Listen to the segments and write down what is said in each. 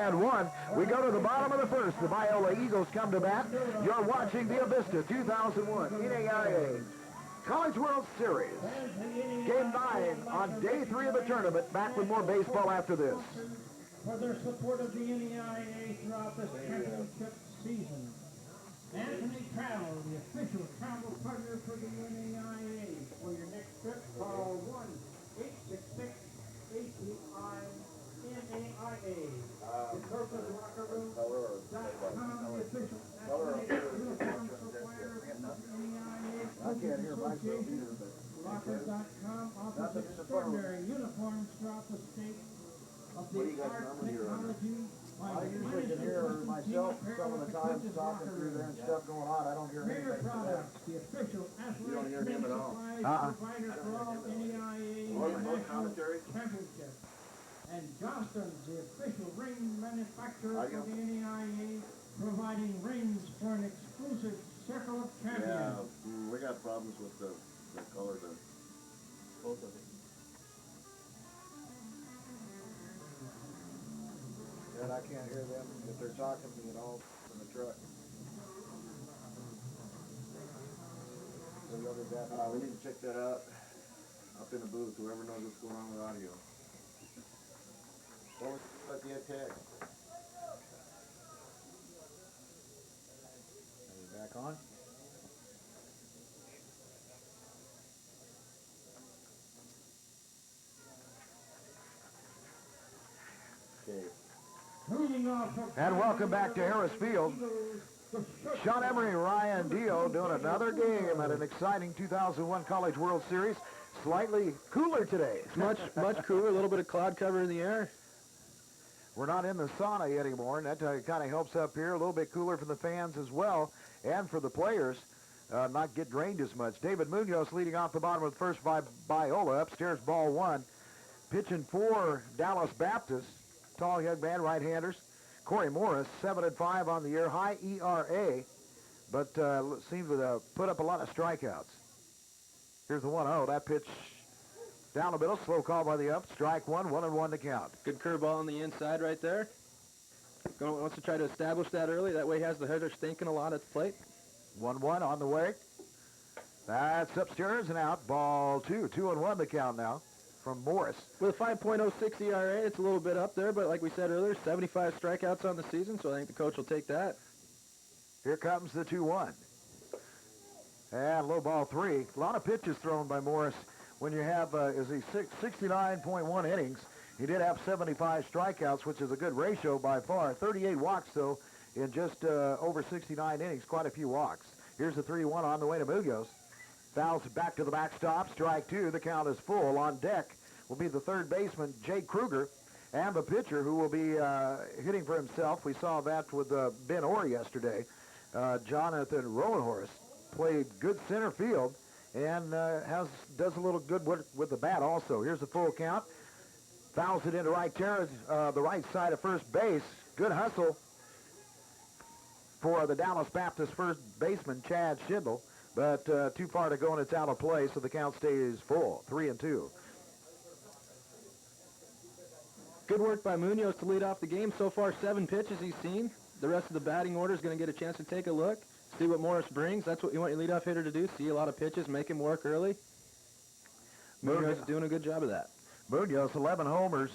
and 1. We go to the bottom of the first. The Biola Eagles come to bat. You're watching the Avista 2001 NAIA College World Series. Game 9 on day 3 of the tournament. Back with more baseball after this. For their support of the NAIA throughout this championship season. Anthony Travel, the official travel partner for the NAIA. For your next trip, call 1-866-ATI-NAIA. The Corporate Locker Room.com, the official athletic uniform supplier for the NAIA Association. Locker.com offers extraordinary uniforms throughout the state of the art technology. I usually can hear myself some of the times talking through there and stuff going on. I don't hear Mirror anything. Products, the official athletic training supplies provider for all NAIA National Championship. And Johnston's, the official ring manufacturer for the NAIA, providing rings for an exclusive Circle of Champions. Yeah, we got problems with the colors of both of them. And I can't hear them if they're talking to me at all from the truck. We need to check that out up in the booth, whoever knows what's going on with audio. What was the attack? Are we back on? Okay. And welcome back to Harris Field. Sean Emery, Ryan Dio doing another game at an exciting 2001 College World Series. Slightly cooler today. Much cooler, a little bit of cloud cover in the air. We're not in the sauna anymore, and that kind of helps up here. A little bit cooler for the fans as well, and for the players. Not get drained as much. David Munoz leading off the bottom of the first by Biola. Upstairs, ball 1. Pitching for Dallas Baptist. Tall young man, right-handers. Corey Morris, 7-5 on the year, high ERA, but seemed to put up a lot of strikeouts. Here's the 1-0. That pitch down the middle, slow call by the ump. Strike 1, 1-1 to count. Good curveball on the inside right there. Wants to try to establish that early. That way he has the hitter stinking a lot at the plate. 1-1 on the way. That's upstairs and out. Ball 2, 2-1 to count now from Morris. With a 5.06 ERA, it's a little bit up there, but like we said earlier, 75 strikeouts on the season, so I think the coach will take that. Here comes the 2-1. And low ball 3. A lot of pitches thrown by Morris when you have, 69.1 innings. He did have 75 strikeouts, which is a good ratio by far. 38 walks, though, in just over 69 innings. Quite a few walks. Here's the 3-1 on the way to Munoz. Fouls back to the backstop. Strike 2. The count is full. On deck will be the third baseman, Jake Kruger, and the pitcher who will be hitting for himself. We saw that with Ben Orr yesterday. Jonathan Rowenhorst played good center field and does a little good work with the bat also. Here's the full count. Fouls it into right the right side of first base. Good hustle for the Dallas Baptist first baseman, Chad Schindel. But too far to go, and it's out of play, so the count stays full, 3-2. Good work by Munoz to lead off the game. So far, 7 pitches he's seen. The rest of the batting order is going to get a chance to take a look, see what Morris brings. That's what you want your leadoff hitter to do, see a lot of pitches, make him work early. Munoz is doing a good job of that. Munoz, 11 homers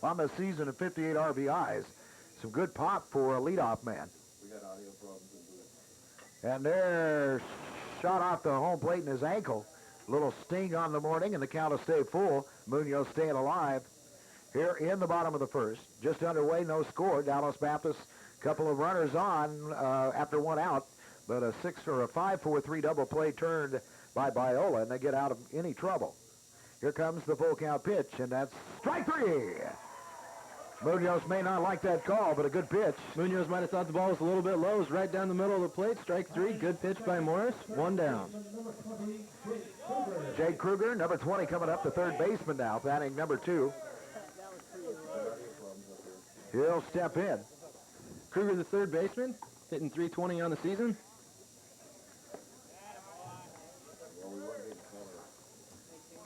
on the season and 58 RBIs. Some good pop for a leadoff man. We got audio problems in the booth. And there's shot off the home plate in his ankle. A little sting on the morning, and the count will stay full. Munoz staying alive here in the bottom of the first. Just underway, no score. Dallas Baptist, couple of runners on after 1 out, but a 5-4-3 double play turned by Biola, and they get out of any trouble. Here comes the full count pitch, and that's strike 3. Munoz may not like that call, but a good pitch. Munoz might have thought the ball was a little bit low. It was right down the middle of the plate. Strike 3. Good pitch by Morris. 1 down. Jake Kruger, number 20, coming up, the third baseman now, batting number 2. He'll step in. Kruger, the third baseman, hitting .320 on the season.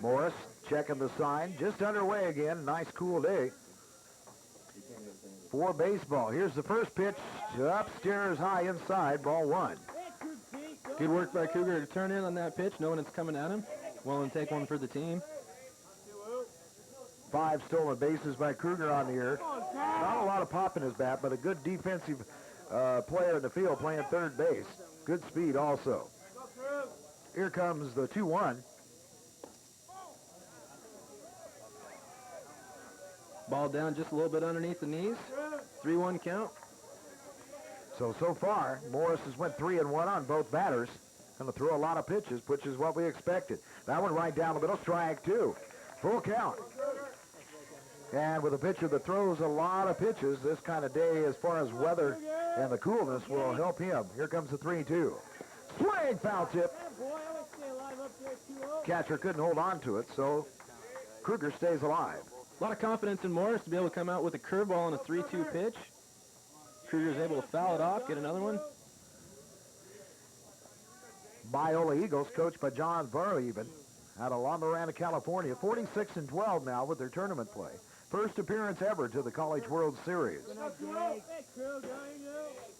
Morris checking the sign. Just underway again. Nice cool day. for baseball. Here's the first pitch, upstairs high inside, ball one. Good work by Cougar to turn in on that pitch, knowing it's coming at him. Willing to take one for the team. 5 stolen bases by Kruger on the year. Not a lot of pop in his bat, but a good defensive player in the field playing third base. Good speed also. Here comes the 2-1. Ball down just a little bit underneath the knees. 3-1 count. So far, Morris has went 3-1 on both batters. Going to throw a lot of pitches, which is what we expected. That one right down the middle, strike 2. Full count. And with a pitcher that throws a lot of pitches, this kind of day, as far as weather and the coolness, will help him. Here comes the 3-2. Swing, foul tip. Catcher couldn't hold on to it, so Kruger stays alive. A lot of confidence in Morris to be able to come out with a curveball on a 3-2 pitch. Kruger's able to foul it off, get another one. Biola Eagles, coached by John Verhoeven, out of La Miranda, California. 46-12 now with their tournament play. First appearance ever to the College World Series.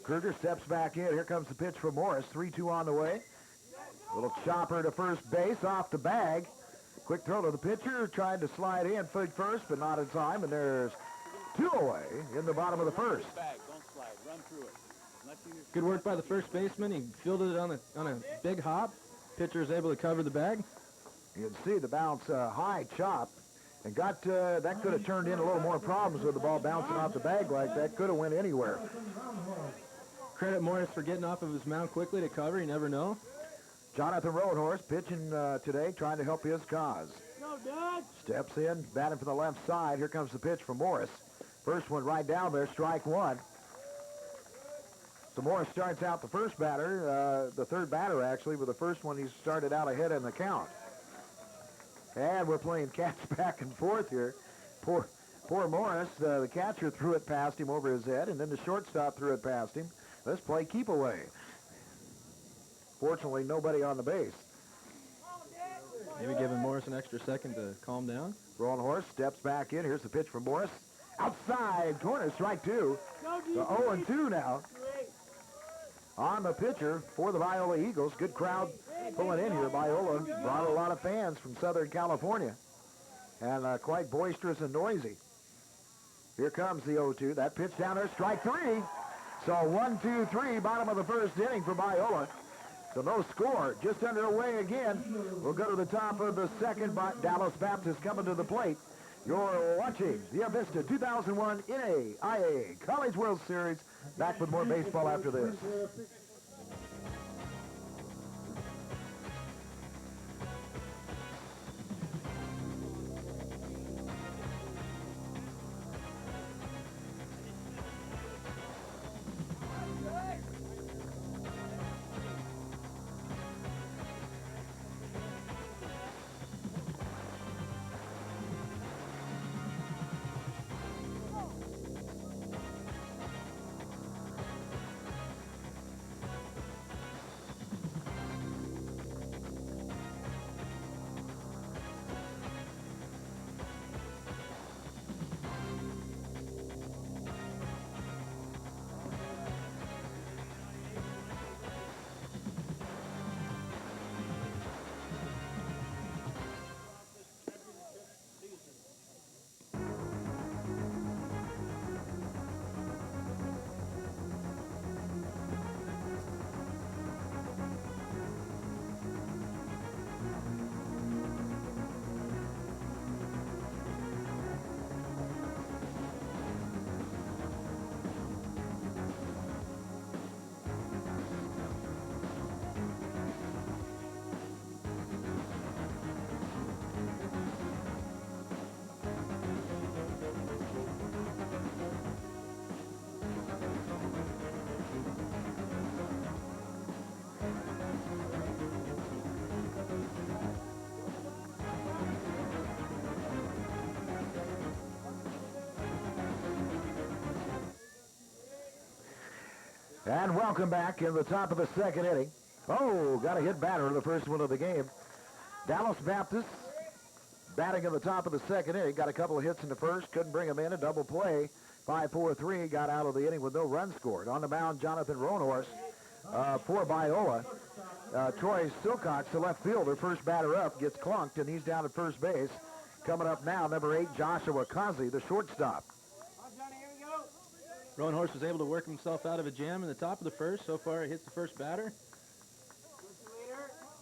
Kruger steps back in. Here comes the pitch from Morris. 3-2 on the way. Little chopper to first base, off the bag. Quick throw to the pitcher, tried to slide in feet first, but not in time, and there's 2 away in the bottom of the first. Good work by the first baseman. He fielded it on a big hop. Pitcher is able to cover the bag. You can see the bounce, high chop, and got that could have turned in a little more problems with the ball bouncing off the bag like that. Could have went anywhere. Credit Morris for getting off of his mound quickly to cover. You never know. Jonathan Roadhorse pitching today, trying to help his cause. Steps in, batting from the left side. Here comes the pitch from Morris. First one right down there, strike 1. So Morris starts out the first batter, the third batter actually, with the first one he started out ahead in the count. And we're playing catch back and forth here. Poor Morris, the catcher threw it past him over his head, and then the shortstop threw it past him. Let's play keep away. Fortunately, nobody on the base. Maybe giving Morris an extra second to calm down. Roadhorse steps back in. Here's the pitch from Morris. Outside corner, strike 2. The 0-2 now. On the pitcher for the Biola Eagles. Good crowd pulling in here. Biola brought a lot of fans from Southern California. And quite boisterous and noisy. Here comes the 0-2. That pitch down there, strike 3. So 1-2-3, bottom of the first inning for Biola. So no score, just underway again. We'll go to the top of the second. Dallas Baptist coming to the plate. You're watching the Avista 2001 NAIA College World Series. Back with more baseball after this. And welcome back in the top of the second inning. Oh, got a hit batter in the first one of the game. Dallas Baptist batting in the top of the second inning. Got a couple of hits in the first. Couldn't bring him in. A double play. 5-4-3. Got out of the inning with no runs scored. On the mound, Jonathan Roanhorse for Biola. Troy Silcox, the left fielder, first batter up, gets clunked, and he's down at first base. Coming up now, number 8, Joshua Kazi, the shortstop. Roanhorse was able to work himself out of a jam in the top of the first. So far, he hits the first batter.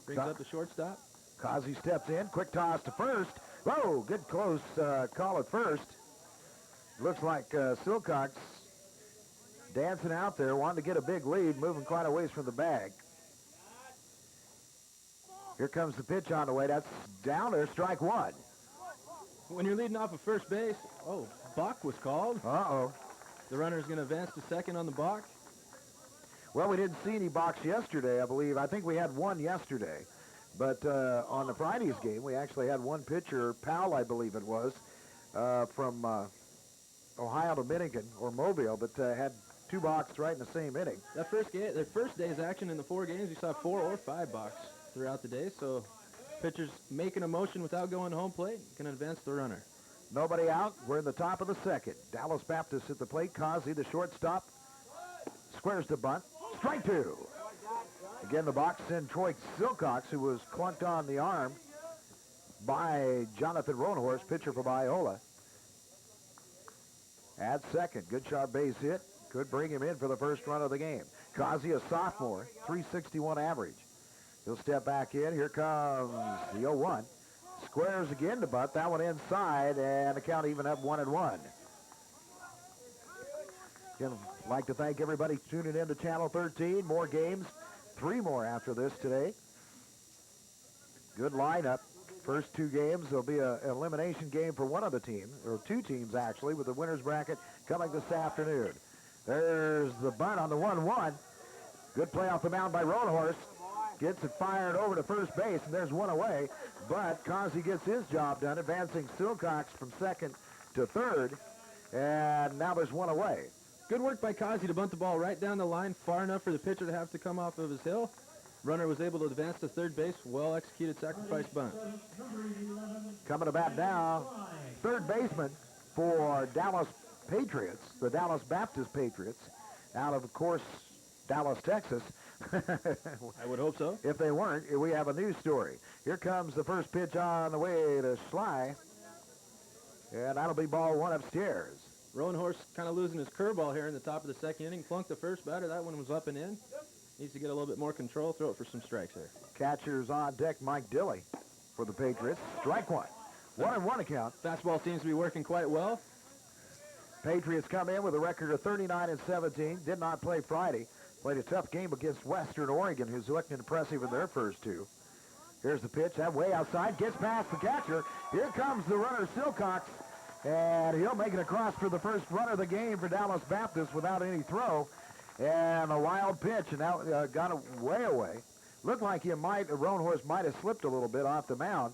Brings up the shortstop. Kazi steps in, quick toss to first. Whoa, good close call at first. Looks like Silcox dancing out there, wanting to get a big lead, moving quite a ways from the bag. Here comes the pitch on the way. That's down there, strike one. When you're leading off of first base, balk was called. Uh-oh. The runner's going to advance to second on the balk. Well, we didn't see any balks yesterday, I believe. I think we had one yesterday. But on the Friday's game, we actually had one pitcher, Powell, I believe it was, from Ohio Dominican or Mobile, but had 2 balks right in the same inning. That first day's action in the 4 games, we saw 4 or 5 balks throughout the day. So pitchers making a motion without going to home plate can advance the runner. Nobody out. We're in the top of the second. Dallas Baptist at the plate. Kazi, the shortstop, squares the bunt. Strike 2. Again, the box in Troy Silcox, who was clunked on the arm by Jonathan Roanhorse, pitcher for Biola. At second, good sharp base hit. Could bring him in for the first run of the game. Kazi, a sophomore, 361 average. He'll step back in. Here comes the 0-1. Squares again to bunt. That one inside, and the count even up 1-1. Again, I'd like to thank everybody tuning in to Channel 13. More games. 3 more after this today. Good lineup. First 2 games, there'll be an elimination game for one of the teams, or 2 teams actually, with the winner's bracket coming this afternoon. There's the bunt on the 1-1. Good play off the mound by Roanhorse. Gets it fired over to first base, and there's one away. But Kazi gets his job done, advancing Silcox from second to third. And now there's one away. Good work by Kazi to bunt the ball right down the line, far enough for the pitcher to have to come off of his hill. Runner was able to advance to third base. Well-executed sacrifice bunt. Coming to bat now, third baseman for Dallas Patriots, the Dallas Baptist Patriots, out of course, Dallas, Texas. I would hope so. If they weren't, we have a news story. Here comes the first pitch on the way to Sly. And that'll be ball 1 upstairs. Roanhorse kind of losing his curveball here in the top of the second inning. Plunked the first batter. That one was up and in. Needs to get a little bit more control. Throw it for some strikes here. Catcher's on deck, Mike Dilly for the Patriots. Strike 1. 1-1 account. Fastball seems to be working quite well. Patriots come in with a record of 39-17. Did not play Friday. Played a tough game against Western Oregon, who's looking impressive in their first 2. Here's the pitch. That way outside. Gets past the catcher. Here comes the runner, Silcox. And he'll make it across for the first run of the game for Dallas Baptist without any throw. And a wild pitch, and now got it way away. Looked like Roanhorse might have slipped a little bit off the mound.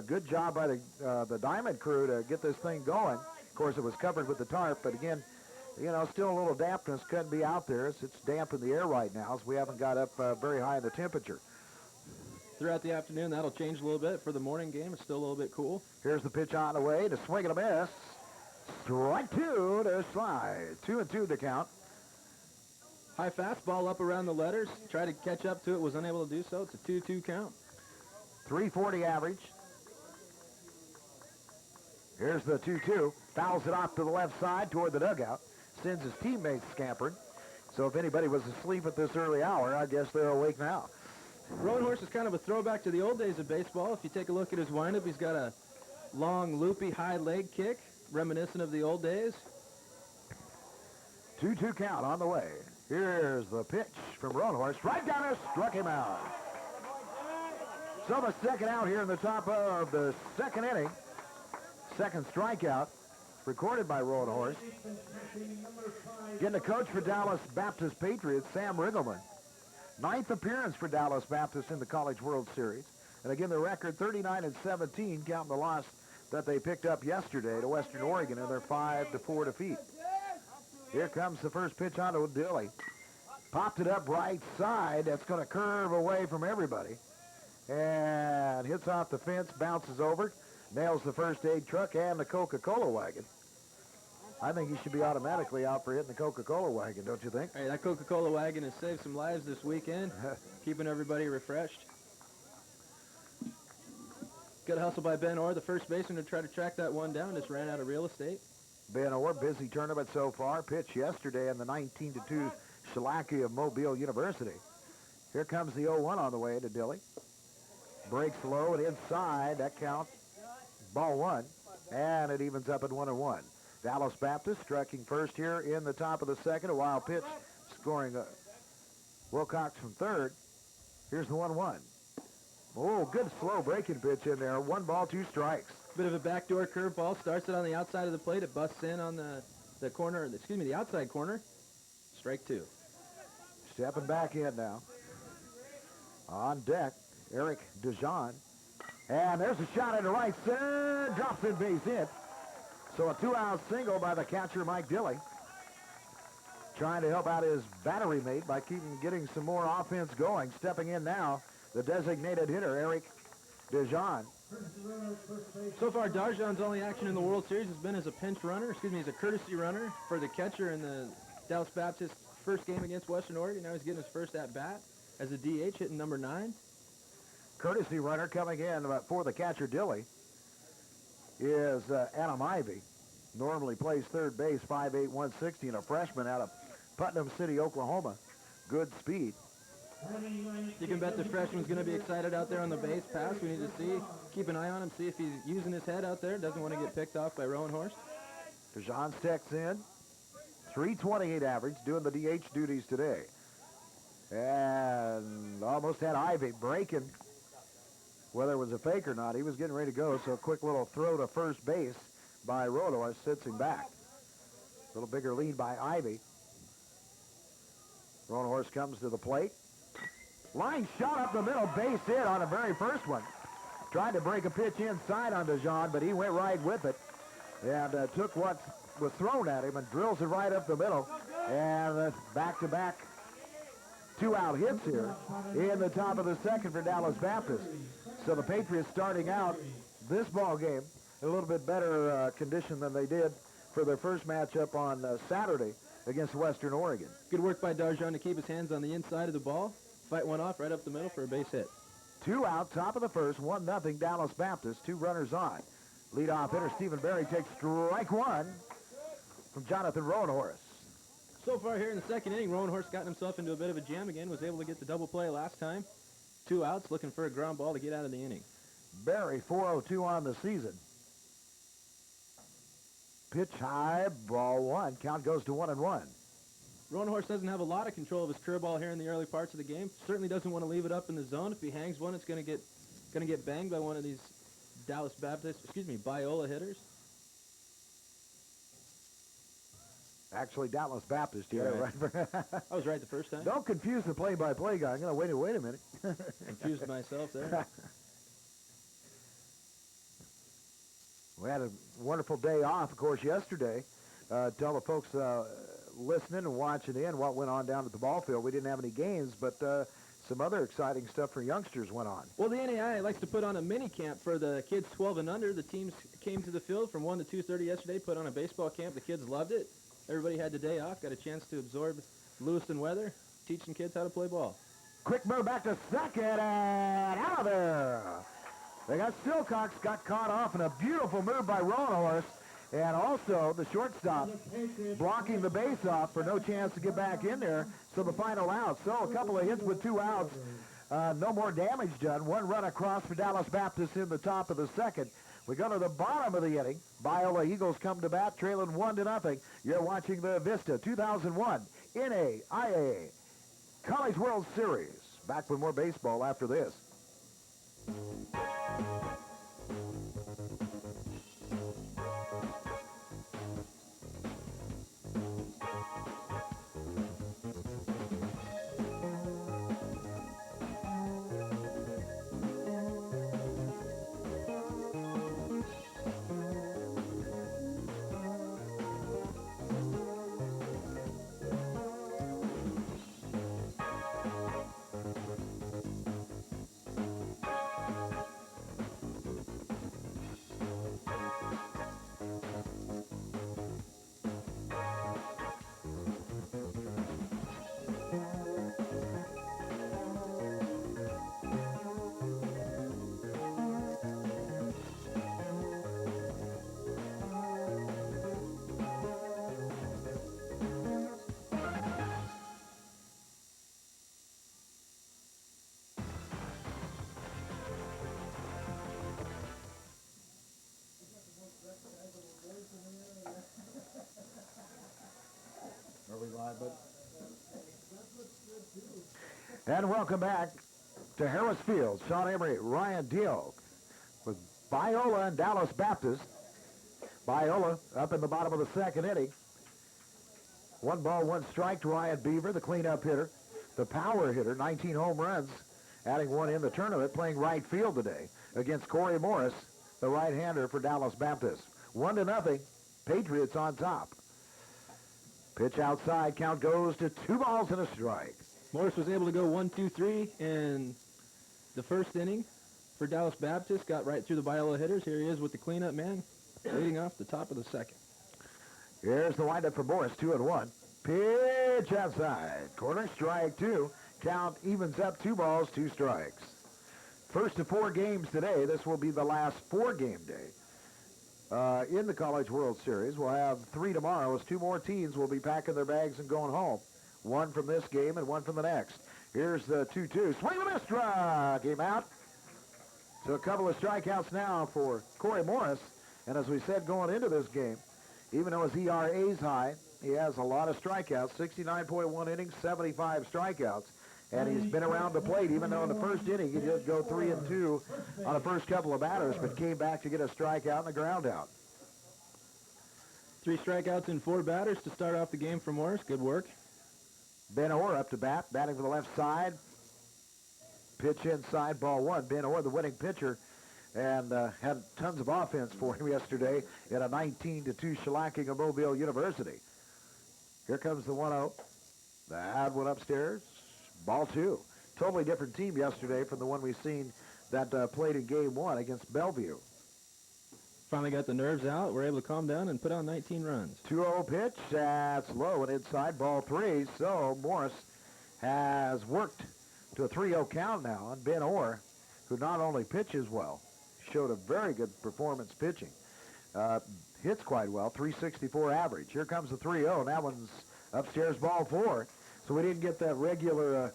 Good job by the Diamond crew to get this thing going. Of course, it was covered with the tarp, but again, still a little dampness. Couldn't be out there. It's damp in the air right now, so we haven't got up very high in the temperature. Throughout the afternoon, that'll change a little bit. For the morning game, it's still a little bit cool. Here's the pitch on the way to swing and a miss. Strike 2 to Slide. 2-2 to count. High fastball up around the letters. Tried to catch up to it, was unable to do so. It's a 2-2 count. 340 average. Here's the 2-2. Fouls it off to the left side toward the dugout. Sends his teammates scampering. So if anybody was asleep at this early hour, I guess they're awake now. Roanhorse is kind of a throwback to the old days of baseball. If you take a look at his windup, he's got a long, loopy, high leg kick, reminiscent of the old days. 2-2 count on the way. Here's the pitch from Roanhorse. Right down there, struck him out. So the second out here in the top of the second inning. Second strikeout recorded by Roanhorse. Getting the coach for Dallas Baptist Patriots, Sam Riggleman. 9th appearance for Dallas Baptist in the College World Series. And again, the record 39-17, counting the loss that they picked up yesterday to Western Oregon in their 5-4 defeat. Here comes the first pitch onto Dilly. Popped it up right side. That's going to curve away from everybody. And hits off the fence, bounces over. nails the first aid truck and the Coca-Cola wagon. I think he should be automatically out for hitting the Coca-Cola wagon, don't you think? Hey, that Coca-Cola wagon has saved some lives this weekend, keeping everybody refreshed. Good hustle by Ben Orr, the first baseman, to try to track that one down. Just ran out of real estate. Ben Orr, busy tournament so far. Pitched yesterday in the 19-2 shellacking of Mobile University. Here comes the 0-1 on the way to Dilly. Breaks low and inside. That counts. Ball one. And it evens up at 1-1. Dallas Baptist striking first here in the top of the second. A wild pitch scoring Wilcox from third. Here's the 1-1. Oh, good slow breaking pitch in there. 1 ball, 2 strikes. Bit of a backdoor curveball. Starts it on the outside of the plate. It busts in on the corner, the outside corner. Strike 2. Stepping back in now. On deck, Eric DeJean. And there's a shot into right center. Drops in base hit. So a 2-out single by the catcher, Mike Dilly. Trying to help out his battery mate by getting some more offense going. Stepping in now, the designated hitter, Eric DeJean. So far, Darjan's only action in the World Series has been as a pinch runner, as a courtesy runner for the catcher in the Dallas Baptist first game against Western Oregon. Now he's getting his first at-bat as a DH, hitting number 9. Courtesy runner coming in for the catcher, Dilly, is Adam Ivey. Normally plays third base, 5'8", 160, and a freshman out of Putnam City, Oklahoma. Good speed. You can bet the freshman's going to be excited out there on the base pass. We need to keep an eye on him, see if he's using his head out there. Doesn't want to get picked off by Rowan Horst. DeJean checks in. 328 average, doing the DH duties today. And almost had Ivey breaking. Whether it was a fake or not, he was getting ready to go, so a quick little throw to first base by Rowan sits him back. A little bigger lead by Ivey. Rowan Horst comes to the plate. Line shot up the middle, base hit on the very first one. Tried to break a pitch inside on DeJean, but he went right with it and took what was thrown at him and drills it right up the middle. And back-to-back 2-out hits here in the top of the second for Dallas Baptist. So the Patriots starting out this ball game in a little bit better condition than they did for their first matchup on Saturday against Western Oregon. Good work by Darjan to keep his hands on the inside of the ball. Fight one off right up the middle for a base hit. 2 out, top of the first, 1-0 Dallas Baptist, 2 runners on. Leadoff hitter Stephen Berry takes strike 1 from Jonathan Rowan Horst. So far here in the second inning, Rowan Horst gotten himself into a bit of a jam again, was able to get the double play last time. 2 outs, looking for a ground ball to get out of the inning. Berry, 402 on the season. Pitch high, ball 1. Count goes to 1-1. Rowan Horst doesn't have a lot of control of his curveball here in the early parts of the game. Certainly doesn't want to leave it up in the zone. If he hangs one, it's going to get banged by one of these Biola hitters. Actually, Dallas Baptist, yeah, right. I was right the first time. Don't confuse the play-by-play guy. I'm going to wait a minute. Confused myself there. We had a wonderful day off, of course, yesterday. Tell the folks listening and watching in what went on down at the ball field. We didn't have any games, but some other exciting stuff for youngsters went on. Well, the NAIA likes to put on a mini camp for the kids 12 and under. The teams came to the field from 1 to 2:30 yesterday, put on a baseball camp. The kids loved it. Everybody had the day off, got a chance to absorb Lewiston weather, teaching kids how to play ball. Quick move back to second, and out of there. They got Silcox, got caught off in a beautiful move by Rowan Horst, and also the shortstop blocking the base off for no chance to get back in there. So the final out. So a couple of hits with 2 outs. No more damage done. 1 run across for Dallas Baptist in the top of the second. We go to the bottom of the inning. Biola Eagles come to bat, trailing 1-0. You're watching the Vista 2001 NAIA College World Series. Back with more baseball after this. Levi, but And welcome back to Harris Field. Sean Emery, Ryan Dio with Biola and Dallas Baptist. Biola up in the bottom of the second inning. 1 ball, 1 strike to Ryan Beaver, the cleanup hitter, the power hitter, 19 home runs, adding 1 in the tournament, playing right field today against Corey Morris, the right-hander for Dallas Baptist. 1-0, Patriots on top. Pitch outside, count goes to 2 balls and a strike. Morris was able to go 1-2-3 in the first inning for Dallas Baptist. Got right through the Biola hitters. Here he is with the cleanup man, leading off the top of the second. Here's the windup for Morris, 2-1. Pitch outside, corner, strike 2. Count evens up, 2 balls, 2 strikes. First of 4 games today. This will be the last 4-game day in the College World Series. We'll have 3 tomorrow as 2 more teams will be packing their bags and going home. 1 from this game and 1 from the next. Here's the 2-2. Swing and a miss, strike. Came out. So a couple of strikeouts now for Corey Morris. And as we said going into this game, even though his ERA is high, he has a lot of strikeouts, 69.1 innings, 75 strikeouts. And he's been around the plate, even though in the first inning he did go 3-2 on the first couple of batters, but came back to get a strikeout and a ground out. 3 strikeouts and 4 batters to start off the game for Morris. Good work. Ben Orr up to bat, batting for the left side. Pitch inside, ball 1. Ben Orr, the winning pitcher, and had tons of offense for him yesterday in a 19-2 shellacking of Mobile University. Here comes the 1-0. That one upstairs. Ball 2. Totally different team yesterday from the one we've seen that played in game 1 against Bellevue. Finally got the nerves out. We're able to calm down and put on 19 runs. 2-0 pitch. That's low and inside, ball 3. So Morris has worked to a 3-0 count now on Ben Orr, who not only pitches well, showed a very good performance pitching. Hits quite well, 364 average. Here comes the 3-0, and that one's upstairs, ball 4. So we didn't get that regular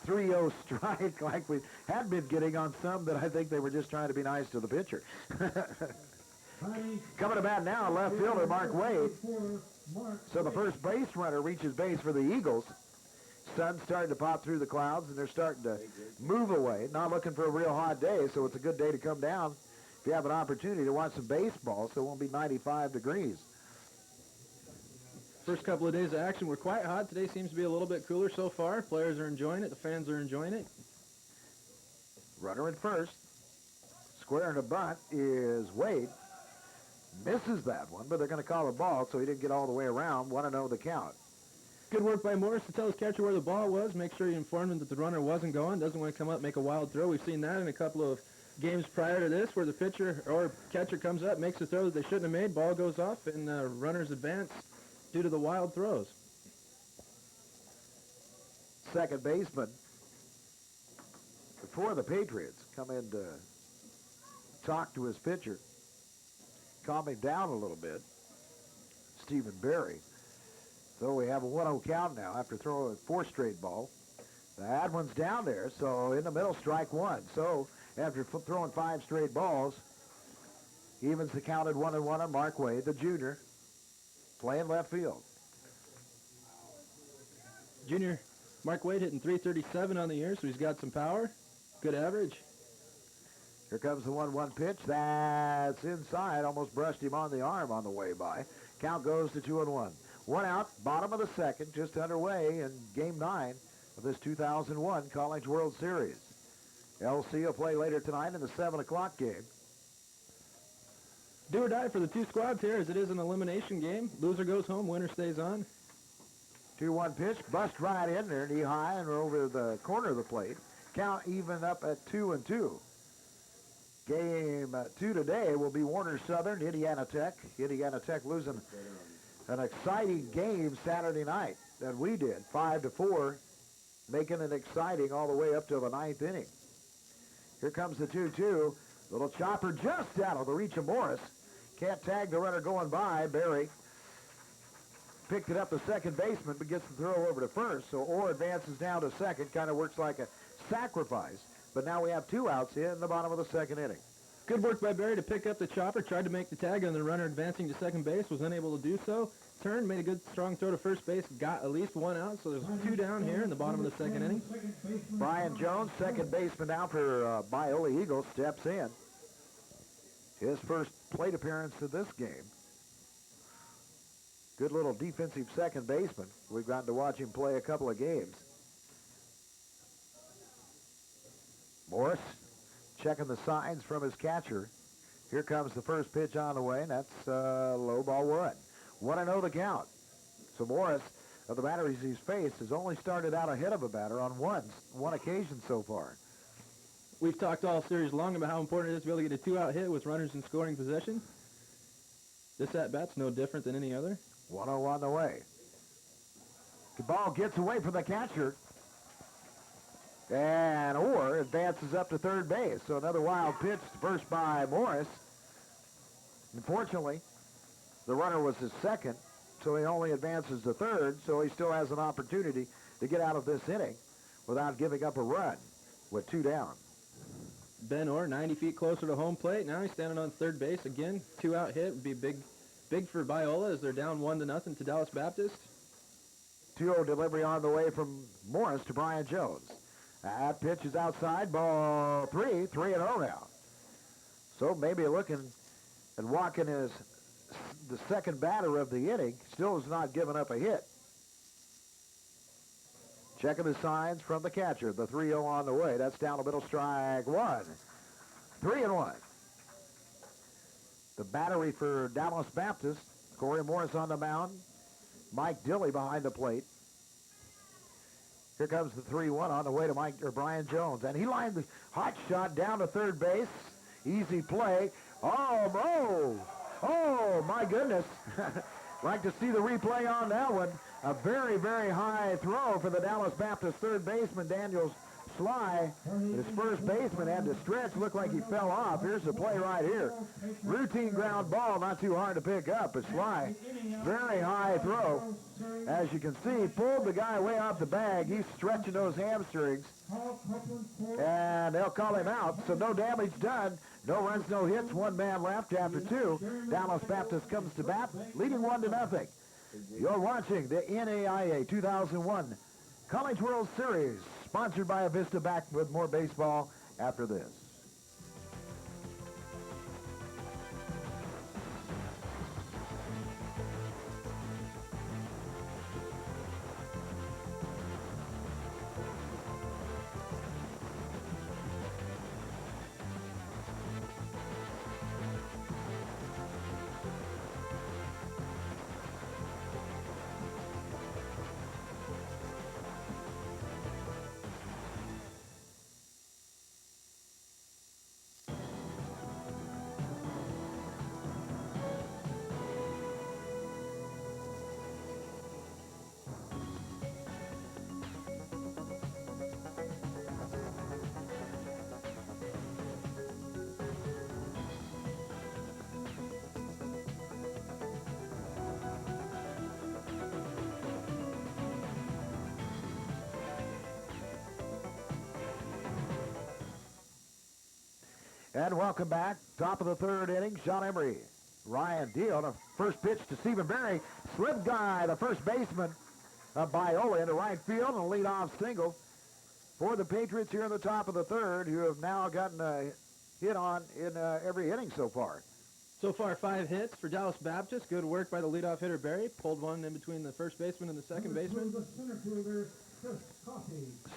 3-0 strike like we had been getting on some that I think they were just trying to be nice to the pitcher. Coming to bat now, left fielder Mark Wade. So the first base runner reaches base for the Eagles. Sun's starting to pop through the clouds, and they're starting to move away. Not looking for a real hot day, so it's a good day to come down if you have an opportunity to watch some baseball, so it won't be 95 degrees. First couple of days of action were quite hot. Today seems to be a little bit cooler so far. Players are enjoying it. The fans are enjoying it. Runner at first. Square in a bunt is Wade. Misses that one, but they're going to call a ball, so he didn't get all the way around. 1-0 the count. Good work by Morris to tell his catcher where the ball was. Make sure he informed him that the runner wasn't going. Doesn't want to come up, make a wild throw. We've seen that in a couple of games prior to this where the pitcher or catcher comes up, makes a throw that they shouldn't have made. Ball goes off, and runners advance due to the wild throws. Second baseman for the Patriots come in to talk to his pitcher. Calm him down a little bit. Stephen Berry. So we have a 1-0 count now after throwing 4 straight balls. That one's down there, so in the middle, strike 1. So after throwing 5 straight balls, evens the count at 1-1 on Mark Wade, the junior, playing left field. Junior Mark Wade hitting .337 on the year, so he's got some power. Good average. Here comes the 1-1 pitch. That's inside. Almost brushed him on the arm on the way by. Count goes to 2-1. 1 out, bottom of the second, just underway in Game 9 of this 2001 College World Series. LC will play later tonight in the 7 o'clock game. Do or die for the 2 squads here, as it is an elimination game. Loser goes home, winner stays on. 2-1 pitch, bust right in there, knee high and over the corner of the plate. Count even up at 2-2. Game 2 today will be Warner Southern, Indiana Tech. Indiana Tech losing an exciting game Saturday night that we did, 5-4, making it exciting all the way up to the 9th inning. Here comes the 2-2. Little chopper just out of the reach of Morris. Can't tag the runner going by. Barry picked it up the second baseman, but gets the throw over to first. So Orr advances down to second. Kind of works like a sacrifice. But now we have 2 outs in the bottom of the second inning. Good work by Barry to pick up the chopper. Tried to make the tag on the runner advancing to second base. Was unable to do so. turn, made a good strong throw to first base, got at least one out, so there's 2 down here in the bottom of the second inning. Brian Jones, second baseman now for Biola Eagles, steps in. His first plate appearance of this game. Good little defensive second baseman. We've gotten to watch him play a couple of games. Morris checking the signs from his catcher. Here comes the first pitch on the way, and that's low ball 1. 1-0 the count. So Morris, of the batters he's faced, has only started out ahead of a batter on one occasion so far. We've talked all series long about how important it is to be able to get a 2-out hit with runners in scoring position. This at-bat's no different than any other. 1-0 on the way. The ball gets away from the catcher. And Orr advances up to third base. So another wild pitch, first by Morris. Unfortunately, the runner was his second, so he only advances to third, so he still has an opportunity to get out of this inning without giving up a run with 2 down. Ben Orr, 90 feet closer to home plate. Now he's standing on third base again. 2-out hit would be big for Biola as they're down 1-0 to Dallas Baptist. 2-0 delivery on the way from Morris to Brian Jones. That pitch is outside, ball 3, 3-0 now. So maybe looking and walking as the second batter of the inning, still has not given up a hit. Checking the signs from the catcher. The 3-0 on the way. That's down the middle, strike 1. 3-1. The battery for Dallas Baptist. Corey Morris on the mound. Mike Dilley behind the plate. Here comes the 3-1 on the way to Brian Jones. And he lined the hot shot down to third base. Easy play. Oh, my goodness. Like to see the replay on that one. A very, very high throw for the Dallas Baptist third baseman, Daniel Sly. His first baseman had to stretch, looked like he fell off. Here's the play right here. Routine ground ball, not too hard to pick up, but Sly, very high throw. As you can see, pulled the guy way off the bag. He's stretching those hamstrings. And they'll call him out, so no damage done. No runs, no hits, 1 man left after 2. Dallas Baptist comes to bat, leading 1-0. You're watching the NAIA 2001 College World Series, sponsored by Avista. Back with more baseball after this. And welcome back. Top of the third inning, Sean Emery. Ryan Deal, the first pitch to Stephen Berry. Slip guy, the first baseman of Biola into right field, and a leadoff single for the Patriots here in the top of the third, who have now gotten a hit on in every inning so far. So far, 5 hits for Dallas Baptist. Good work by the leadoff hitter Berry. Pulled one in between the first baseman and the second baseman.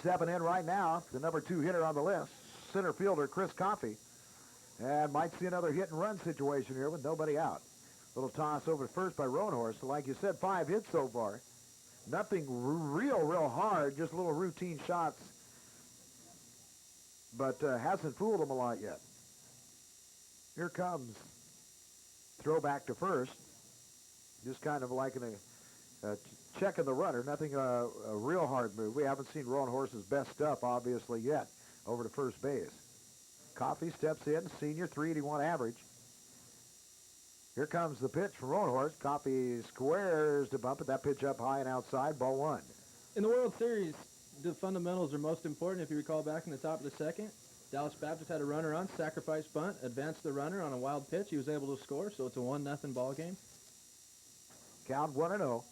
Stepping in right now, the number 2 hitter on the list, center fielder Chris Coffey. And might see another hit and run situation here with nobody out. Little toss over to first by Roanhorse. So like you said, 5 hits so far. Nothing real hard, just little routine shots. But hasn't fooled them a lot yet. Here comes throw back to first. Just kind of like checking the runner. Nothing a real hard move. We haven't seen Roanhorse's best stuff, obviously, yet over to first base. Coffey steps in, senior, 381 average. Here comes the pitch from Roanhorse. Coffey squares to bump it. That pitch up high and outside, ball 1. In the World Series, the fundamentals are most important. If you recall back in the top of the second, Dallas Baptist had a runner on, sacrifice bunt, advanced the runner on a wild pitch. He was able to score, so it's a 1-0 ball game. Count 1-0.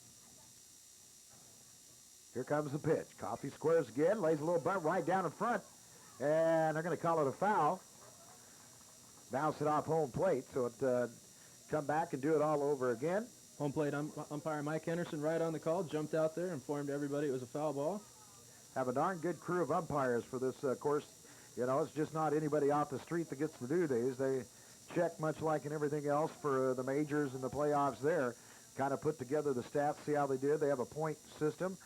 Here comes the pitch. Coffee squares again, lays a little bunt right down in front, and they're going to call it a foul. Bounce it off home plate, so it come back and do it all over again. Home plate umpire Mike Henderson right on the call, jumped out there, informed everybody it was a foul ball. Have a darn good crew of umpires for this course. You know, it's just not anybody off the street that gets to do these. They check much like in everything else for the majors and the playoffs there. Kind of put together the stats, see how they did. They have a point system,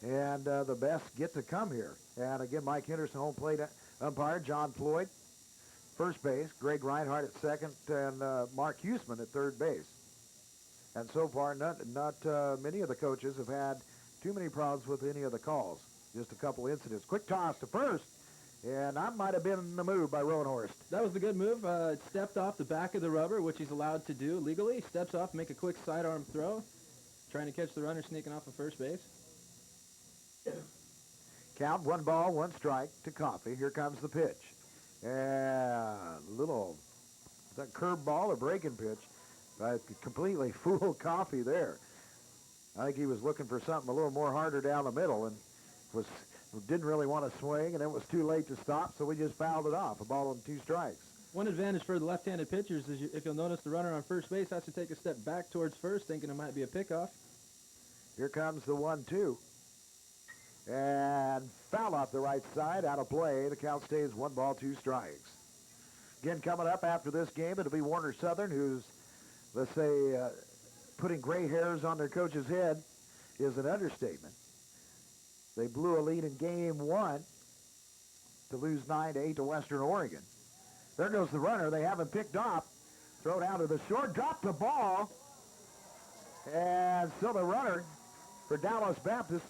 and the best get to come here. And again, Mike Henderson, home plate umpire, John Floyd, first base, Greg Reinhardt at second, and Mark Huseman at third base. And so far, not many of the coaches have had too many problems with any of the calls. Just a couple incidents. Quick toss to first, and that might have been the move by Roanhorst. That was the good move. It stepped off the back of the rubber, which he's allowed to do legally. Steps off, make a quick sidearm throw, trying to catch the runner sneaking off of first base. Count, 1 ball, 1 strike to Coffey. Here comes the pitch. And little, is that curve ball or breaking pitch? Completely fooled Coffey there. I think he was looking for something a little more harder down the middle and didn't really want to swing, and it was too late to stop, so we just fouled it off. A ball and 2 strikes. One advantage for the left-handed pitchers is if you'll notice the runner on first base has to take a step back towards first, thinking it might be a pickoff. Here comes the 1-2. And foul off the right side, out of play. The count stays 1 ball, 2 strikes. Again, coming up after this game, it'll be Warner Southern, who's, let's say, putting gray hairs on their coach's head is an understatement. They blew a lead in game 1 to lose 9-8 to Western Oregon. There goes the runner. They haven't picked off. Throw down to the short, drop the ball. And so the runner for Dallas Baptist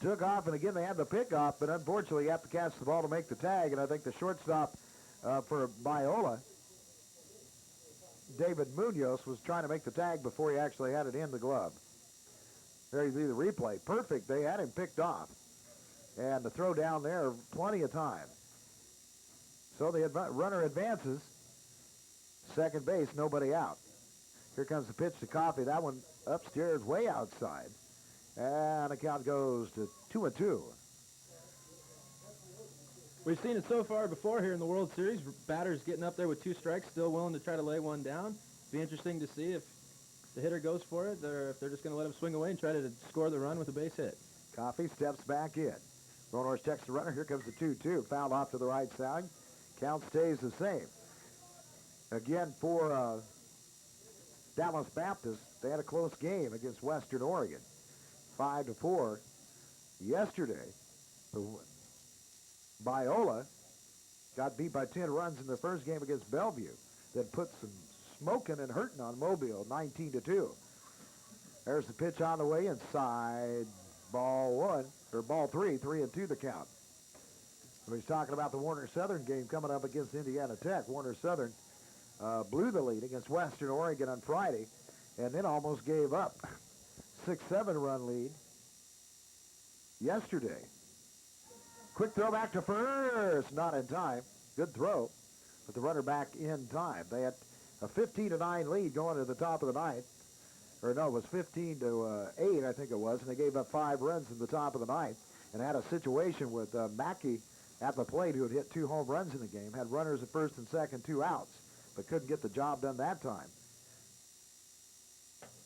took off, and again they had the pickoff, but unfortunately you have to catch the ball to make the tag, and I think the shortstop for Biola, David Munoz, was trying to make the tag before he actually had it in the glove. There you see the replay. Perfect. They had him picked off. And the throw down there, plenty of time. So the runner advances. Second base, nobody out. Here comes the pitch to Coffey. That one upstairs, way outside. And the count goes to 2-2. We've seen it so far before here in the World Series. Batters getting up there with 2 strikes, still willing to try to lay one down. Be interesting to see if the hitter goes for it, or if they're just going to let him swing away and try to score the run with a base hit. Coffey steps back in. Roanhorst checks the runner. Here comes the 2-2. Fouled off to the right side. Count stays the same. Again, for Dallas Baptist, they had a close game against Western Oregon. 5-4. Yesterday, Biola got beat by 10 runs in the first game against Bellevue. That put some smoking and hurting on Mobile, 19-2. There's the pitch on the way inside. Ball 1, or ball 3, 3-2 the count. So he's talking about the Warner Southern game coming up against Indiana Tech. Warner Southern blew the lead against Western Oregon on Friday, and then almost gave up 6-7 run lead yesterday. Quick throw back to first, not in time. Good throw, but the runner back in time. They had a 15-9 lead going to the top of the ninth. Or no, it was 15-8, I think it was, and they gave up 5 runs in the top of the ninth and had a situation with Mackey at the plate, who had hit 2 home runs in the game, had runners at first and second, 2 outs, but couldn't get the job done that time.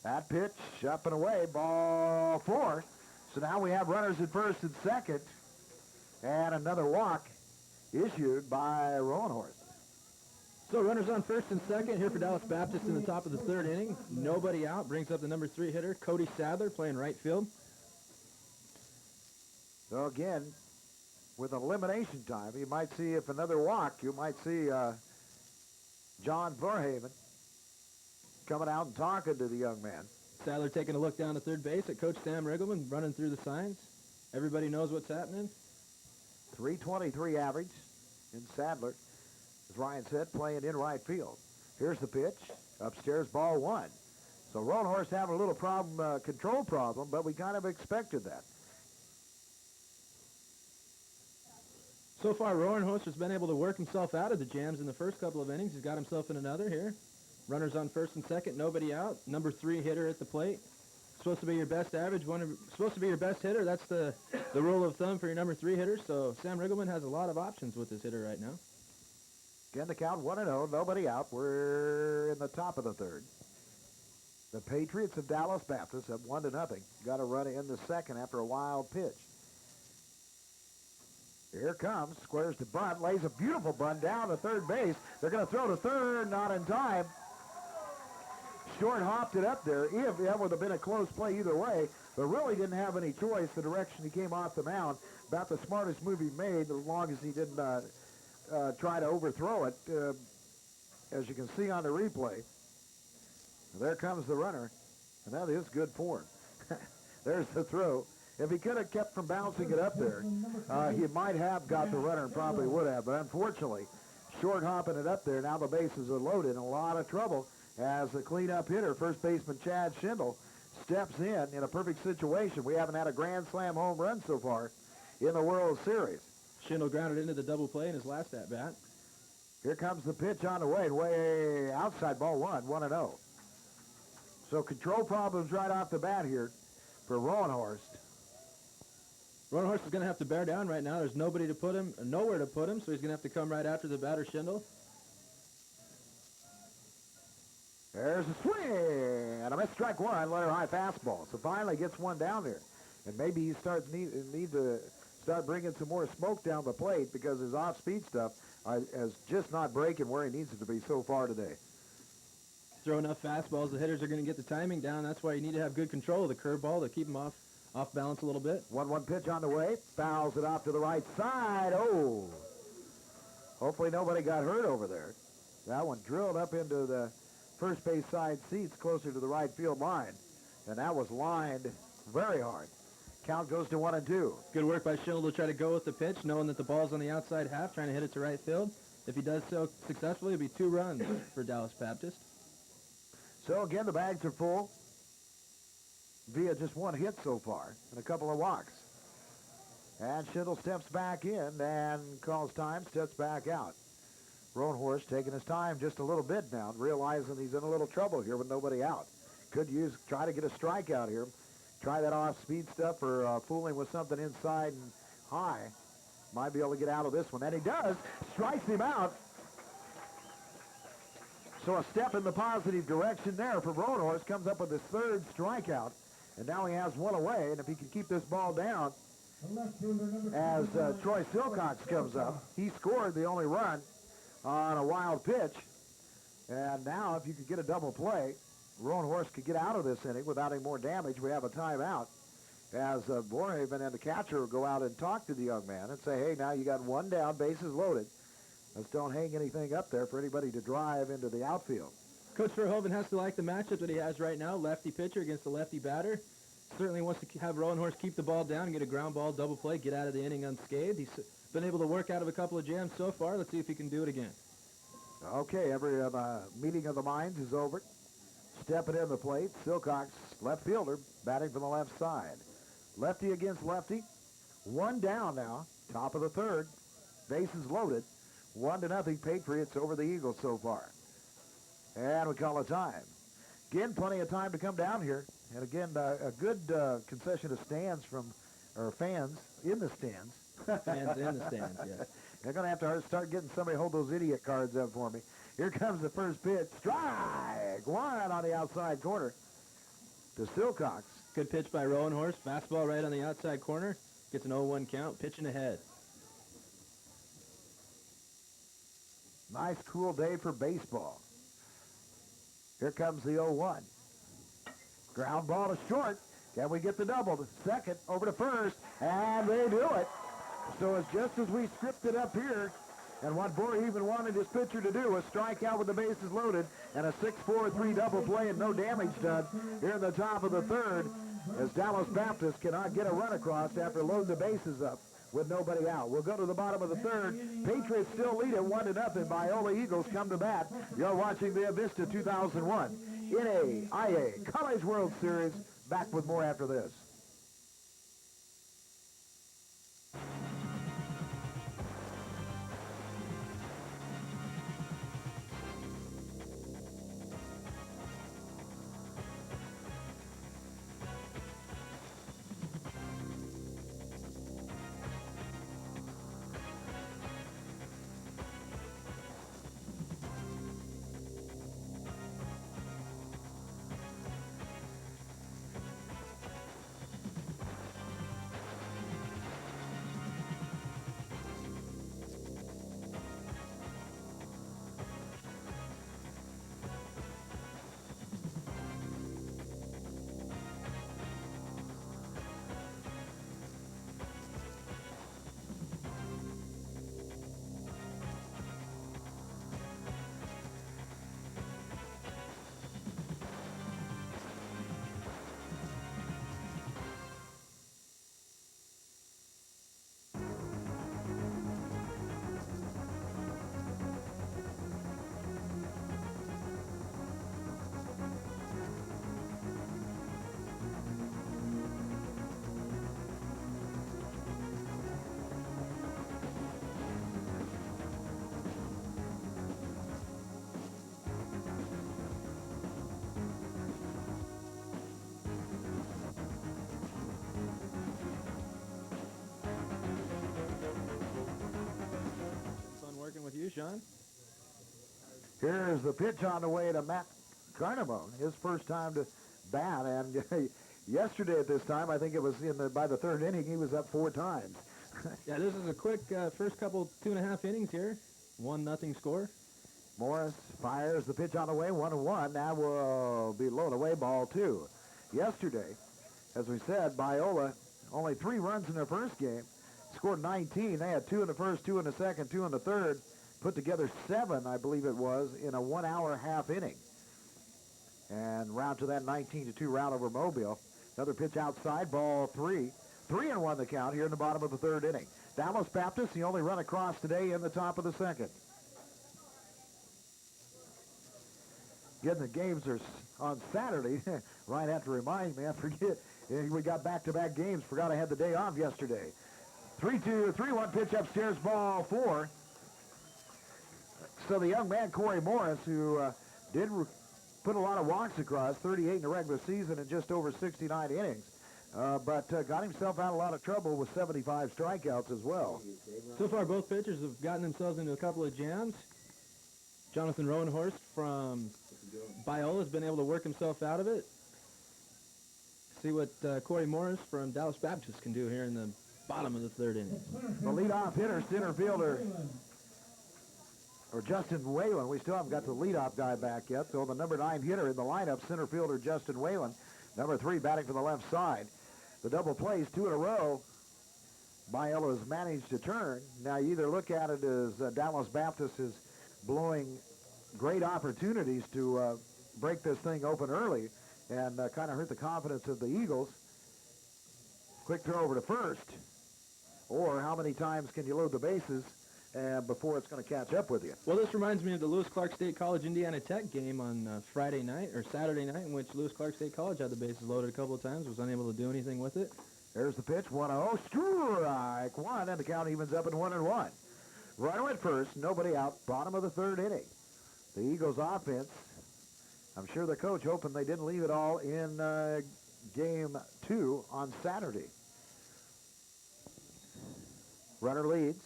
That pitch up and away, ball 4. So now we have runners at first and second, and another walk issued by Roanhorst. So runners on first and second here for Dallas Baptist in the top of the 3rd inning. Nobody out. Brings up the number 3 hitter, Cody Sadler, playing right field. So again, with elimination time, you might see, if another walk, you might see John Verhaven coming out and talking to the young man. Sadler taking a look down to third base at Coach Sam Riggleman, running through the signs. Everybody knows what's happening. 323 average in Sadler, as Ryan said, playing in right field. Here's the pitch. Upstairs, ball 1. So Roanhorst having a little problem, control problem, but we kind of expected that. So far, Roanhorst has been able to work himself out of the jams in the first couple of innings. He's got himself in another here. Runners on first and second, nobody out. Number 3 hitter at the plate. Supposed to be your best average, supposed to be your best hitter. That's the rule of thumb for your number 3 hitter. So Sam Riggleman has a lot of options with this hitter right now. Again, the count 1-0, nobody out. We're in the top of the third. The Patriots of Dallas Baptist have 1-0. Got a run in the second after a wild pitch. Here comes, squares to bunt, lays a beautiful bunt down to third base. They're going to throw to third, not in time. Short hopped it up there. If that would have been a close play either way, but really didn't have any choice. The direction he came off the mound, about the smartest move he made, as long as he didn't try to overthrow it. As you can see on the replay, there comes the runner, and that is good form. There's the throw. If he could have kept from bouncing it up there, he might have got the runner and probably would have. But unfortunately, short hopping it up there, now the bases are loaded in a lot of trouble as the cleanup hitter, first baseman Chad Schindel, steps in a perfect situation. We haven't had a grand slam home run so far in the World Series. Schindel grounded into the double play in his last at-bat. Here comes the pitch on the way outside, ball 1-0. So control problems right off the bat here for Rowenhorst. Rowenhorst is going to have to bear down right now. There's nobody to put him, nowhere to put him, so he's going to have to come right after the batter, Schindel. There's a swing, and a missed strike one, letter high fastball. So finally gets one down there. And maybe he need to start bringing some more smoke down the plate because his off-speed stuff is just not breaking where he needs it to be so far today. Throw enough fastballs, the hitters are going to get the timing down. That's why you need to have good control of the curveball to keep him off balance a little bit. 1-1 pitch on the way. Fouls it off to the right side. Oh! Hopefully nobody got hurt over there. That one drilled up into the first base side seats closer to the right field line. And that was lined very hard. Count goes to 1-2. Good work by Schindel to try to go with the pitch, knowing that the ball's on the outside half, trying to hit it to right field. If he does so successfully, it'll be 2 runs for Dallas Baptist. So again, the bags are full via just 1 hit so far and a couple of walks. And Schindel steps back in and calls time, steps back out. Rowenhorst taking his time just a little bit now, realizing he's in a little trouble here with nobody out. Could try to get a strikeout here. Try that off-speed stuff or fooling with something inside and high. Might be able to get out of this one. And he does. Strikes him out. So a step in the positive direction there for Rowenhorst. Comes up with his 3rd strikeout. And now he has 1 away. And if he can keep this ball down, as Troy Silcox comes up, he scored the only run on a wild pitch. And now if you could get a double play, Rowenhorst could get out of this inning without any more damage. We have a timeout as Borehaven and the catcher will go out and talk to the young man and say, hey, now you got 1 down, bases loaded. Let's don't hang anything up there for anybody to drive into the outfield. Coach Verhoeven has to like the matchup that he has right now, lefty pitcher against a lefty batter. Certainly wants to have Rowenhorst keep the ball down, get a ground ball, double play, get out of the inning unscathed. He's been able to work out of a couple of jams so far. Let's see if he can do it again. Okay, every meeting of the minds is over. Stepping in the plate, Silcox, left fielder, batting from the left side. Lefty against lefty. 1 down now, top of the 3rd. Bases loaded. 1-0 Patriots over the Eagles so far. And we call it time. Again, plenty of time to come down here. And again, a good concession of fans in the stands. Fans in the stands, yes. They're going to have to start getting somebody to hold those idiot cards up for me. Here comes the first pitch. Strike! 1 on the outside corner to Silcox. Good pitch by Rowenhorst. Fastball right on the outside corner. Gets an 0-1 count. Pitching ahead. Nice cool day for baseball. Here comes the 0-1. Ground ball to short. Can we get the double? The second over to first. And they do it. So it's just as we scripted up here. And what Borehaven wanted his pitcher to do was strike out with the bases loaded and a 6-4-3 double play and no damage done here in the top of the 3rd as Dallas Baptist cannot get a run across after loading the bases up with nobody out. We'll go to the bottom of the 3rd. Patriots still lead it 1-0. Biola Eagles come to bat. You're watching the Avista 2001 NAIA College World Series. Back with more after this. John. Here's the pitch on the way to Matt Carnamone, his first time to bat, and yesterday at this time, I think it was by the third inning, he was up 4 times. Yeah, this is a quick first couple 2.5 innings here. 1-0 score. Morris fires the pitch on the way, 1-1. That will be low and away, ball 2. Yesterday, as we said, Biola, only 3 runs in their first game, scored 19. They had 2 in the first, 2 in the second, 2 in the third, put together 7, I believe it was, in a 1-hour half inning. And round to that 19-2 round over Mobile. Another pitch outside, ball 3. 3-1 the count here in the bottom of the third inning. Dallas Baptist, the only run across today in the top of the second. Again, the games are on Saturday. Ryan had to remind me. I forget. We got back-to-back games. Forgot I had the day off yesterday. 3-1 pitch upstairs, ball 4. So the young man, Corey Morris, who did put a lot of walks across, 38 in the regular season and just over 69 innings, but got himself out of a lot of trouble with 75 strikeouts as well. So far, both pitchers have gotten themselves into a couple of jams. Jonathan Rowenhorst from Biola has been able to work himself out of it. See what Corey Morris from Dallas Baptist can do here in the bottom of the third inning. The leadoff hitter, center fielder, or Justin Whalen. We still haven't got the leadoff guy back yet, so the number 9 hitter in the lineup, center fielder Justin Whalen. Number 3 batting for the left side. The double plays 2 in a row. Biola has managed to turn. Now you either look at it as Dallas Baptist is blowing great opportunities to break this thing open early and kind of hurt the confidence of the Eagles. Quick throw over to first. Or how many times can you load the bases before it's going to catch up with you? Well, this reminds me of the Lewis Clark State College Indiana Tech game on Friday night or Saturday night, in which Lewis Clark State College had the bases loaded a couple of times, was unable to do anything with it. There's the pitch, 1-0, strike 1, and the count evens up at 1-1. Runner at first, nobody out, bottom of the third inning. The Eagles offense, I'm sure the coach hoping they didn't leave it all in game 2 on Saturday. Runner leads.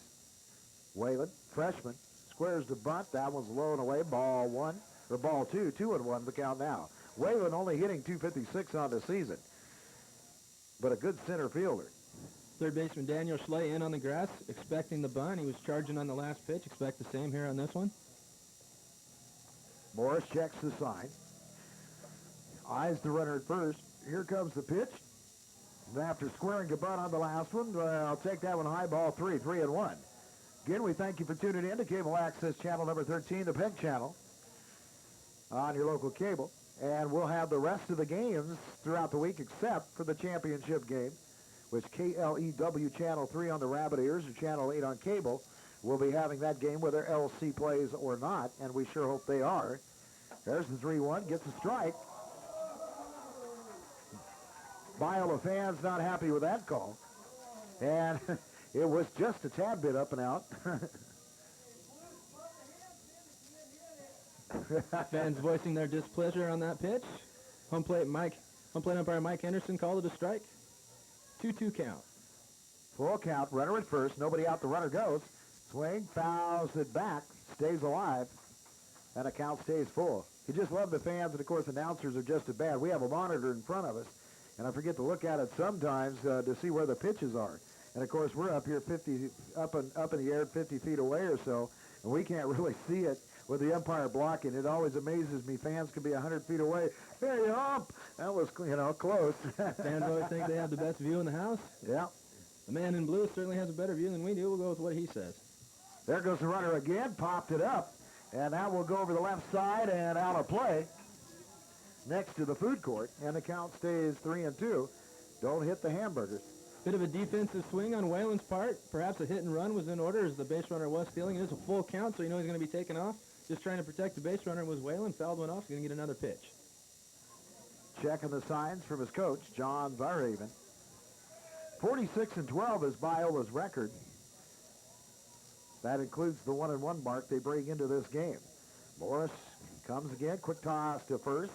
Whalen, freshman, squares the bunt. That one's low and away. Ball 2, 2-1 the count now. Whalen only hitting .256 on the season, but a good center fielder. Third baseman Daniel Schley in on the grass, expecting the bunt. He was charging on the last pitch. Expect the same here on this one. Morris checks the sign. Eyes the runner at first. Here comes the pitch. And after squaring the bunt on the last one, I'll take that one high, ball 3-1. Again, we thank you for tuning in to Cable Access Channel number 13, the PEG channel, on your local cable. And we'll have the rest of the games throughout the week except for the championship game, which KLEW Channel 3 on the Rabbit Ears or Channel 8 on cable will be having that game whether LC plays or not, and we sure hope they are. There's the 3-1, gets a strike. Biola fans not happy with that call. And it was just a tad bit up and out. Fans voicing their displeasure on that pitch. Home plate umpire Mike Henderson called it a strike. 2-2 count. Full count, runner at first, nobody out, the runner goes. Swing, fouls it back, stays alive, and the count stays full. You just love the fans, and of course announcers are just as bad. We have a monitor in front of us, and I forget to look at it sometimes to see where the pitches are. And of course we're up here up in the air 50 feet away or so, and we can't really see it with the umpire blocking. It always amazes me. Fans can be 100 feet away. Hey, up! That was, close. Fans always think they have the best view in the house. Yeah. The man in blue certainly has a better view than we do. We'll go with what he says. There goes the runner again, popped it up, and that will go over the left side and out of play next to the food court, and the count stays 3-2. Don't hit the hamburgers. Bit of a defensive swing on Whalen's part. Perhaps a hit and run was in order as the base runner was stealing. It is a full count, so you know he's going to be taken off. Just trying to protect the base runner was Whalen. Fouled one off. He's going to get another pitch. Checking the signs from his coach, John Barhaven. 46-12 is Biola's record. That includes the 1-1 mark they bring into this game. Morris comes again, quick toss to first.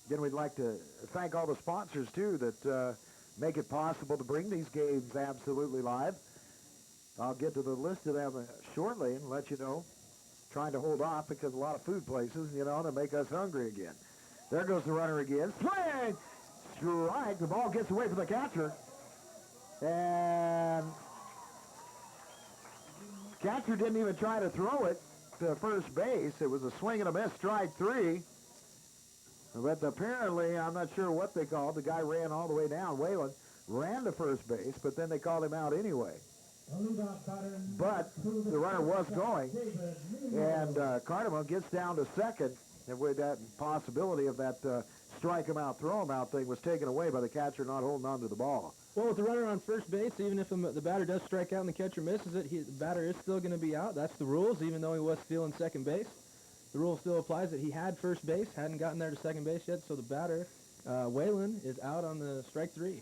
Again, we'd like to thank all the sponsors, too, that make it possible to bring these games absolutely live. I'll get to the list of them shortly and let you know. Trying to hold off because a lot of food places, you know, to make us hungry again. There goes the runner again. Swing! Strike. The ball gets away from the catcher. And catcher didn't even try to throw it to first base. It was a swing and a miss, strike 3. But apparently, I'm not sure what they called. The guy ran all the way down. Whalen ran to first base, but then they called him out anyway. But the runner was going, and Cardamom gets down to second, and with that possibility of that strike him out, throw him out thing was taken away by the catcher not holding on to the ball. Well, with the runner on first base, even if the batter does strike out and the catcher misses it, the batter is still going to be out. That's the rules, even though he was stealing second base. The rule still applies that he had first base, hadn't gotten there to second base yet, so the batter, Whalen, is out on the strike 3.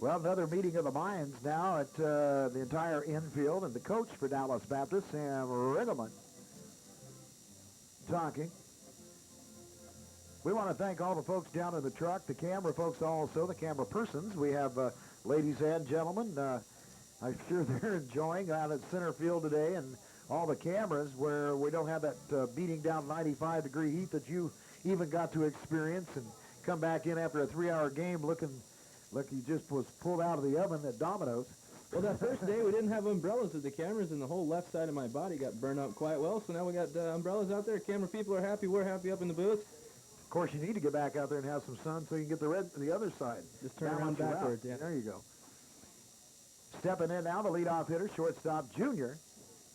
Well, another meeting of the minds now at the entire infield, and the coach for Dallas Baptist, Sam Riggleman, talking. We want to thank all the folks down in the truck, the camera folks also, the camera persons. We have ladies and gentlemen. I'm sure they're enjoying out at center field today, and all the cameras where we don't have that beating down 95-degree heat that you even got to experience and come back in after a 3-hour game looking like you just was pulled out of the oven at Domino's. Well, that first day we didn't have umbrellas at the cameras, and the whole left side of my body got burned up quite well, so now we got umbrellas out there. Camera people are happy. We're happy up in the booth. Of course, you need to get back out there and have some sun so you can get the other side. Just turn around backwards, yeah. There you go. Stepping in now, the leadoff hitter, shortstop junior,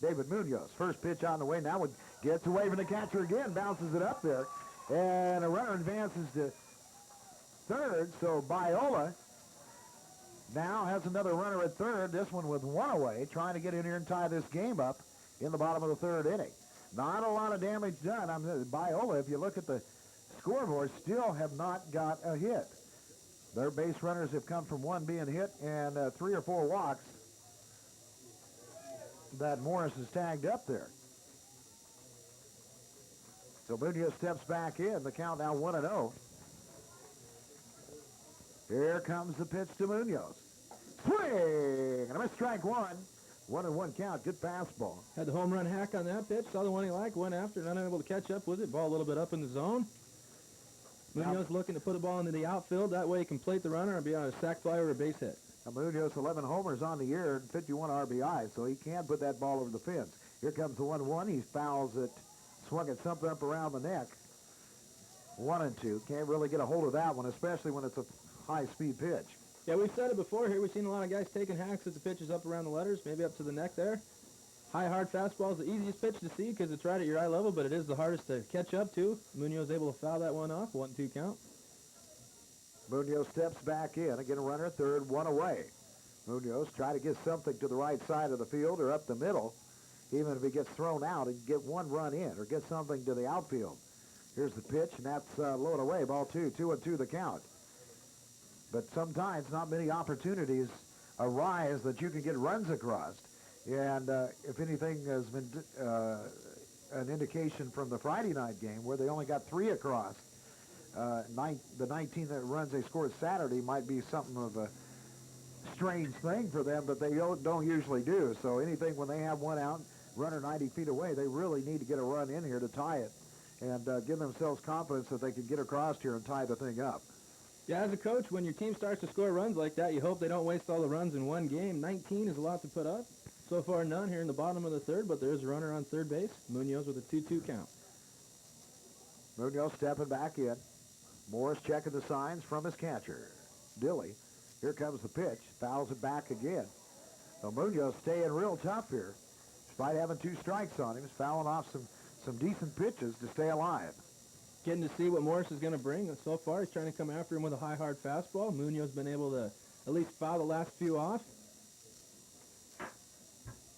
David Munoz. First pitch on the way. Now it gets away from the catcher again, bounces it up there. And a runner advances to third, so Biola now has another runner at third, this one with one away, trying to get in here and tie this game up in the bottom of the third inning. Not a lot of damage done. Biola, if you look at the scoreboard, still have not got a hit. Their base runners have come from one being hit and 3 or 4 walks that Morris has tagged up there. So Munoz steps back in. The count now 1-0. Here comes the pitch to Munoz. Swing! And a miss, strike 1. 1-1 count. Good fastball. Had the home run hack on that pitch. Saw the one he liked. Went after. Not able to catch up with it. Ball a little bit up in the zone. Munoz looking to put a ball into the outfield. That way he can plate the runner and be on a sac fly or a base hit. Now Munoz 11 homers on the year and 51 RBI, so he can put that ball over the fence. Here comes the 1-1. He fouls it. Swung at something up around the neck. 1-2. Can't really get a hold of that one, especially when it's a high-speed pitch. Yeah, we've said it before here. We've seen a lot of guys taking hacks at the pitches up around the letters, maybe up to the neck there. High, hard fastball is the easiest pitch to see because it's right at your eye level, but it is the hardest to catch up to. Munoz able to foul that one off. 1-2 count. Munoz steps back in. Again, a runner third, one away. Munoz try to get something to the right side of the field or up the middle. Even if he gets thrown out, he can get one run in or get something to the outfield. Here's the pitch, and that's low away. Ball 2, 2-2 the count. But sometimes not many opportunities arise that you can get runs across. And if anything has been an indication from the Friday night game where they only got 3 across, the 19 that runs they scored Saturday might be something of a strange thing for them, but they don't usually do. So anything when they have one out, runner 90 feet away, they really need to get a run in here to tie it and give themselves confidence that they can get across here and tie the thing up. Yeah, as a coach, when your team starts to score runs like that, you hope they don't waste all the runs in one game. 19 is a lot to put up. So far, none here in the bottom of the third, but there is a runner on third base. Munoz with a 2-2 count. Munoz stepping back in. Morris checking the signs from his catcher, Dilly. Here comes the pitch. Fouls it back again. So Munoz staying real tough here. Despite having 2 strikes on him, he's fouling off some decent pitches to stay alive. Getting to see what Morris is going to bring. So far, he's trying to come after him with a high, hard fastball. Munoz been able to at least foul the last few off.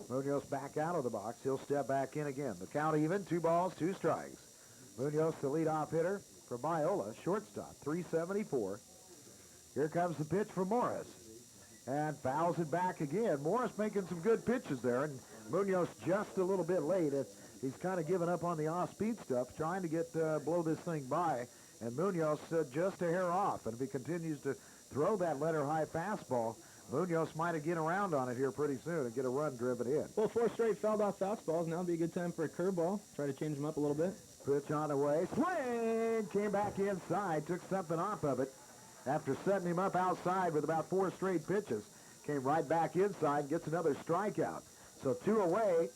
Munoz back out of the box. He'll step back in again. The count even, 2 balls, 2 strikes. Munoz, the leadoff hitter for Biola, shortstop, 374. Here comes the pitch for Morris. And fouls it back again. Morris making some good pitches there, and Munoz just a little bit late. He's kind of given up on the off-speed stuff, trying to get blow this thing by. And Munoz just a hair off. And if he continues to throw that letter high fastball, Munoz might have get around on it here pretty soon and get a run driven in. Well, 4 straight fouled off fastballs. Now would be a good time for a curveball. Try to change them up a little bit. Pitch on the way. Swing! Came back inside. Took something off of it. After setting him up outside with about 4 straight pitches. Came right back inside. Gets another strikeout. So 2 away.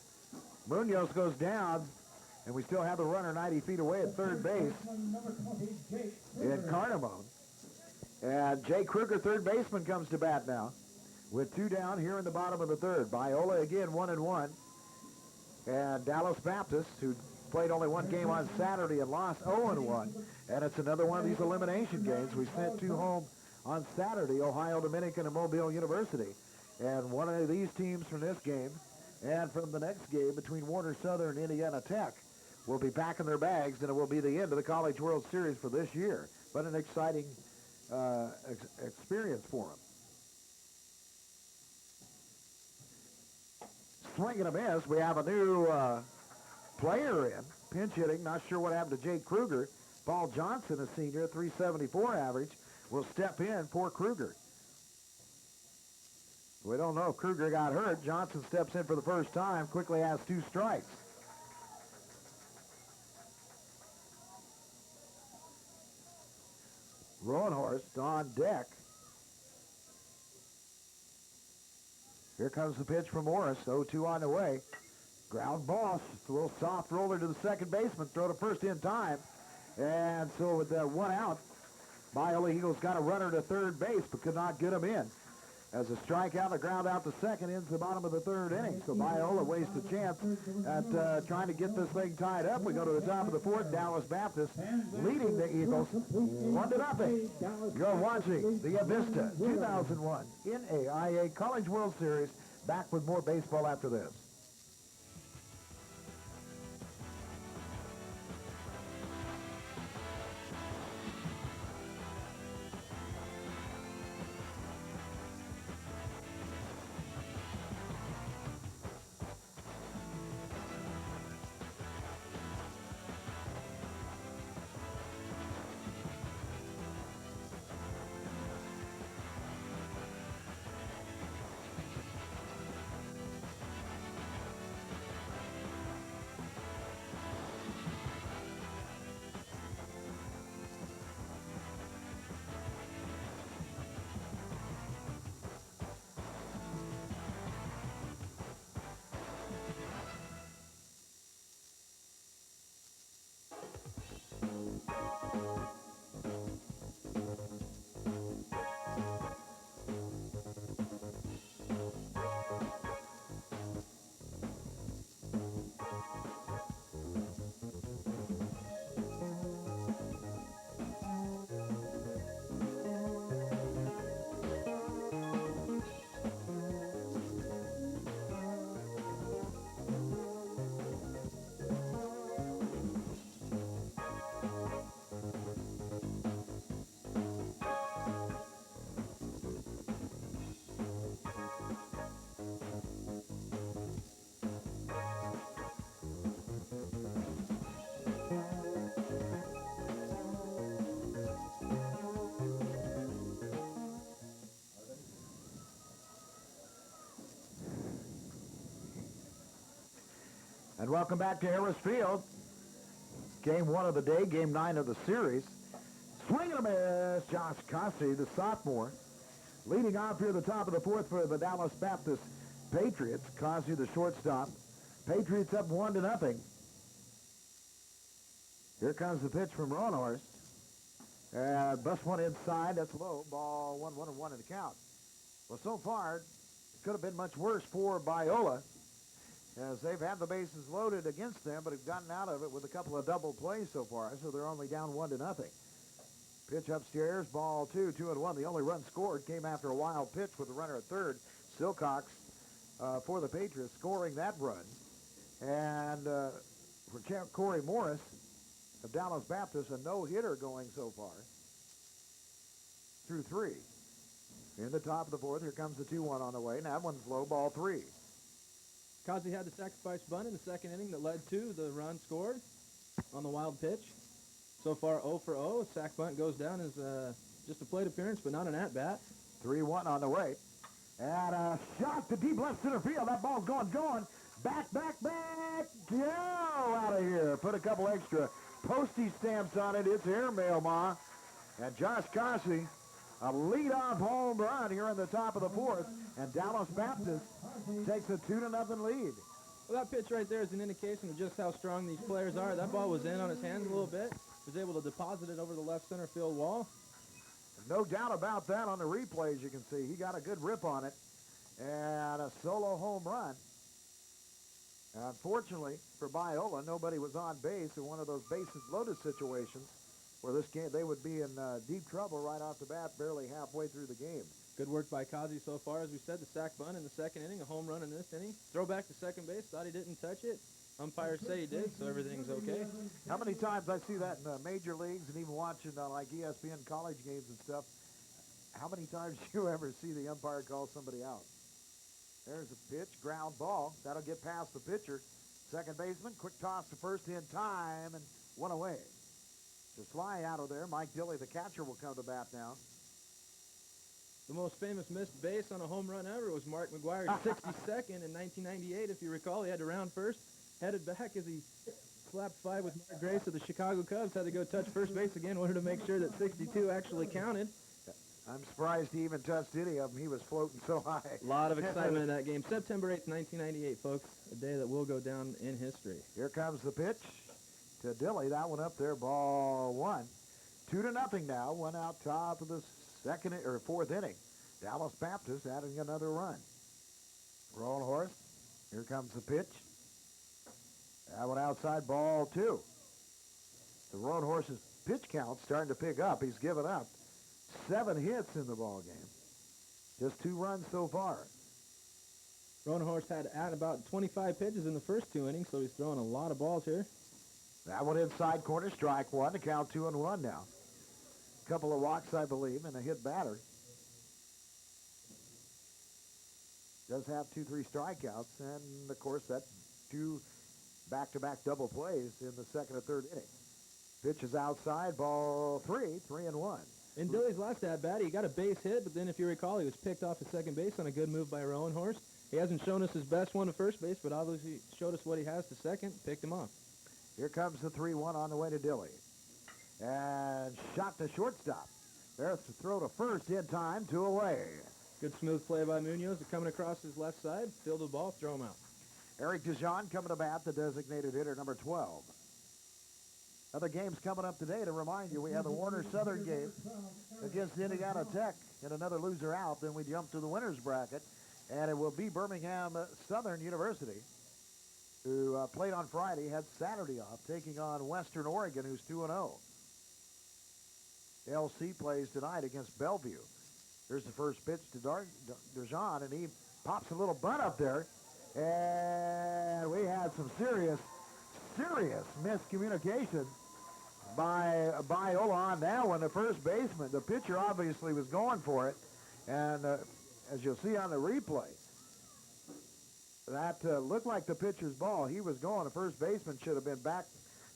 Munoz goes down. And we still have the runner 90 feet away at third base in Cardamone. And Jay Kruger, third baseman, comes to bat now with 2 down here in the bottom of the third. Biola again 1-1. And Dallas Baptist, who played only 1 game on Saturday and lost 0-1. And it's another one of these elimination games. We sent 2 home on Saturday, Ohio Dominican and Mobile University. And one of these teams from this game and from the next game between Warner Southern and Indiana Tech will be packing their bags, and it will be the end of the College World Series for this year. But an exciting experience for them. Swing and a miss. We have a new player in. Pinch hitting. Not sure what happened to Jake Kruger. Paul Johnson, a senior, 374 average, will step in for Kruger. We don't know if Kruger got hurt. Johnson steps in for the first time. Quickly has 2 strikes. Roanhorst on deck. Here comes the pitch from Morris. 0-2 on the way. Ground ball. A little soft roller to the second baseman. Throw to first in time. And so with that 1 out, Biola Eagles got a runner to third base but could not get him in. As a strikeout, a ground out to second ends the bottom of the third inning. So Biola wastes a chance at trying to get this thing tied up. We go to the top of the fourth. Dallas Baptist leading the Eagles 1-0. You're watching the Avista 2001 NAIA College World Series. Back with more baseball after this. And welcome back to Harris Field. Game 1 of the day, game 9 of the series. Swing and a miss. Josh Cossey, the sophomore, leading off here at the top of the fourth for the Dallas Baptist Patriots. Cossey, the shortstop. Patriots up 1-0. Here comes the pitch from Roanhorst. Bust one inside. That's low. Ball 1-1 in the count. Well, so far, it could have been much worse for Biola, as they've had the bases loaded against them, but have gotten out of it with a couple of double plays so far, so they're only down 1-0. Pitch upstairs, ball 2-1. The only run scored came after a wild pitch with the runner at third. Silcox for the Patriots scoring that run. And for Corey Morris of Dallas Baptist, a no-hitter going so far through 3. In the top of the fourth, here comes the 2-1 on the way. Now that one's low, ball 3. Kazi had the sacrifice bunt in the second inning that led to the run scored on the wild pitch. So far 0 for 0. Sack bunt goes down as just a plate appearance, but not an at-bat. 3-1 on the way. And a shot to deep left center field. That ball's going. Back. Go out of here. Put a couple extra postage stamps on it. It's airmail, Ma. And Josh Carsey, a leadoff home run here in the top of the fourth. And Dallas Baptist takes a 2-0 lead. Well, that pitch right there is an indication of just how strong these players are. That ball was in on his hands a little bit. Was able to deposit it over the left center field wall. No doubt about that on the replays, you can see. He got a good rip on it. And a solo home run. Unfortunately for Biola, nobody was on base in one of those bases loaded situations where this game they would be in deep trouble right off the bat, barely halfway through the game. Good work by Kazi so far. As we said, the sac bunt in the second inning, a home run in this inning. Throw back to second base, thought he didn't touch it. Umpires say he did, so everything's okay. How many times I see that in major leagues and even watching like ESPN college games and stuff, how many times do you ever see the umpire call somebody out? There's a pitch, ground ball. That'll get past the pitcher. Second baseman, quick toss to first in time, and one away. Just fly out of there. Mike Dilley, the catcher, will come to bat now. The most famous missed base on a home run ever was Mark McGuire's 62nd in 1998. If you recall, he had to round first, headed back as he slapped five with Mark Grace of the Chicago Cubs. Had to go touch first base again. Wanted to make sure that 62 actually counted. I'm surprised he even touched any of them. He was floating so high. A lot of excitement in that game. September 8th, 1998, folks. A day that will go down in history. Here comes the pitch to Dilley. That one up there, ball one. 2-0 now. One out top of the fourth inning. Dallas Baptist adding another run. Roll horse. Here comes the pitch. That one outside, ball two. The Roan Horse's pitch count starting to pick up. He's given up 7 hits in the ball game. Just 2 runs so far. Roan Horse had about 25 pitches in the first 2 innings, so he's throwing a lot of balls here. That one inside corner, strike one. To count 2-1 now. A couple of walks, I believe, and a hit batter. Does have 2-3 strikeouts, and of course that's 2 back-to-back double plays in the second or third inning. Pitch is outside, ball 3-1. In Dilley's last at-bat, he got a base hit, but then if you recall, he was picked off at second base on a good move by Roan Horse. He hasn't shown us his best one to first base, but obviously showed us what he has to second, picked him off. Here comes the 3-1 on the way to Dilley. And shot to shortstop. There's the throw to first in time, 2 away. Good smooth play by Munoz, coming across his left side, field the ball, throw him out. Eric Dijon coming to bat, the designated hitter, number 12. Other games coming up today to remind you, we have the Warner Southern game against Indiana Tech and another loser out. Then we jump to the winner's bracket, and it will be Birmingham Southern University, who played on Friday, had Saturday off, taking on Western Oregon, who's 2-0. LC plays tonight against Bellevue. Here's the first pitch to Dijon, and he pops a little bunt up there. And we had some serious miscommunication by Biola on that one. The first baseman, the pitcher obviously was going for it. And as you'll see on the replay, that looked like the pitcher's ball. He was going. The first baseman should have been back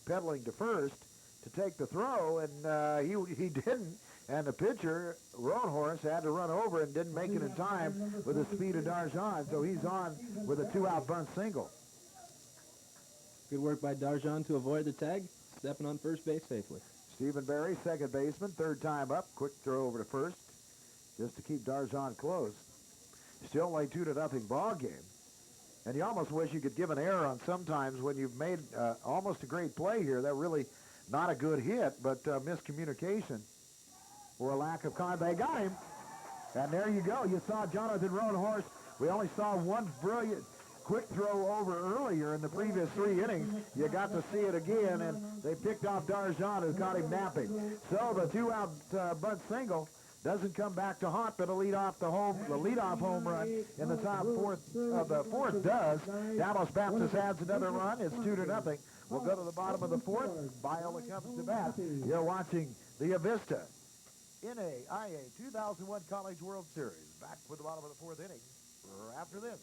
pedaling to first to take the throw, and he didn't. And the pitcher, Roan Horse, had to run over and didn't make it in time with the speed of Darjan, so he's on with a 2-out bunt single. Good work by Darjan to avoid the tag, stepping on first base safely. Stephen Berry, second baseman, third time up. Quick throw over to first just to keep Darjan close. Still only 2-0 ball game. And you almost wish you could give an error on sometimes when you've made almost a great play here. That really not a good hit, but miscommunication or a lack of contact. They got him. And there you go. You saw Jonathan Roan Horse. We only saw one brilliant quick throw over earlier in the previous 3 innings. You got to see it again, and they picked off Darjan, who caught him napping. So the 2-out bunt single doesn't come back to haunt, but the leadoff home run in the top fourth of the fourth does. Dallas Baptist adds another run. It's 2-0. We'll go to the bottom of the fourth. Biola comes to bat. You're watching the Avista NAIA 2001 College World Series. Back with the bottom of the fourth inning after this.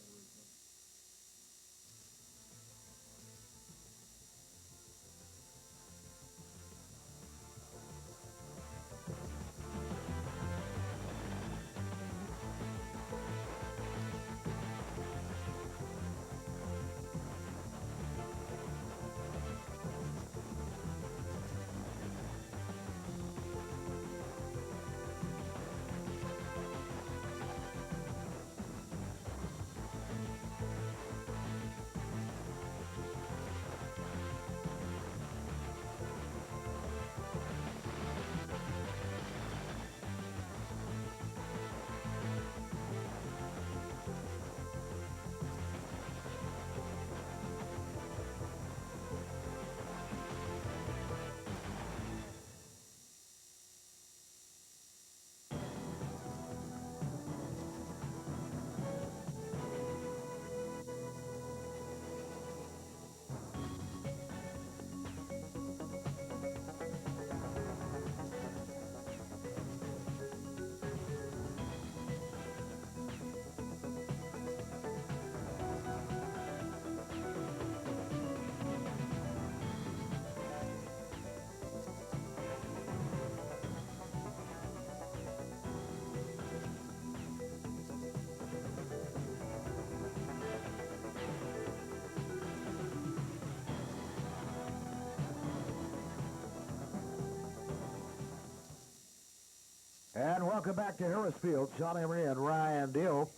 Welcome back to Harrisfield. Sean Emery and Ryan Deal.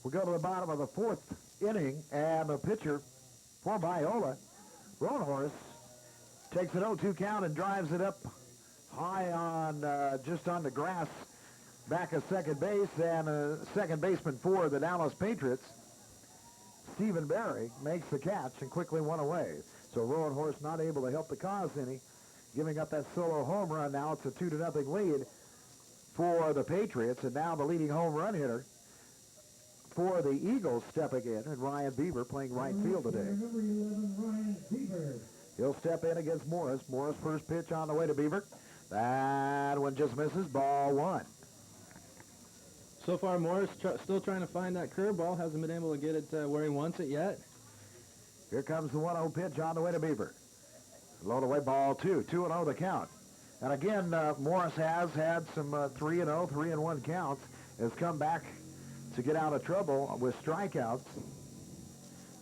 We go to the bottom of the fourth inning, and the pitcher for Biola, Roanhorse, takes an 0-2 count and drives it up high on just on the grass back at second base, and second baseman for the Dallas Patriots, Stephen Barry, makes the catch and quickly won away. So Roanhorse not able to help the cause any, giving up that solo home run. Now it's a 2-0 lead for the Patriots, and now the leading home run hitter for the Eagles stepping in, and Ryan Beaver playing right field today. Number 11, Ryan Beaver. He'll step in against Morris. Morris first pitch on the way to Beaver. That one just misses. Ball one. So far, Morris still trying to find that curveball. Hasn't been able to get it where he wants it yet. Here comes the 1-0 pitch on the way to Beaver. Load away, ball two. 2-0 the count. And again, Morris has had some 3-0, 3-1 counts. Has come back to get out of trouble with strikeouts.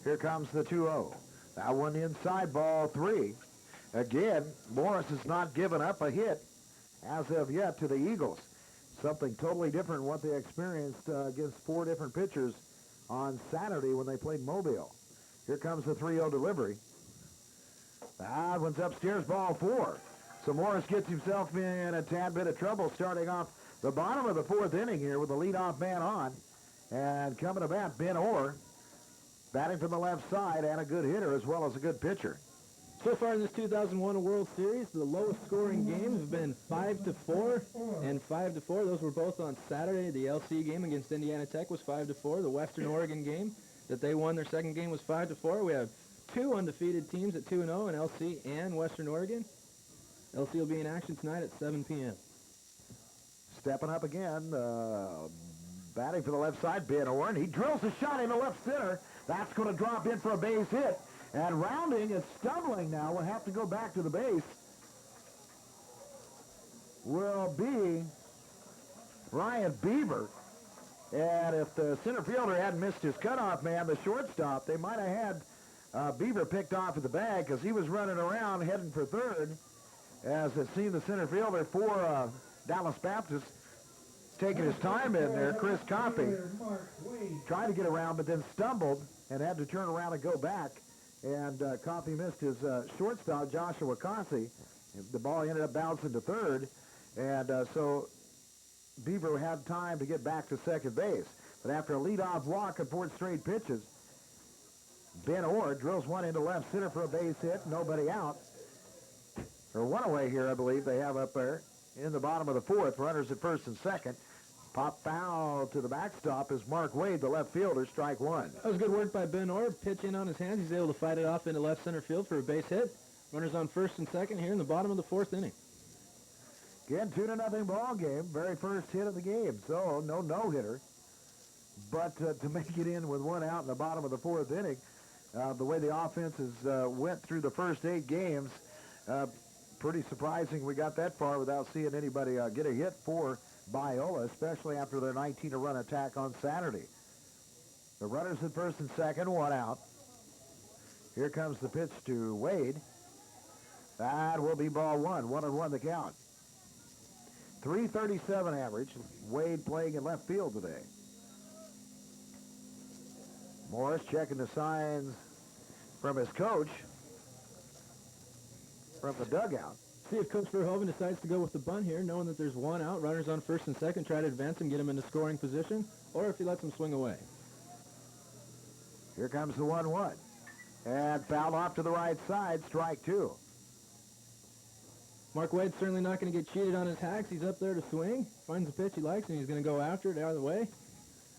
Here comes the 2-0. That one inside, ball three. Again, Morris has not given up a hit as of yet to the Eagles. Something totally different what they experienced against four different pitchers on Saturday when they played Mobile. Here comes the 3-0 delivery. That one's upstairs, ball four. So Morris gets himself in a tad bit of trouble starting off the bottom of the fourth inning here with the leadoff man on. And coming to bat, Ben Orr, batting from the left side, and a good hitter as well as a good pitcher. So far in this 2001 World Series, the lowest scoring games have been 5-4 and 5-4. Those were both on Saturday. The LC game against Indiana Tech was 5-4. The Western Oregon game that they won their second game was 5-4. We have two undefeated teams at 2-0 in LC and Western Oregon. LC will be in action tonight at 7 p.m. Stepping up again, batting for the left side, Ben Orr, and he drills a shot into left center. That's going to drop in for a base hit. And rounding is stumbling now. We'll have to go back to the base. Will be Ryan Beaver. And if the center fielder hadn't missed his cutoff man, the shortstop, they might have had Beaver picked off at the bag because he was running around heading for third. As it seemed the center fielder for Dallas Baptist taking his time in there, Chris Coffey, tried to get around but then stumbled and had to turn around and go back. And Coffey missed his shortstop, Joshua Cossey. The ball ended up bouncing to third. And so Beaver had time to get back to second base. But after a leadoff walk and 4 straight pitches, Ben Orr drills one into left center for a base hit. Nobody out. Or one away here, I believe they have up there in the bottom of the fourth. Runners at first and second. Pop foul to the backstop is Mark Wade, the left fielder, strike one. That was good work by Ben Orr. Pitch in on his hands. He's able to fight it off into left center field for a base hit. Runners on first and second here in the bottom of the fourth inning. Again, 2-0 ball game. Very first hit of the game. So no no-hitter. But to make it in with one out in the bottom of the fourth inning, the way the offenses went through the first 8 games, pretty surprising we got that far without seeing anybody get a hit for Biola, especially after their 19-run attack on Saturday. The runners at first and second, one out. Here comes the pitch to Wade. That will be ball one. 1-1 the count. 337 average. Wade playing in left field today. Morris checking the signs from his coach from the dugout. See if Coach Verhoeven decides to go with the bunt here, knowing that there's one out. Runners on first and second, try to advance him, get him into scoring position, or if he lets him swing away. Here comes the 1-1. And fouled off to the right side, strike two. Mark Wade's certainly not going to get cheated on his hacks. He's up there to swing, finds the pitch he likes, and he's going to go after it out of the way.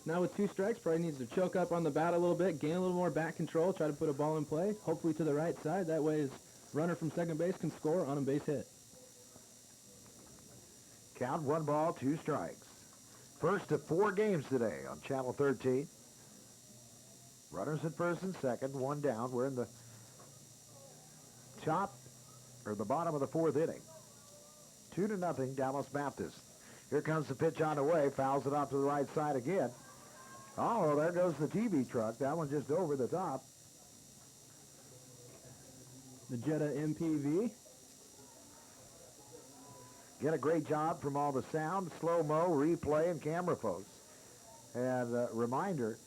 Now with 2 strikes, probably needs to choke up on the bat a little bit, gain a little more bat control, try to put a ball in play, hopefully to the right side. That way his runner from second base can score on a base hit. Count 1 ball, 2 strikes. First of 4 games today on Channel 13. Runners at first and second, 1 down. We're in the the bottom of the fourth inning. 2-0 Dallas Baptist. Here comes the pitch on the way, fouls it off to the right side again. Oh, there goes the TV truck. That one just over the top. The Jetta MPV. Again, a great job from all the sound, slow-mo, replay, and camera folks. And reminder,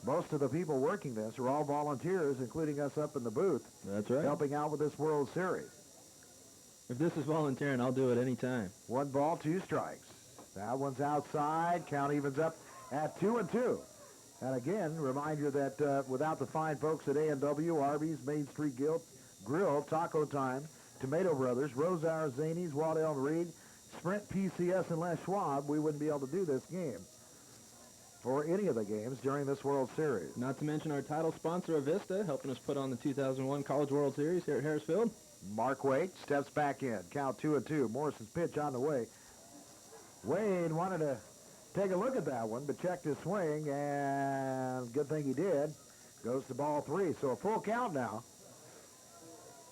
most of the people working this are all volunteers, including us up in the booth, That's right. helping out with this World Series. If this is volunteering, I'll do it anytime. 1 ball, 2 strikes. That one's outside. Count evens up at 2-2. And again, remind you that without the fine folks at A&W, Arby's, Main Street Grill, Taco Time, Tomato Brothers, Rosauer, Zanies, Waddell and Reed, Sprint, PCS, and Les Schwab, we wouldn't be able to do this game or any of the games during this World Series. Not to mention our title sponsor, Avista, helping us put on the 2001 College World Series here at Harrisfield. Mark Wade steps back in. Count 2-2. Morrison's pitch on the way. Wade wanted to take a look at that one, but checked his swing, and good thing he did. Goes to ball 3, so a full count now.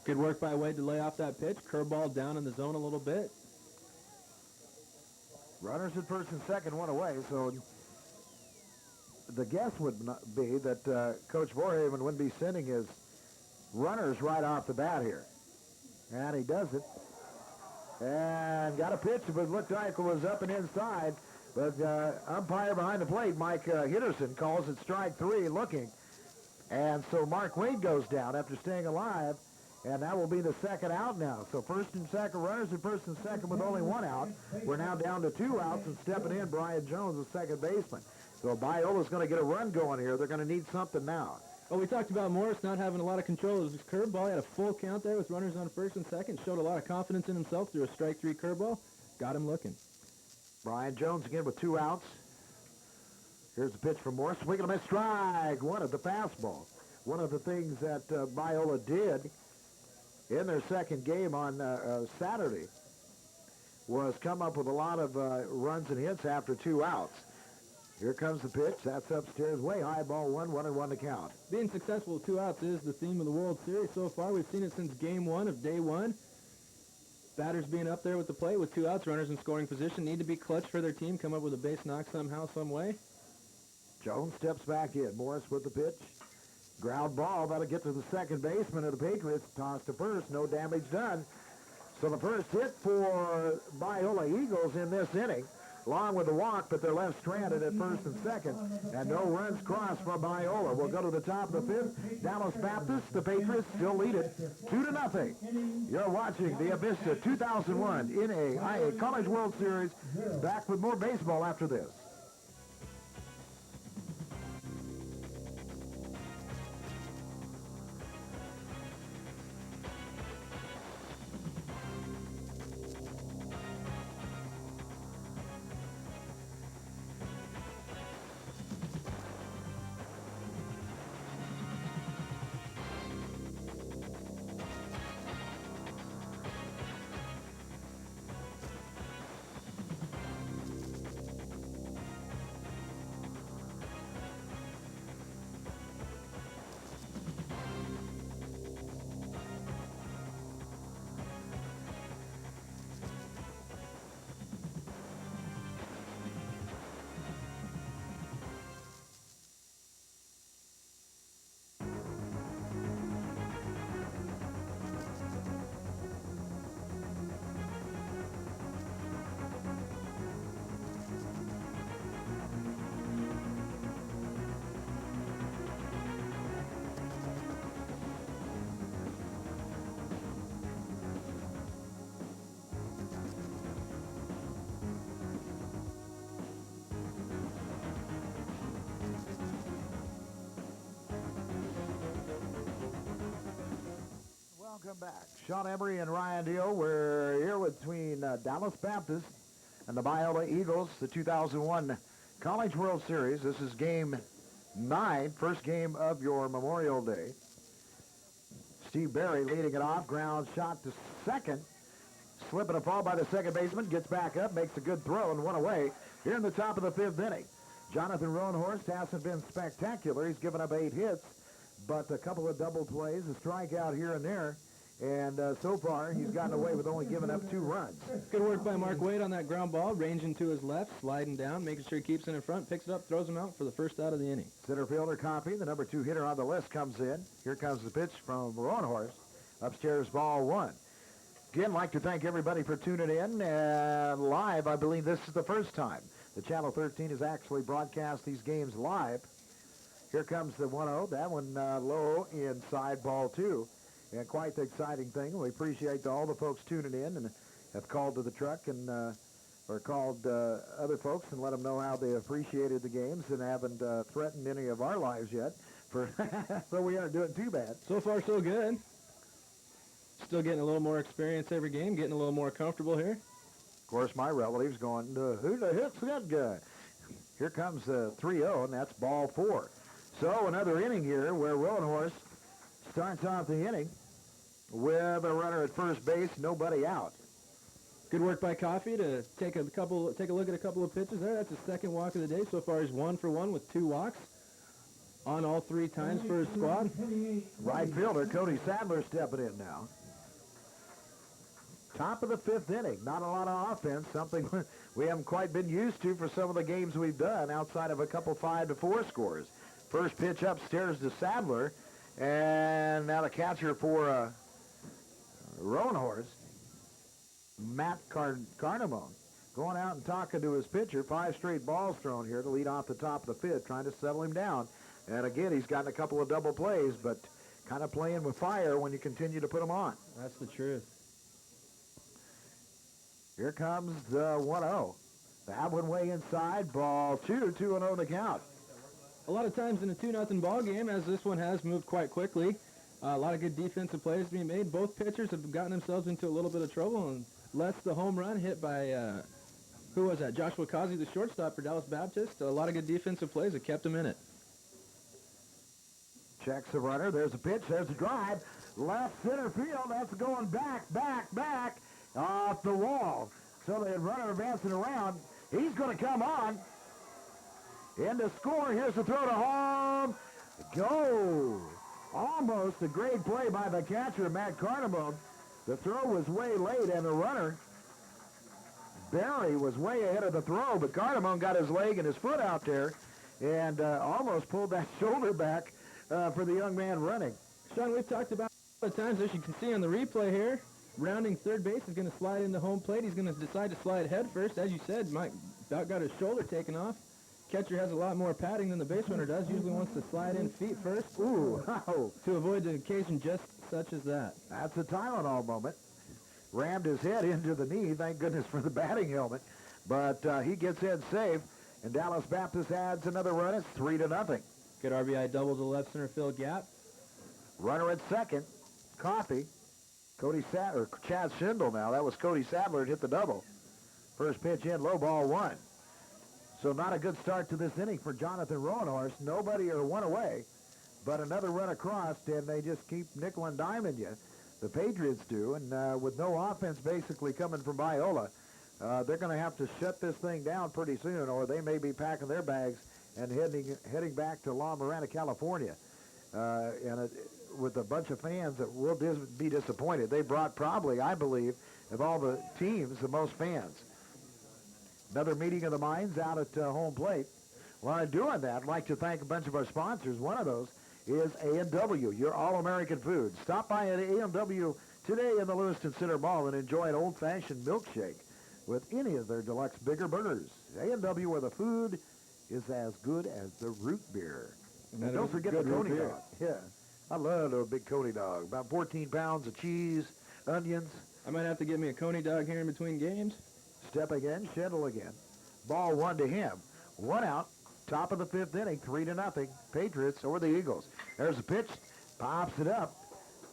Good work by Wade to lay off that pitch. Curveball down in the zone a little bit. Runners at first and second, 1 away, so the guess would be that Coach Vorhaven wouldn't be sending his runners right off the bat here. And he does it. And got a pitch, but looked like it was up and inside. But umpire behind the plate, Mike Hitterson, calls it strike 3 looking. And so Mark Wade goes down after staying alive. And that will be the second out now. So first and second runners at first and second with only 1 out. We're now down to 2 outs, and stepping in, Brian Jones, the second baseman. So Biola's going to get a run going here. They're going to need something now. Well, we talked about Morris not having a lot of control of his curveball. He had a full count there with runners on first and second. Showed a lot of confidence in himself through a strike 3 curveball. Got him looking. Brian Jones again with 2 outs. Here's the pitch from Morris. Swing and a miss, strike 1 at the fastball. One of the things that Biola did in their second game on Saturday was come up with a lot of runs and hits after 2 outs. Here comes the pitch. That's upstairs, way high, ball 1, 1-1 to count. Being successful with 2 outs is the theme of the World Series so far. We've seen it since game 1 of day 1. Batters being up there with the plate with 2 outs, runners in scoring position, need to be clutch for their team, come up with a base knock somehow, some way. Jones steps back in. Morris with the pitch. Ground ball. That'll get to the second baseman of the Patriots. Toss to first. No damage done. So the first hit for Biola Eagles in this inning, along with the walk, but they're left stranded at first and second, and no runs crossed for Biola. We'll go to the top of the 5th. Dallas Baptist, the Patriots, still lead it 2-0. You're watching the Avista 2001 NAIA College World Series. Back with more baseball after this. Welcome back. Sean Emery and Ryan Deal. We're here between Dallas Baptist and the Biola Eagles, the 2001 College World Series. This is game 9, first game of your Memorial Day. Steve Berry leading it off. Ground shot to second. Slipping a fall by the second baseman. Gets back up, makes a good throw, and 1 away here in the top of the 5th inning. Jonathan Roanhorst hasn't been spectacular. He's given up 8 hits, but a couple of double plays, a strikeout here and there. And so far, he's gotten away with only giving up 2 runs. Good work by Mark Wade on that ground ball, ranging to his left, sliding down, making sure he keeps it in front, picks it up, throws him out for the first out of the inning. Center fielder Coffey, the number 2 hitter on the list, comes in. Here comes the pitch from Roanhorst. Upstairs, ball 1. Again, like to thank everybody for tuning in. Live, I believe this is the first time the Channel 13 has actually broadcast these games live. Here comes the 1-0. That one low inside, ball 2. And quite the exciting thing. We appreciate all the folks tuning in and have called to the truck and or called other folks and let them know how they appreciated the games and haven't threatened any of our lives yet. So we aren't doing too bad. So far, so good. Still getting a little more experience every game, getting a little more comfortable here. Of course, my relatives going, who the heck's that guy? Here comes the 3-0, and that's ball 4. So another inning here where Rowan Horse starts off the inning with a runner at first base, nobody out. Good work by Coffey to take a look at a couple of pitches there. That's his second walk of the day. So far, he's 1 for 1 with 2 walks on all 3 times for his squad. Right fielder Cody Sadler stepping in now. Top of the 5th inning. Not a lot of offense, something we haven't quite been used to for some of the games we've done outside of a couple 5-4 scores. First pitch upstairs to Sadler, and now the catcher for Rowan Horse, Matt Carnamone, going out and talking to his pitcher. 5 straight balls thrown here to lead off the top of the 5th, trying to settle him down. And again, he's gotten a couple of double plays, but kind of playing with fire when you continue to put him on. That's the truth. Here comes the 1-0. That one way inside, ball 2, 2-0 to count. A lot of times in a 2-0 ball game, as this one has moved quite quickly, a lot of good defensive plays being made. Both pitchers have gotten themselves into a little bit of trouble, and less the home run hit by, who was that? Joshua Causey, the shortstop for Dallas Baptist. A lot of good defensive plays that kept him in it. Checks the runner. There's a pitch. There's a drive. Left center field. That's going back off the wall. So the runner advancing around. He's going to come on. In to score. Here's the throw to home. Go. Almost a great play by the catcher, Matt Carnamone. The throw was way late, and the runner, Barry, was way ahead of the throw, but Carnamone got his leg and his foot out there and almost pulled that shoulder back for the young man running. Sean, we've talked about a lot of times, as you can see on the replay here, rounding third base is going to slide into home plate. He's going to decide to slide head first. As you said, Mike about got his shoulder taken off. Catcher has a lot more padding than the base runner does. Usually wants to slide in feet first. Ooh, to avoid an occasion just such as that. That's a Tylenol moment. Rammed his head into the knee. Thank goodness for the batting helmet. But he gets head safe, and Dallas Baptist adds another run. It's 3-0. Good RBI double to left center field gap. Runner at second, Coffey. Chad Schindel now. That was Cody Sadler hit the double. First pitch in, low ball 1. So not a good start to this inning for Jonathan Rowanhorse. Nobody or one away, but another run across, and they just keep nickel and diming you. The Patriots do, and with no offense basically coming from Biola, they're going to have to shut this thing down pretty soon, or they may be packing their bags and heading back to La Miranda, California, with a bunch of fans that will be disappointed. They brought probably, I believe, of all the teams, the most fans. Another meeting of the minds out at home plate. While I'm doing that, I'd like to thank a bunch of our sponsors. One of those is A&W, your all-American food. Stop by at A&W today in the Lewiston Center Mall and enjoy an old-fashioned milkshake with any of their deluxe bigger burgers. A&W, where the food is as good as the root beer. And don't forget the Coney dog. Yeah, I love a big Coney dog. About 14 pounds of cheese, onions. I might have to get me a Coney dog here in between games. Step again, Schindel again. Ball 1 to him. 1 out. Top of the 5th inning, 3-0. Patriots over the Eagles. There's a pitch. Pops it up.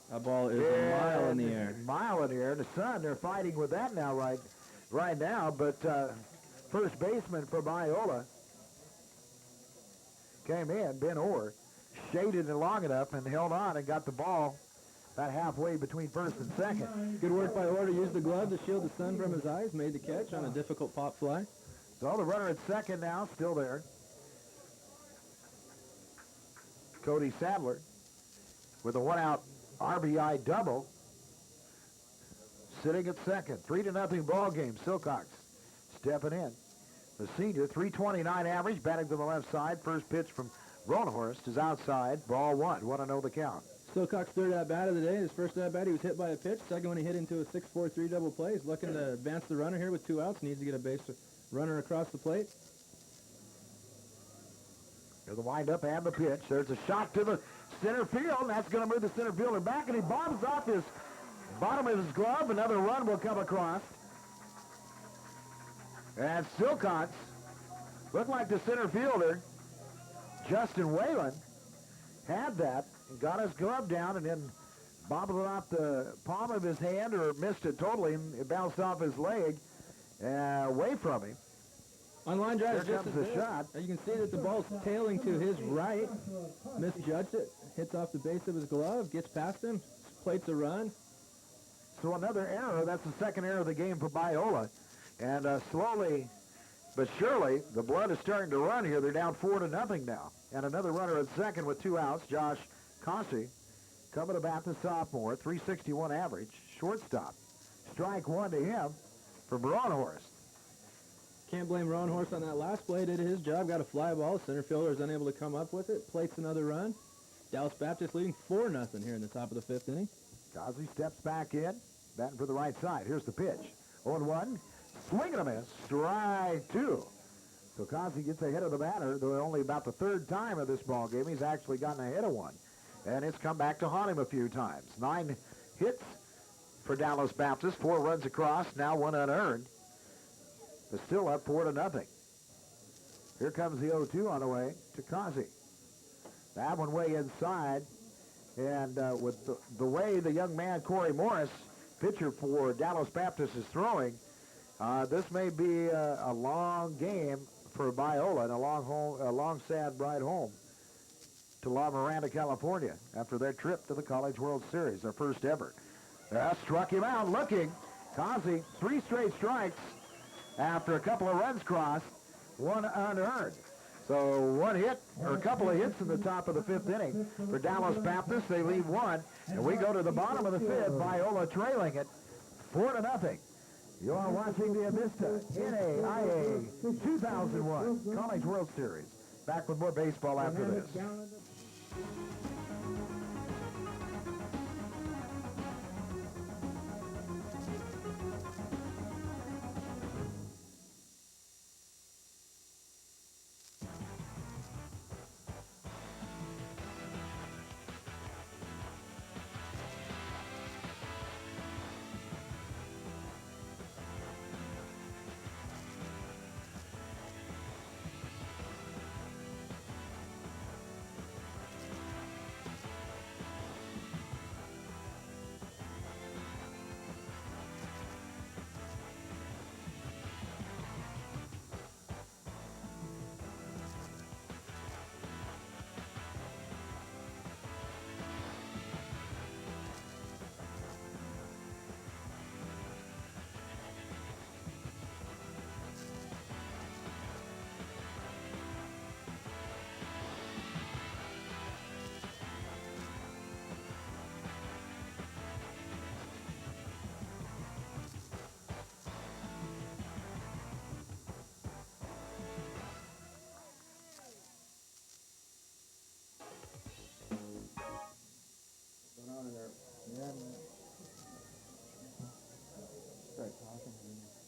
That ball is a mile in the air. Mile in the air. The Sun, they're fighting with that now right now. But first baseman for Biola came in, Ben Orr, shaded it long enough and held on and got the ball about halfway between first and second. Good work by Orr to use the glove to shield the sun from his eyes. Made the catch on a difficult pop fly. So the runner at second now, still there. Cody Sadler with a 1-out RBI double. Sitting at second. 3-0 ball game. Silcox stepping in. The senior, 329 average, batting to the left side. First pitch from Roanhorst is outside. Ball 1. Want to know the count. Silcock's third at-bat of the day. His first at-bat, he was hit by a pitch. Second one, he hit into a 6-4-3 double play. He's looking to advance the runner here with 2 outs. Needs to get a base runner across the plate. There's the windup and the pitch. There's a shot to the center field, and that's going to move the center fielder back, and he bombs off his bottom of his glove. Another run will come across. And Silcox looked like the center fielder, Justin Whalen, had that and got his glove down and then bobbled it off the palm of his hand or missed it totally, and it bounced off his leg away from him. On line drive, Here just comes as the bad. shot. You can see that the ball's tailing to his right. Misjudged it. Hits off the base of his glove. Gets past him. Plates a run. So another error. That's the second error of the game for Biola. And slowly but surely, the blood is starting to run here. They're down 4-0 now. And another runner at second with 2 outs, Josh Cossey, coming to bat, the sophomore, 361 average, shortstop. Strike 1 to him from Braunhorst. Can't blame Roanhorse on that last play. Did his job. Got a fly ball. Center fielder is unable to come up with it. Plates another run. Dallas Baptist leading 4-0 here in the top of the 5th inning. Cossey steps back in, batting for the right side. Here's the pitch. 0-1. Swing and a miss. Strike 2. So Cossey gets ahead of the batter, though only about the 3rd time of this ball game. He's actually gotten ahead of one. And it's come back to haunt him a few times. 9 hits for Dallas Baptist. 4 runs across. Now 1 unearned. But still up 4-0. Here comes the 0-2 on the way to Cossey. That one way inside. And with the way the young man, Corey Morris, pitcher for Dallas Baptist, is throwing, this may be a long game for Biola and a long, sad ride home to La Miranda, California after their trip to the College World Series, their first ever. Struck him out looking. Cossey, 3 straight strikes after a couple of runs crossed, 1 unearned. So 1 hit, or a couple of hits in the top of the 5th inning for Dallas Baptist. They leave 1, and we go to the bottom of the 5th. Biola trailing it 4-0. You are watching the Avista NAIA 2001 College World Series. Back with more baseball after this.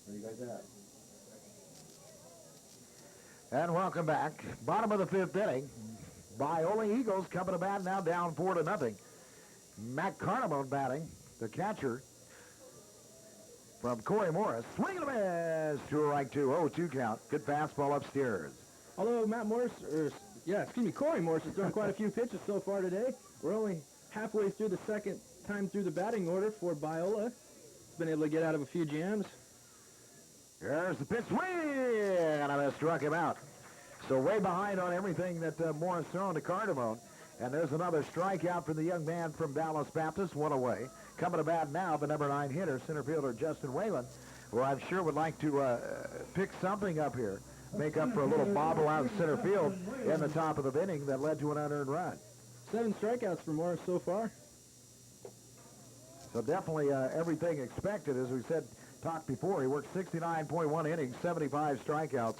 Where you guys at? And welcome back. Bottom of the 5th inning. Biola Eagles coming to bat now down 4-0. Matt Carnamone batting, the catcher from Corey Morris. Swing and a miss. Strike 2. 0-2 count. Good fastball upstairs. Although Corey Morris has thrown quite a few pitches so far today. We're only halfway through the second time through the batting order for Biola. Been able to get out of a few jams. There's the pitch. Swing! And I struck him out. So way behind on everything that Morris thrown to Cardamone. And there's another strikeout for the young man from Dallas Baptist, 1 away. Coming to bat now, the number 9 hitter, center fielder Justin Whalen, who I'm sure would like to pick something up here, make up for a little bobble out in center field in the top of the inning that led to an unearned run. 7 strikeouts for Morris so far. So definitely everything expected. As we said, talked before, he worked 69.1 innings, 75 strikeouts,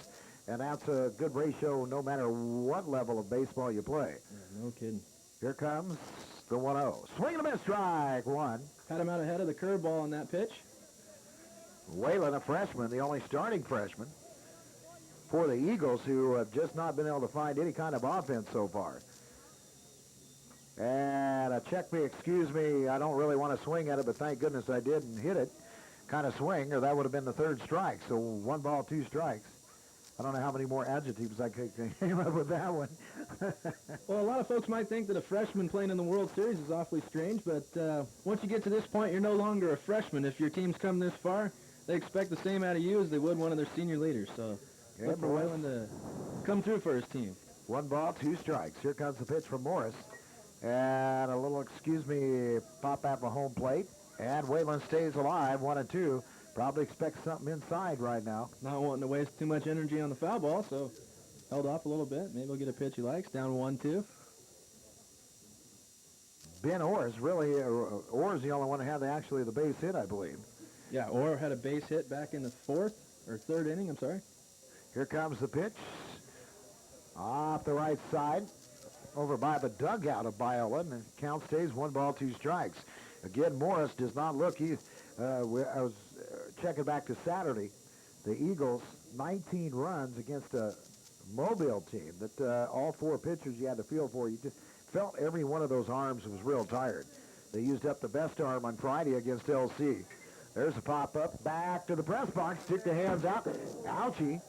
and that's a good ratio no matter what level of baseball you play. Yeah, no kidding. Here comes the 1-0. Swing and a miss, strike one. Had him out ahead of the curveball on that pitch. Whalen, a freshman, the only starting freshman for the Eagles, who have just not been able to find any kind of offense so far. And a check me, excuse me, I don't really want to swing at it, but thank goodness I did and hit it. Kind of swing, or that would have been the third strike. So 1 ball, 2 strikes. I don't know how many more adjectives I came up with that one. Well, a lot of folks might think that a freshman playing in the World Series is awfully strange, but once you get to this point, you're no longer a freshman. If your team's come this far, they expect the same out of you as they would one of their senior leaders. So look for Whalen to come through for his team. 1 ball, 2 strikes. Here comes the pitch from Morris. And a little, excuse me, pop at the home plate. And Whalen stays alive, 1-2. Probably expects something inside right now. Not wanting to waste too much energy on the foul ball, so held off a little bit. Maybe he'll get a pitch he likes. Down 1-2. Ben Orr's really, Orr's the only one who had actually the base hit, I believe. Yeah, Orr had a base hit back in the third inning, I'm sorry. Here comes the pitch. Off the right side. Over by the dugout of Biola, and the count stays 1 ball, 2 strikes. Again, Morris does not look, I was checking back to Saturday. The Eagles, 19 runs against a Mobile team that all 4 pitchers you had to feel for. You just felt every one of those arms was real tired. They used up the best arm on Friday against LC. There's a pop-up, back to the press box, stick the hands out. Ouchie.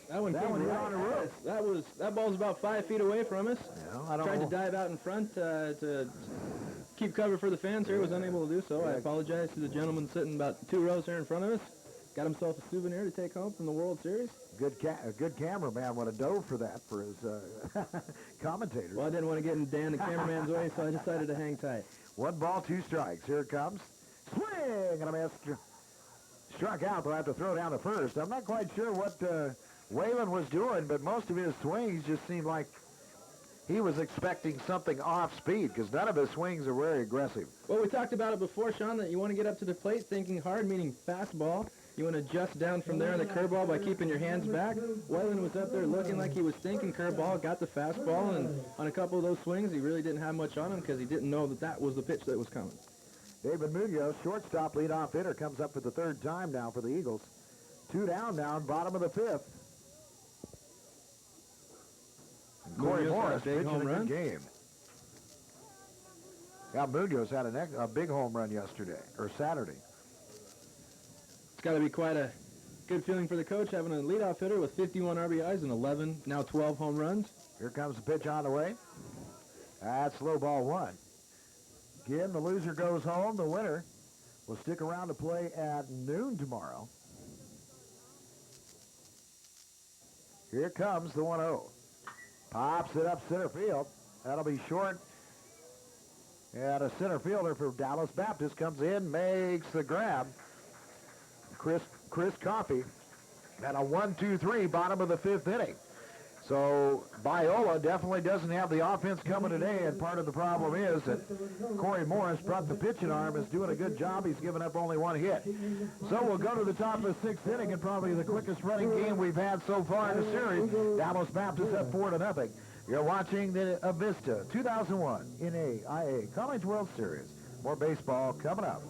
That one came right on the roof. That ball's about 5 feet away from us. Yeah, I don't Tried know. to dive out in front to keep cover for the fans here. Was unable to do so. I apologize to the gentleman sitting about 2 rows here in front of us. Got himself a souvenir to take home from the World Series. A good cameraman would have dove for that for his commentators. Well, I didn't want to get in Dan, the cameraman's way, so I decided to hang tight. 1 ball, 2 strikes. Here it comes. Swing and a miss. Struck out, they'll have to throw down to first. I'm not quite sure what Whalen was doing, but most of his swings just seemed like he was expecting something off speed, because none of his swings are very aggressive. Well, we talked about it before, Sean, that you want to get up to the plate thinking hard, meaning fastball. You want to adjust down from there on the curveball by keeping your hands back. Whalen was up there looking like he was thinking curveball, got the fastball, and on a couple of those swings, he really didn't have much on him because he didn't know that that was the pitch that was coming. David Munoz, shortstop leadoff hitter, comes up for the 3rd time now for the Eagles. 2 down now, bottom of the 5th. Corey Morris pitching a good game. Yeah, Munoz had a big home run yesterday, or Saturday. It's got to be quite a good feeling for the coach having a leadoff hitter with 51 RBIs and 11, now 12 home runs. Here comes the pitch on the way. That's low ball 1. Again, the loser goes home. The winner will stick around to play at noon tomorrow. Here comes the 1-0. Pops it up center field. That'll be short. And a center fielder for Dallas Baptist comes in, makes the grab. Chris Coffey. And a 1-2-3, bottom of the 5th inning. So Biola definitely doesn't have the offense coming today, and part of the problem is that Corey Morris brought the pitching arm, is doing a good job. He's given up only 1 hit. So we'll go to the top of the 6th inning, and probably the quickest running game we've had so far in the series. Dallas Baptist up 4-0. You're watching the Avista 2001 NAIA College World Series. More baseball coming up.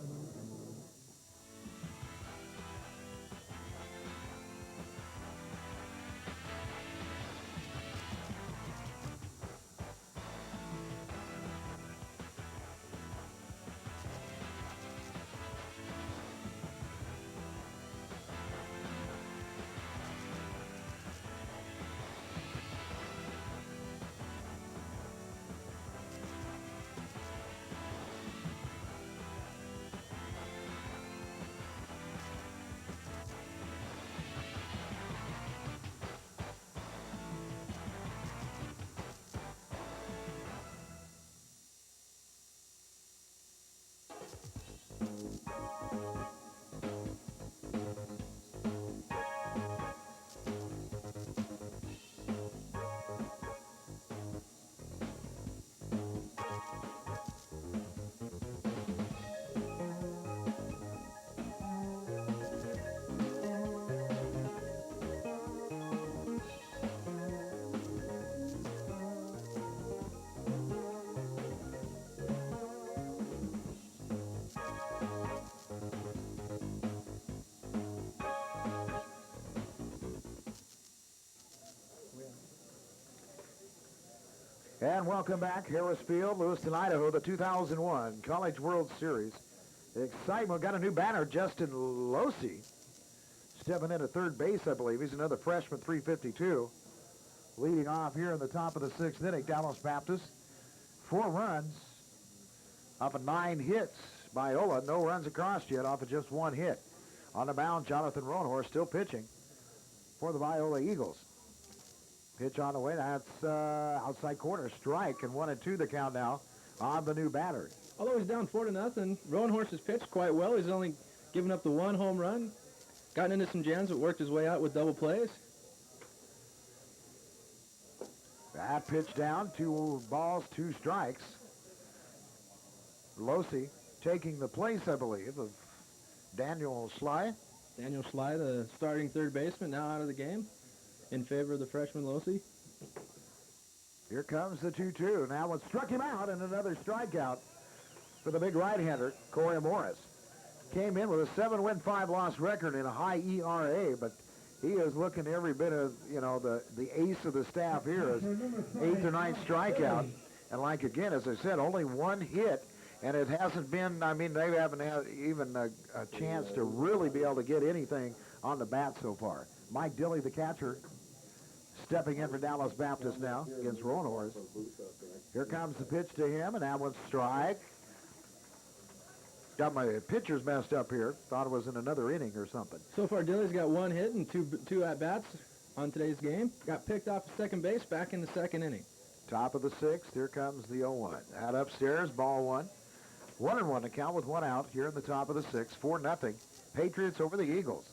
And welcome back, Harris Field, Lewiston, Idaho, the 2001 College World Series. Excitement. Got a new batter, Justin Losey, stepping in at third base, I believe. He's another freshman, 352. Leading off here in the top of the sixth inning, Dallas Baptist. 4 runs off of 9 hits. Biola, no runs across yet off of just 1 hit. On the mound, Jonathan Roanhorse still pitching for the Biola Eagles. Pitch on the way. That's outside corner strike, and 1-2 the count now on the new batter. Although he's down 4-0, Roanhorse has pitched quite well. He's only given up the 1 home run, gotten into some jams, but worked his way out with double plays. That pitch down, 2 balls, 2 strikes. Losey taking the place, I believe, of Daniel Sly. Daniel Sly, the starting third baseman, now out of the game in favor of the freshman Losey. Here comes the 2-2. Now one struck him out, and another strikeout for the big right-hander, Corey Morris. Came in with a 7-win, 5-loss record and a high ERA, but he is looking every bit of, the ace of the staff here as 8th or 9th strikeout. And like, again, as I said, only 1 hit, and it hasn't been, they haven't had even a chance to really be able to get anything on the bat so far. Mike Dilley, the catcher, stepping in for Dallas Baptist now against Roanhorse. Here comes the pitch to him, and that one's strike. Got my pitchers messed up here. Thought it was in another inning or something. So far, Dilley's got 1 hit and two at-bats on today's game. Got picked off at second base back in the second inning. Top of the 6th. Here comes the 0-1. That upstairs, ball 1. 1-1 to count with 1 out here in the top of the 6th. 4-0. Patriots over the Eagles.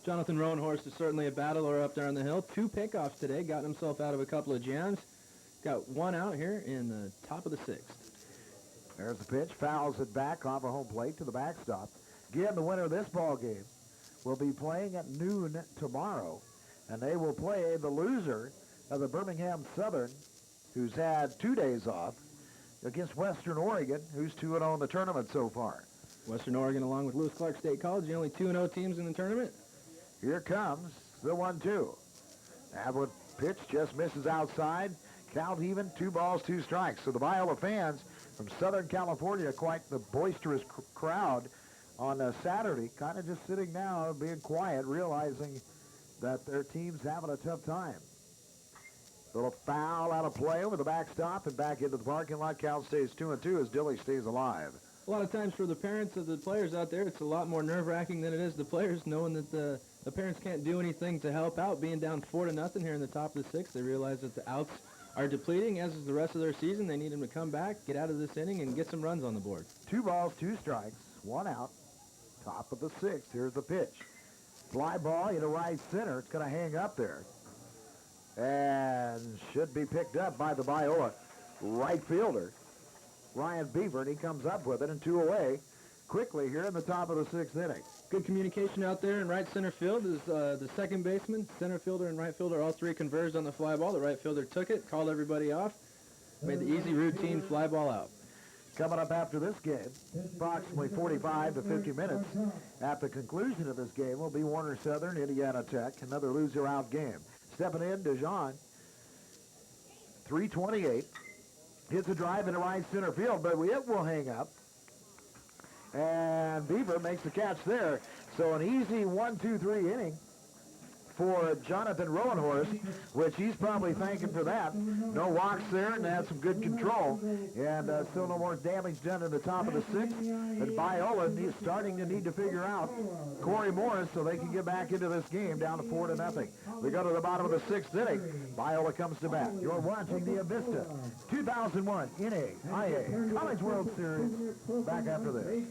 Jonathan Roanhorse is certainly a battler up there on the hill. 2 pickoffs today. Got himself out of a couple of jams. Got 1 out here in the top of the 6th. There's the pitch. Fouls it back off a home plate to the backstop. Again, the winner of this ball game will be playing at noon tomorrow. And they will play the loser of the Birmingham Southern, who's had 2 days off, against Western Oregon, who's 2-0 in the tournament so far. Western Oregon, along with Lewis Clark State College, the only 2-0 teams in the tournament. Here comes the 1-2. That one pitch just misses outside. Count even, 2 balls, 2 strikes. So the Biola fans from Southern California, quite the boisterous crowd on Saturday, kind of just sitting now, being quiet, realizing that their team's having a tough time. Little foul out of play over the backstop and back into the parking lot. Count stays 2-2 as Dilley stays alive. A lot of times for the parents of the players out there, it's a lot more nerve-wracking than it is the players, knowing that the parents can't do anything to help out. Being down 4-0 here in the top of the 6th, they realize that the outs are depleting, as is the rest of their season. They need them to come back, get out of this inning, and get some runs on the board. 2 balls, 2 strikes, 1 out. Top of the 6th. Here's the pitch. Fly ball into right center. It's going to hang up there. And should be picked up by the Biola right fielder, Ryan Beaver, and he comes up with it, and 2 away quickly here in the top of the 6th inning. Good communication out there in right center field is the second baseman, center fielder, and right fielder, all 3 converged on the fly ball. The right fielder took it, called everybody off, made the easy routine fly ball out. Coming up after this game, approximately 45 to 50 minutes at the conclusion of this game will be Warner Southern, Indiana Tech, another loser-out game. Stepping in, DeJean, 328, hits a drive into right center field, but it will hang up. And Beaver makes the catch there. So an easy 1-2-3 inning for Jonathan Roanhorse, which he's probably thanking for that. No walks there, and had some good control. And still no more damage done in the top of the 6th. But Biola is starting to need to figure out Corey Morris so they can get back into this game down to 4-0. We go to the bottom of the 6th inning. Biola comes to bat. You're watching the Avista 2001 NAIA College World Series. Back after this.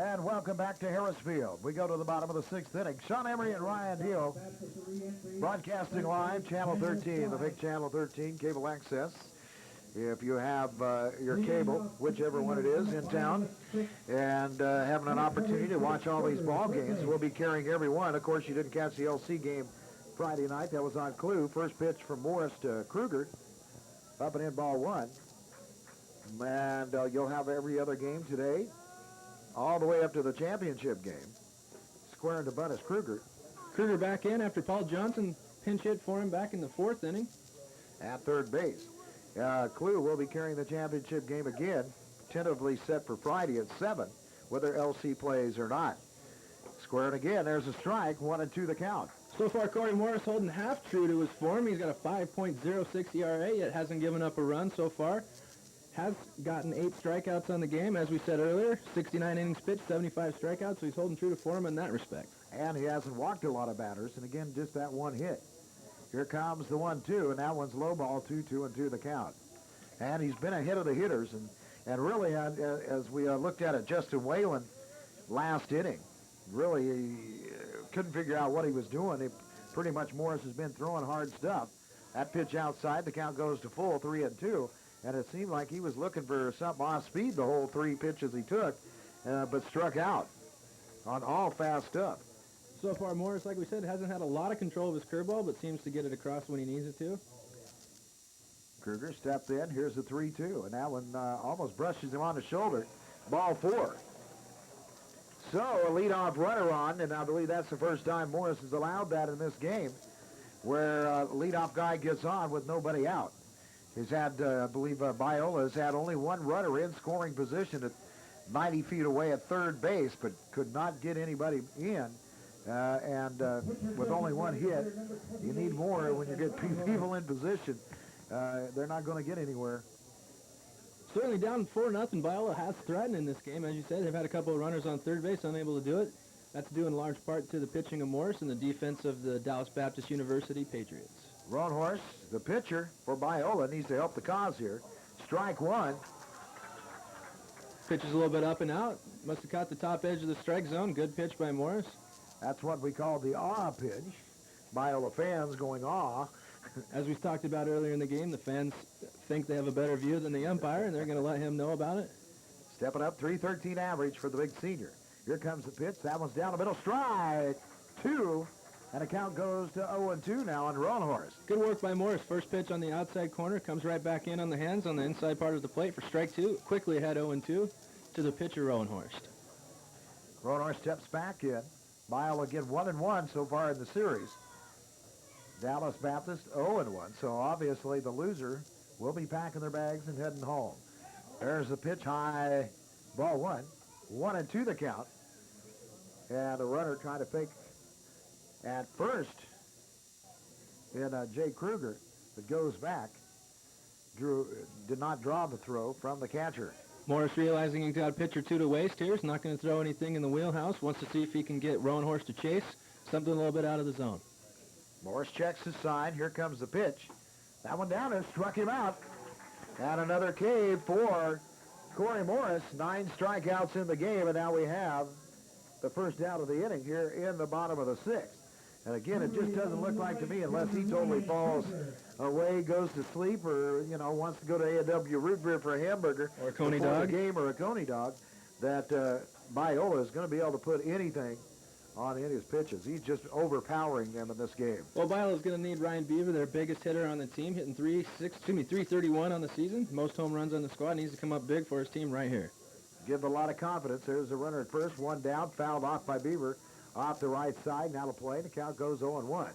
And welcome back to Harrisfield. We go to the bottom of the sixth inning. Sean Emery and Ryan Deal broadcasting live, Channel 13, the big Channel 13 cable access. If you have your cable, whichever one it is, in town, and having an opportunity to watch all these ball games, we'll be carrying every one. Of course, you didn't catch the LC game Friday night. That was on Clue. First pitch from Morris to Kruger. Up and in, ball one. And you'll have every other game today, all the way up to the championship game. Squaring to bunt is Kruger. Kruger back in after Paul Johnson pinch hit for him back in the fourth inning. At third base. Clue will be carrying the championship game again, tentatively set for Friday at 7, whether LC plays or not. Squaring again, there's a strike, 1-2 the count. So far, Corey Morris holding half true to his form. He's got a 5.06 ERA, yet hasn't given up a run so far. Has gotten 8 strikeouts on the game, as we said earlier. 69 innings pitched, 75 strikeouts, so he's holding true to form in that respect. And he hasn't walked a lot of batters, and again, just that one hit. Here comes the 1-2, and that one's low ball, 2-2 the count. And he's been ahead of the hitters, and really, as we looked at it, Justin Whalen last inning, really he couldn't figure out what he was doing. Pretty much Morris has been throwing hard stuff. That pitch outside, the count goes to full, 3-2, and it seemed like he was looking for something off speed the whole 3 pitches he took, but struck out on all fast stuff. So far, Morris, like we said, hasn't had a lot of control of his curveball, but seems to get it across when he needs it to. Kruger stepped in. Here's the 3-2, and that one almost brushes him on the shoulder. Ball 4. So a leadoff runner on, and I believe that's the first time Morris has allowed that in this game, where a leadoff guy gets on with nobody out. He's had, I believe, Biola has had only one runner in scoring position at 90 feet away at third base, but could not get anybody in. With only one hit, you need more when you get people in position. They're not going to get anywhere. Certainly down 4-0, Biola has threatened in this game. As you said, they've had a couple of runners on third base, unable to do it. That's due in large part to the pitching of Morris and the defense of the Dallas Baptist University Patriots. Roanhorse, the pitcher for Biola, needs to help the cause here. Strike 1. Pitch is a little bit up and out. Must have caught the top edge of the strike zone. Good pitch by Morris. That's what we call the awe pitch. Biola fans going awe. As we talked about earlier in the game, the fans think they have a better view than the umpire, and they're going to let him know about it. Stepping up, 313 average for the big senior. Here comes the pitch. That one's down the middle. Strike 2. And the count goes to 0-2 now on Roanhorse. Good work by Morris. First pitch on the outside corner. Comes right back in on the hands on the inside part of the plate for strike 2. Quickly ahead 0-2 to the pitcher, Roanhorst. Roanhorse steps back in. Biola again 1-1 so far in the series. Dallas Baptist 0-1. So obviously the loser will be packing their bags and heading home. There's the pitch high, ball 1. 1-2 the count. And a runner trying to fake at first in Jay Kruger, but goes back. Did not draw the throw from the catcher. Morris realizing he's got a pitch or two to waste here. He's not going to throw anything in the wheelhouse. Wants to see if he can get Roanhorse to chase. Something a little bit out of the zone. Morris checks his sign. Here comes the pitch. That one down there struck him out. And another K for Corey Morris. 9 strikeouts in the game, and now we have the first out of the inning here in the bottom of the 6th. And again, it just doesn't look like to me, unless he totally falls away, goes to sleep, or, you know, wants to go to A&W root beer for a hamburger. Or a Coney before dog. the game, or a Coney dog, that Biola is going to be able to put anything on in his pitches. He's just overpowering them in this game. Well, Biola's going to need Ryan Beaver, their biggest hitter on the team, hitting 331 on the season. Most home runs on the squad. Needs to come up big for his team right here. Give a lot of confidence. There's a runner at first, one down, fouled off by Beaver. Off the right side, now to play. The count goes 0-1.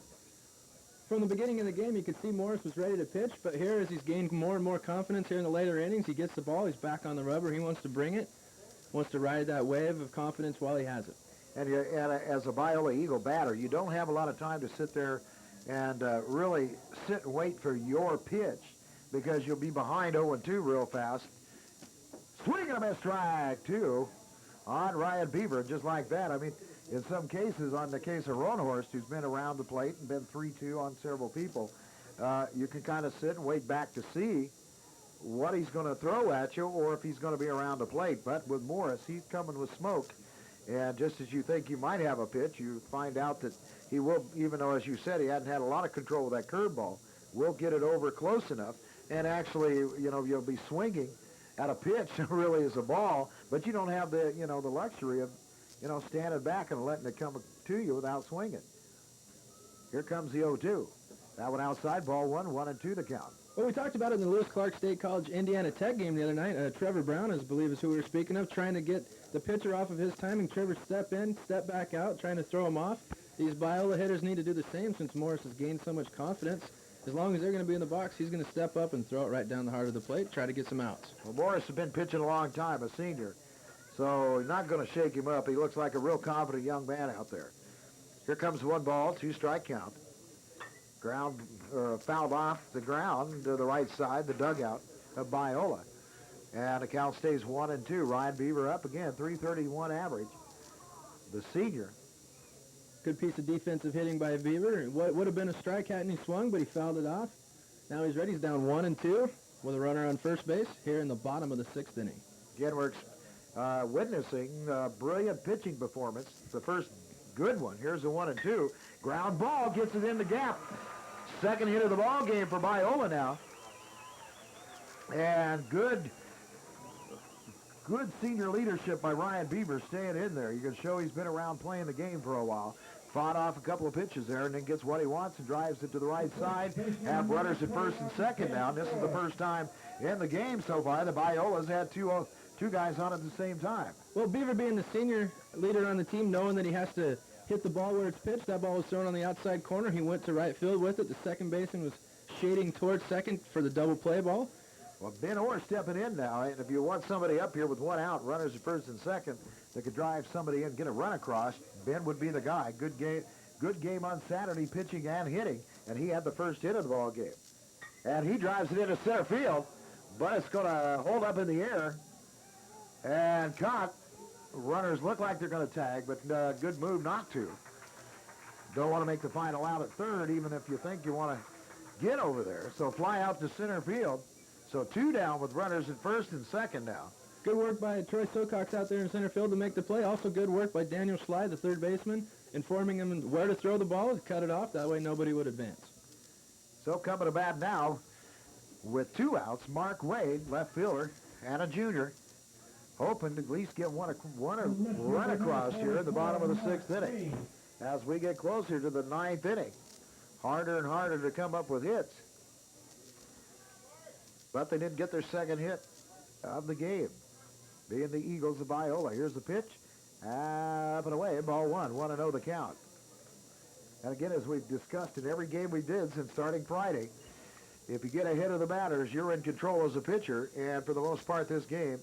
From the beginning of the game, you could see Morris was ready to pitch, but here, as he's gained more and more confidence here in the later innings, he gets the ball, he's back on the rubber, he wants to bring it, wants to ride that wave of confidence while he has it. And as a Biola Eagle batter, you don't have a lot of time to sit there and really sit and wait for your pitch, because you'll be behind 0-2 real fast. Swing and a miss, strike 2 on Ryan Beaver, just like that. I mean, in some cases, on the case of Roanhorst, who's been around the plate and been 3-2 on several people, you can kind of sit and wait back to see what he's going to throw at you, or if he's going to be around the plate. But with Morris, he's coming with smoke. And just as you think you might have a pitch, you find out that he will, even though, as you said, he hadn't had a lot of control of that curveball, will get it over close enough. And actually, you know, you'll be swinging at a pitch that really is a ball, but you don't have the, you know, the luxury of, you know, standing back and letting it come to you without swinging. Here comes the 0-2. That one outside, ball 1, 1-2 the count. Well, we talked about it in the Lewis Clark State College Indiana Tech game the other night. Trevor Brown, I believe, is who we were speaking of, trying to get the pitcher off of his timing. Trevor step in, step back out, trying to throw him off. These Biola hitters need to do the same since Morris has gained so much confidence. As long as they're going to be in the box, he's going to step up and throw it right down the heart of the plate, try to get some outs. Well, Morris has been pitching a long time, a senior, so he's not going to shake him up. He looks like a real confident young man out there. Here comes 1 ball, 2 strike count. Ground fouled off the ground to the right side, the dugout of Biola. And the count stays 1-2. Ryan Beaver up again, 331 average. The senior. Good piece of defensive hitting by Beaver. What would have been a strike hadn't he swung, but he fouled it off. Now he's ready. He's down 1-2 with a runner on first base here in the bottom of the 6th inning. Again, we're witnessing a brilliant pitching performance. The first good one. Here's the 1-2. Ground ball gets it in the gap. Second hit of the ball game for Biola now. And good senior leadership by Ryan Beaver staying in there. You can show he's been around playing the game for a while. Fought off a couple of pitches there and then gets what he wants and drives it to the right side. Have runners at first and second now. And this is the first time in the game so far the Biola's had two guys on at the same time. Well, Beaver being the senior leader on the team, knowing that he has to hit the ball where it's pitched. That ball was thrown on the outside corner. He went to right field with it. The second baseman was shading towards second for the double play ball. Well, Ben Orr stepping in now. And if you want somebody up here with 1 out, runners at first and second, that could drive somebody in, get a run across, Ben would be the guy. Good game on Saturday, pitching and hitting. And he had the first hit of the ball game. And he drives it into center field, but it's going to hold up in the air and caught. Runners look like they're going to tag, but good move not to. Don't want to make the final out at third, even if you think you want to get over there. So fly out to center field. So 2 down with runners at first and second now. Good work by Troy Silcox out there in center field to make the play. Also good work by Daniel Slide, the third baseman, informing him where to throw the ball, cut it off. That way nobody would advance. So coming to bat now with 2 outs, Mark Wade, left fielder, and a junior, hoping to at least get one run across here in the bottom of the 6th inning. As we get closer to the 9th inning, harder and harder to come up with hits. But they didn't get their second hit of the game, being the Eagles of Biola. Here's the pitch, up and away, ball 1, 1-0 the count. And again, as we've discussed in every game we did since starting Friday, if you get ahead of the batters, you're in control as a pitcher, and for the most part this game,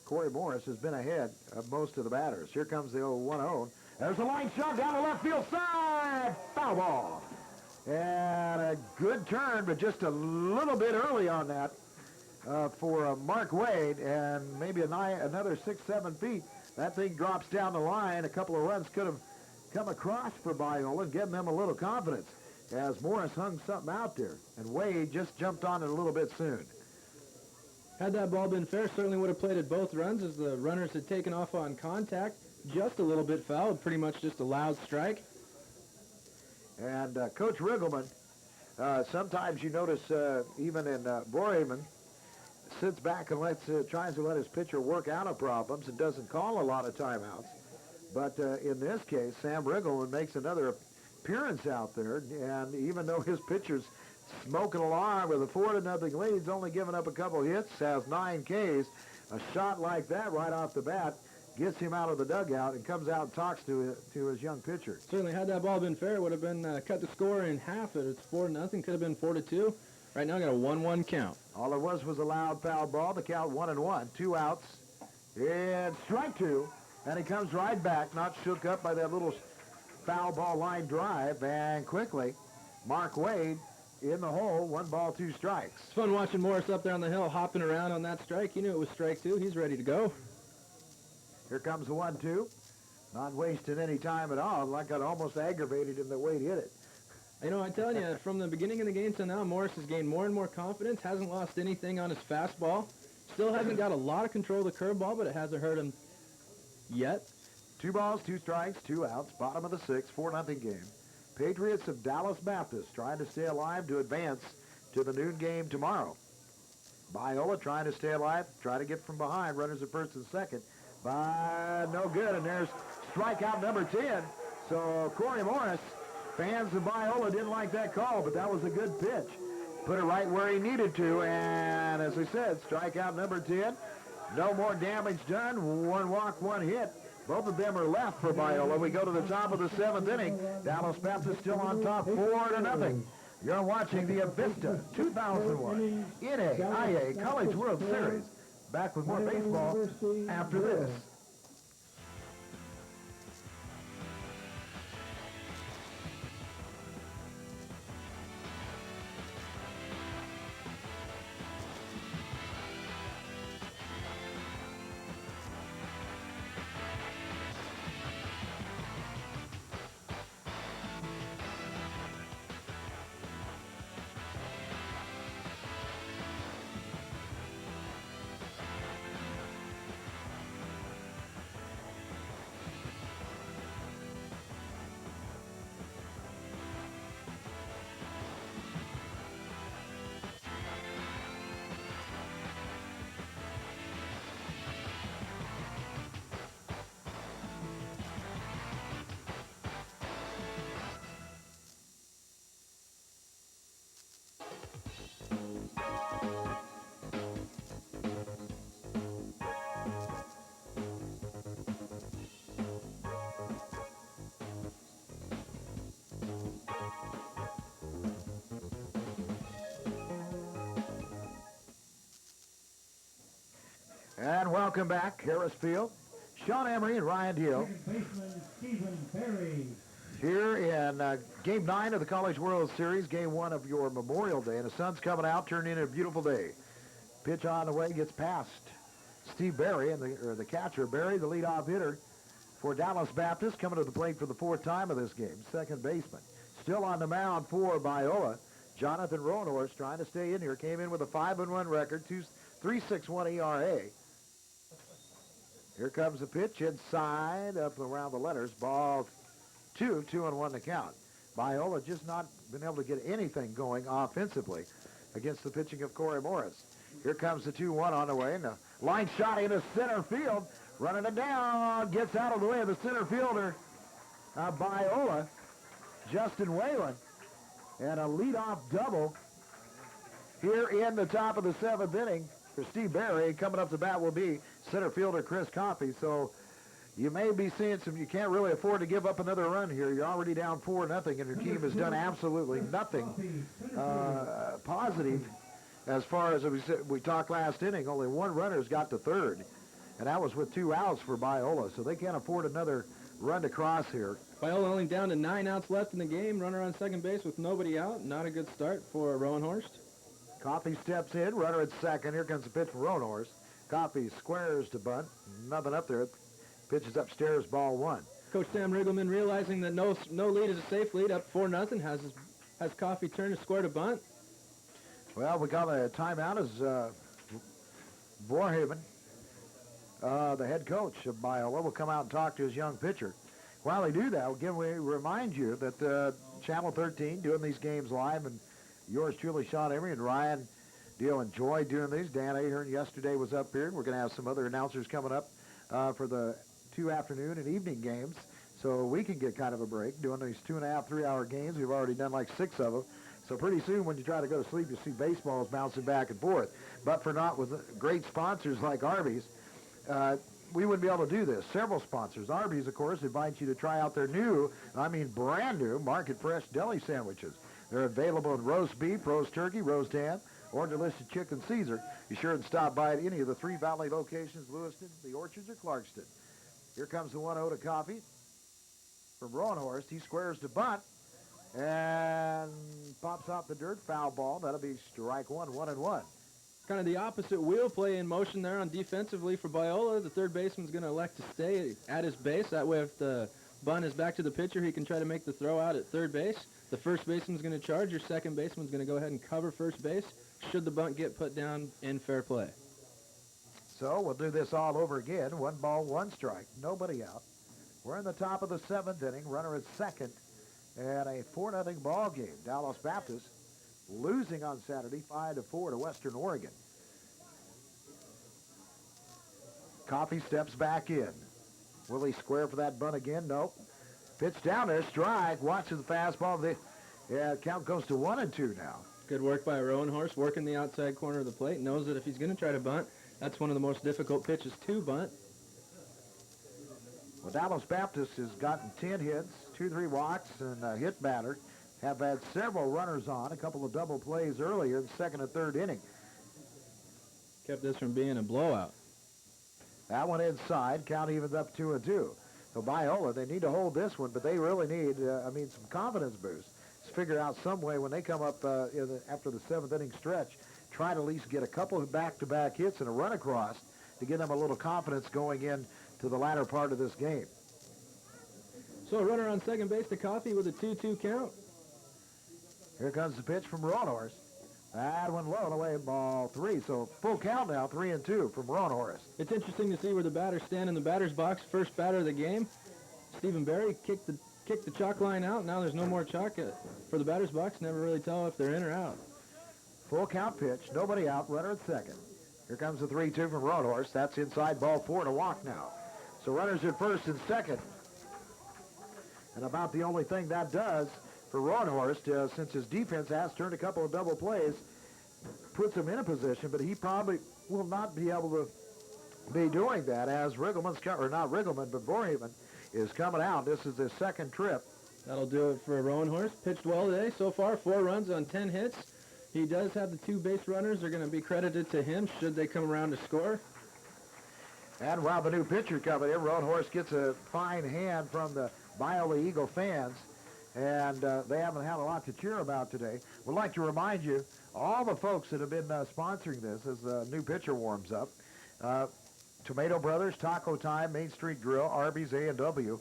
Corey Morris has been ahead of most of the batters. Here comes the 0-1-0. There's a line shot down the left field side. Foul ball. And a good turn, but just a little bit early on that for Mark Wade. And maybe another 6-7 feet. That thing drops down the line. A couple of runs could have come across for Biola, giving them a little confidence as Morris hung something out there. And Wade just jumped on it a little bit soon. Had that ball been fair, certainly would have played at both runs as the runners had taken off on contact. Just a little bit foul, pretty much just a loud strike. And Coach Riggleman, sometimes you notice even in Boreman, sits back and tries to let his pitcher work out of problems and doesn't call a lot of timeouts. But in this case, Sam Riggleman makes another appearance out there, and even though his pitcher's smoking along with a 4-0 lead, he's only given up a couple hits, has 9 Ks. A shot like that right off the bat gets him out of the dugout and comes out and talks to his young pitcher. Certainly, had that ball been fair, it would have been cut the score in half. It's 4-0, could have been 4-2. Right now, got a 1-1 count. All it was a loud foul ball. The count 1-1, 2 outs, and strike 2. And he comes right back, not shook up by that little foul ball line drive, and quickly, Mark Wade in the hole, 1 ball, 2 strikes. It's fun watching Morris up there on the hill hopping around on that strike. He knew it was strike 2. He's ready to go. Here comes the 1-2. Not wasting any time at all. Like got almost aggravated him that Wade hit it. You know, I'm telling you, from the beginning of the game to now, Morris has gained more and more confidence, hasn't lost anything on his fastball. Still hasn't got a lot of control of the curveball, but it hasn't hurt him yet. 2 balls, 2 strikes, 2 outs. Bottom of the 6th, 4-0 game. Patriots of Dallas Baptist trying to stay alive to advance to the noon game tomorrow. Biola trying to stay alive, try to get from behind. Runners at first and second. No good, and there's strikeout number 10. So Corey Morris, fans of Biola didn't like that call, but that was a good pitch. Put it right where he needed to, and as I said, strikeout number 10. No more damage done. 1 walk, 1 hit. Both of them are left for Biola. We go to the top of the 7th inning. Dallas Baptist still on top, 4-0. You're watching the Avista 2001 NAIA College World Series. Back with more baseball after this. And welcome back, Harris Field. Sean Emery and Ryan Deal here in Game 9 of the College World Series, Game 1 of your Memorial Day. And the sun's coming out, turning in a beautiful day. Pitch on the way, gets past Steve Berry, and the catcher, Berry, the leadoff hitter for Dallas Baptist, coming to the plate for the 4th time of this game, second baseman. Still on the mound for Biola, Jonathan Roanhorse, trying to stay in here, came in with a 5-1 record, 3.61 ERA. Here comes the pitch inside, up around the letters. Ball 2, 2-1 to count. Biola just not been able to get anything going offensively against the pitching of Corey Morris. Here comes the 2-1 on the way, and the line shot into center field. Running it down, gets out of the way of the center fielder, Biola, Justin Whalen. And a leadoff double here in the top of the 7th inning for Steve Berry. Coming up to bat will be center fielder Chris Coffey. So you may be seeing some, you can't really afford to give up another run here. You're already down 4-0, and your team has done absolutely nothing positive as far as we talked last inning. Only 1 runner's got to third, and that was with 2 outs for Biola. So they can't afford another run to cross here. Biola only down to 9 outs left in the game. Runner on second base with nobody out. Not a good start for Roanhorst. Coffey steps in, runner at second. Here comes the pitch from Roanhorst. Coffey squares to bunt. Nothing up there. Pitches upstairs, ball 1. Coach Sam Riggleman, realizing that no lead is a safe lead, up 4-0, has Coffey turn to square to bunt. Well, we got a timeout as Borhaven, the head coach of Biola, will come out and talk to his young pitcher. While they do that, again, we remind you that Channel 13 doing these games live, and yours truly, Sean Emery and Ryan Deal, enjoy doing these. Dan Ahern yesterday was up here. We're going to have some other announcers coming up for the 2 afternoon and evening games, so we can get kind of a break doing these 2.5, 3-hour games. We've already done like 6 of them. So pretty soon when you try to go to sleep, you see baseballs bouncing back and forth. But for not with great sponsors like Arby's, we wouldn't be able to do this. Several sponsors. Arby's, of course, invites you to try out their brand new Market Fresh deli sandwiches. They're available in roast beef, roast turkey, roast ham, or delicious chicken Caesar. Be sure and stop by at any of the 3 Valley locations, Lewiston, the Orchards, or Clarkston. Here comes the 1-0 to Coffey from Roanhorst. He squares to bunt and pops off the dirt. Foul ball. That'll be strike 1, 1-1. Kind of the opposite wheel play in motion there on defensively for Biola. The third baseman's going to elect to stay at his base. That way if the bunt is back to the pitcher, he can try to make the throw out at third base. The first baseman's going to charge. Your second baseman's going to go ahead and cover first base should the bunt get put down in fair play. So we'll do this all over again. 1 ball, 1 strike. Nobody out. We're in the top of the 7th inning. Runner at second. And a 4-0 ball game. Dallas Baptist losing on Saturday 5-4 to Western Oregon. Coffey steps back in. Will he square for that bunt again? No. Pitch down there, strike. Watches the fastball. Count goes to 1-2 now. Good work by Rowan Horse, working the outside corner of the plate. Knows that if he's going to try to bunt, that's one of the most difficult pitches to bunt. Well, Dallas Baptist has gotten 10 hits, 2-3 walks, and a hit batter. Have had several runners on, a couple of double plays earlier in the 2nd and 3rd inning. Kept this from being a blowout. That one inside. Count evens up 2-2. So Biola, they need to hold this one, but they really need, some confidence boost. Let's figure out some way when they come up after the 7th inning stretch, try to at least get a couple of back-to-back hits and a run across to give them a little confidence going in to the latter part of this game. So a runner on second base to Coffey with a 2-2 count. Here comes the pitch from Rowan Horse. That one low and away, ball 3. So full count now, 3-2 from Rowan Horse. It's interesting to see where the batters stand in the batter's box. First batter of the game, Stephen Berry kicked the chalk line out. Now there's no more chalk for the batter's box. Never really tell if they're in or out. Full count pitch, nobody out, runner at second. Here comes the 3-2 from Rowan Horse. That's inside, ball 4 and a walk now. So runners at first and second. And about the only thing that does for Rowan Horse, since his defense has turned a couple of double plays, puts him in a position, but he probably will not be able to be doing that as Vorhaven is coming out. This is his second trip. That'll do it for Rowan Horse. Pitched well today so far, 4 runs on 10 hits. He does have the 2 base runners. They're going to be credited to him should they come around to score. And while the new pitcher coming in, Rowan Horse gets a fine hand from the Biola Eagle fans, and they haven't had a lot to cheer about today. We'd like to remind you, all the folks that have been sponsoring this as the new pitcher warms up, Tomato Brothers, Taco Time, Main Street Grill, Arby's, A&W,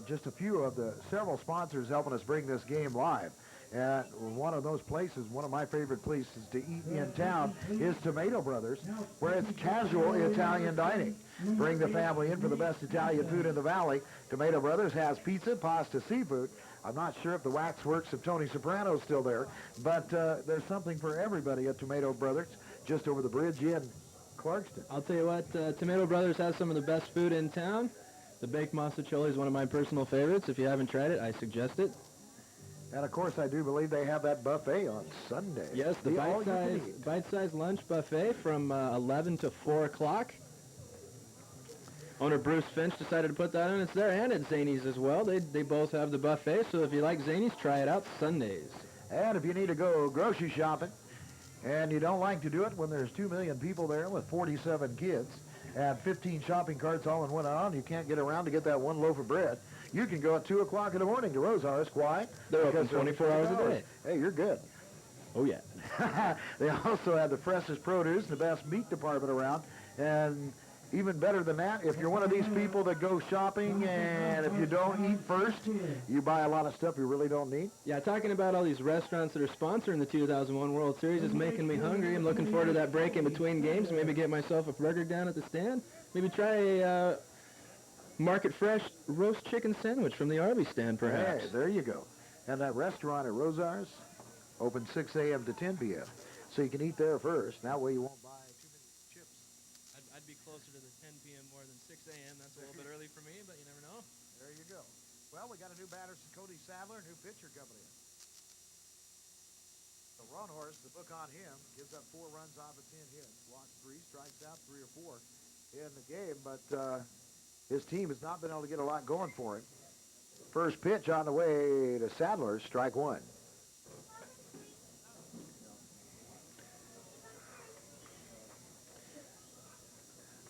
just a few of the several sponsors helping us bring this game live. And one of those places, one of my favorite places to eat in town is Tomato Brothers, where it's casual Italian dining. Bring the family in for the best Italian food in the valley. Tomato Brothers has pizza, pasta, seafood. I'm not sure if the waxworks of Tony Soprano's still there, but there's something for everybody at Tomato Brothers, just over the bridge in Clarkston. I'll tell you what, Tomato Brothers has some of the best food in town. The baked mozzarella is one of my personal favorites. If you haven't tried it, I suggest it. And, of course, I do believe they have that buffet on Sunday. Yes, the bite-sized lunch buffet from 11 to 4 o'clock. Owner Bruce Finch decided to put that in. It's there and at Zany's as well. They both have the buffet, so if you like Zany's, try it out Sundays. And if you need to go grocery shopping and you don't like to do it when there's 2 million people there with 47 kids and 15 shopping carts all in one aisle, and you can't get around to get that one loaf of bread, you can go at 2 o'clock in the morning to Rosar's. Why? They're open 24 hours a day. Hey, you're good. Oh, yeah. They also have the freshest produce and the best meat department around. And even better than that, if you're one of these people that go shopping and if you don't eat first, you buy a lot of stuff you really don't need. Yeah, talking about all these restaurants that are sponsoring the 2001 World Series is making me hungry. I'm looking forward to that break in between games. Maybe get myself a burger down at the stand. Maybe try a market fresh roast chicken sandwich from the Arby's stand, perhaps. Hey, there you go. And that restaurant at Rosar's open 6 a.m. to 10 p.m. So you can eat there first. That way you won't buy too many chips. I'd be closer to the 10 p.m. more than 6 a.m. That's a little bit early for me, but you never know. There you go. Well, we got a new batter, Cody Sadler, new pitcher coming in. The Rowan Horse, the book on him, gives up 4 runs off of 10 hits. Walks 3, strikes out 3 or 4 in the game, but his team has not been able to get a lot going for him. First pitch on the way to Sadler, strike 1.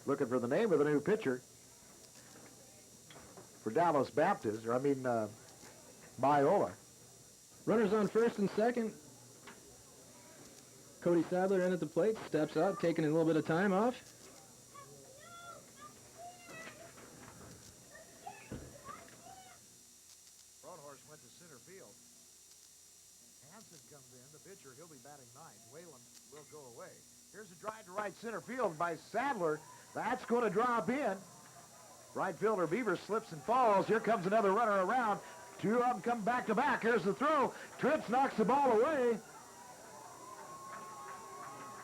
Looking for the name of the new pitcher for Dallas Baptist, Biola. Runners on first and second. Cody Sadler in at the plate, steps up, taking a little bit of time off. Rowan Horse went to center field. Hansen comes in, the pitcher, he'll be batting 9th. Whalen will go away. Here's a drive to right center field by Sadler. That's going to drop in. Right fielder Beaver slips and falls. Here comes another runner around. Two of them come back to back. Here's the throw. Trips knocks the ball away.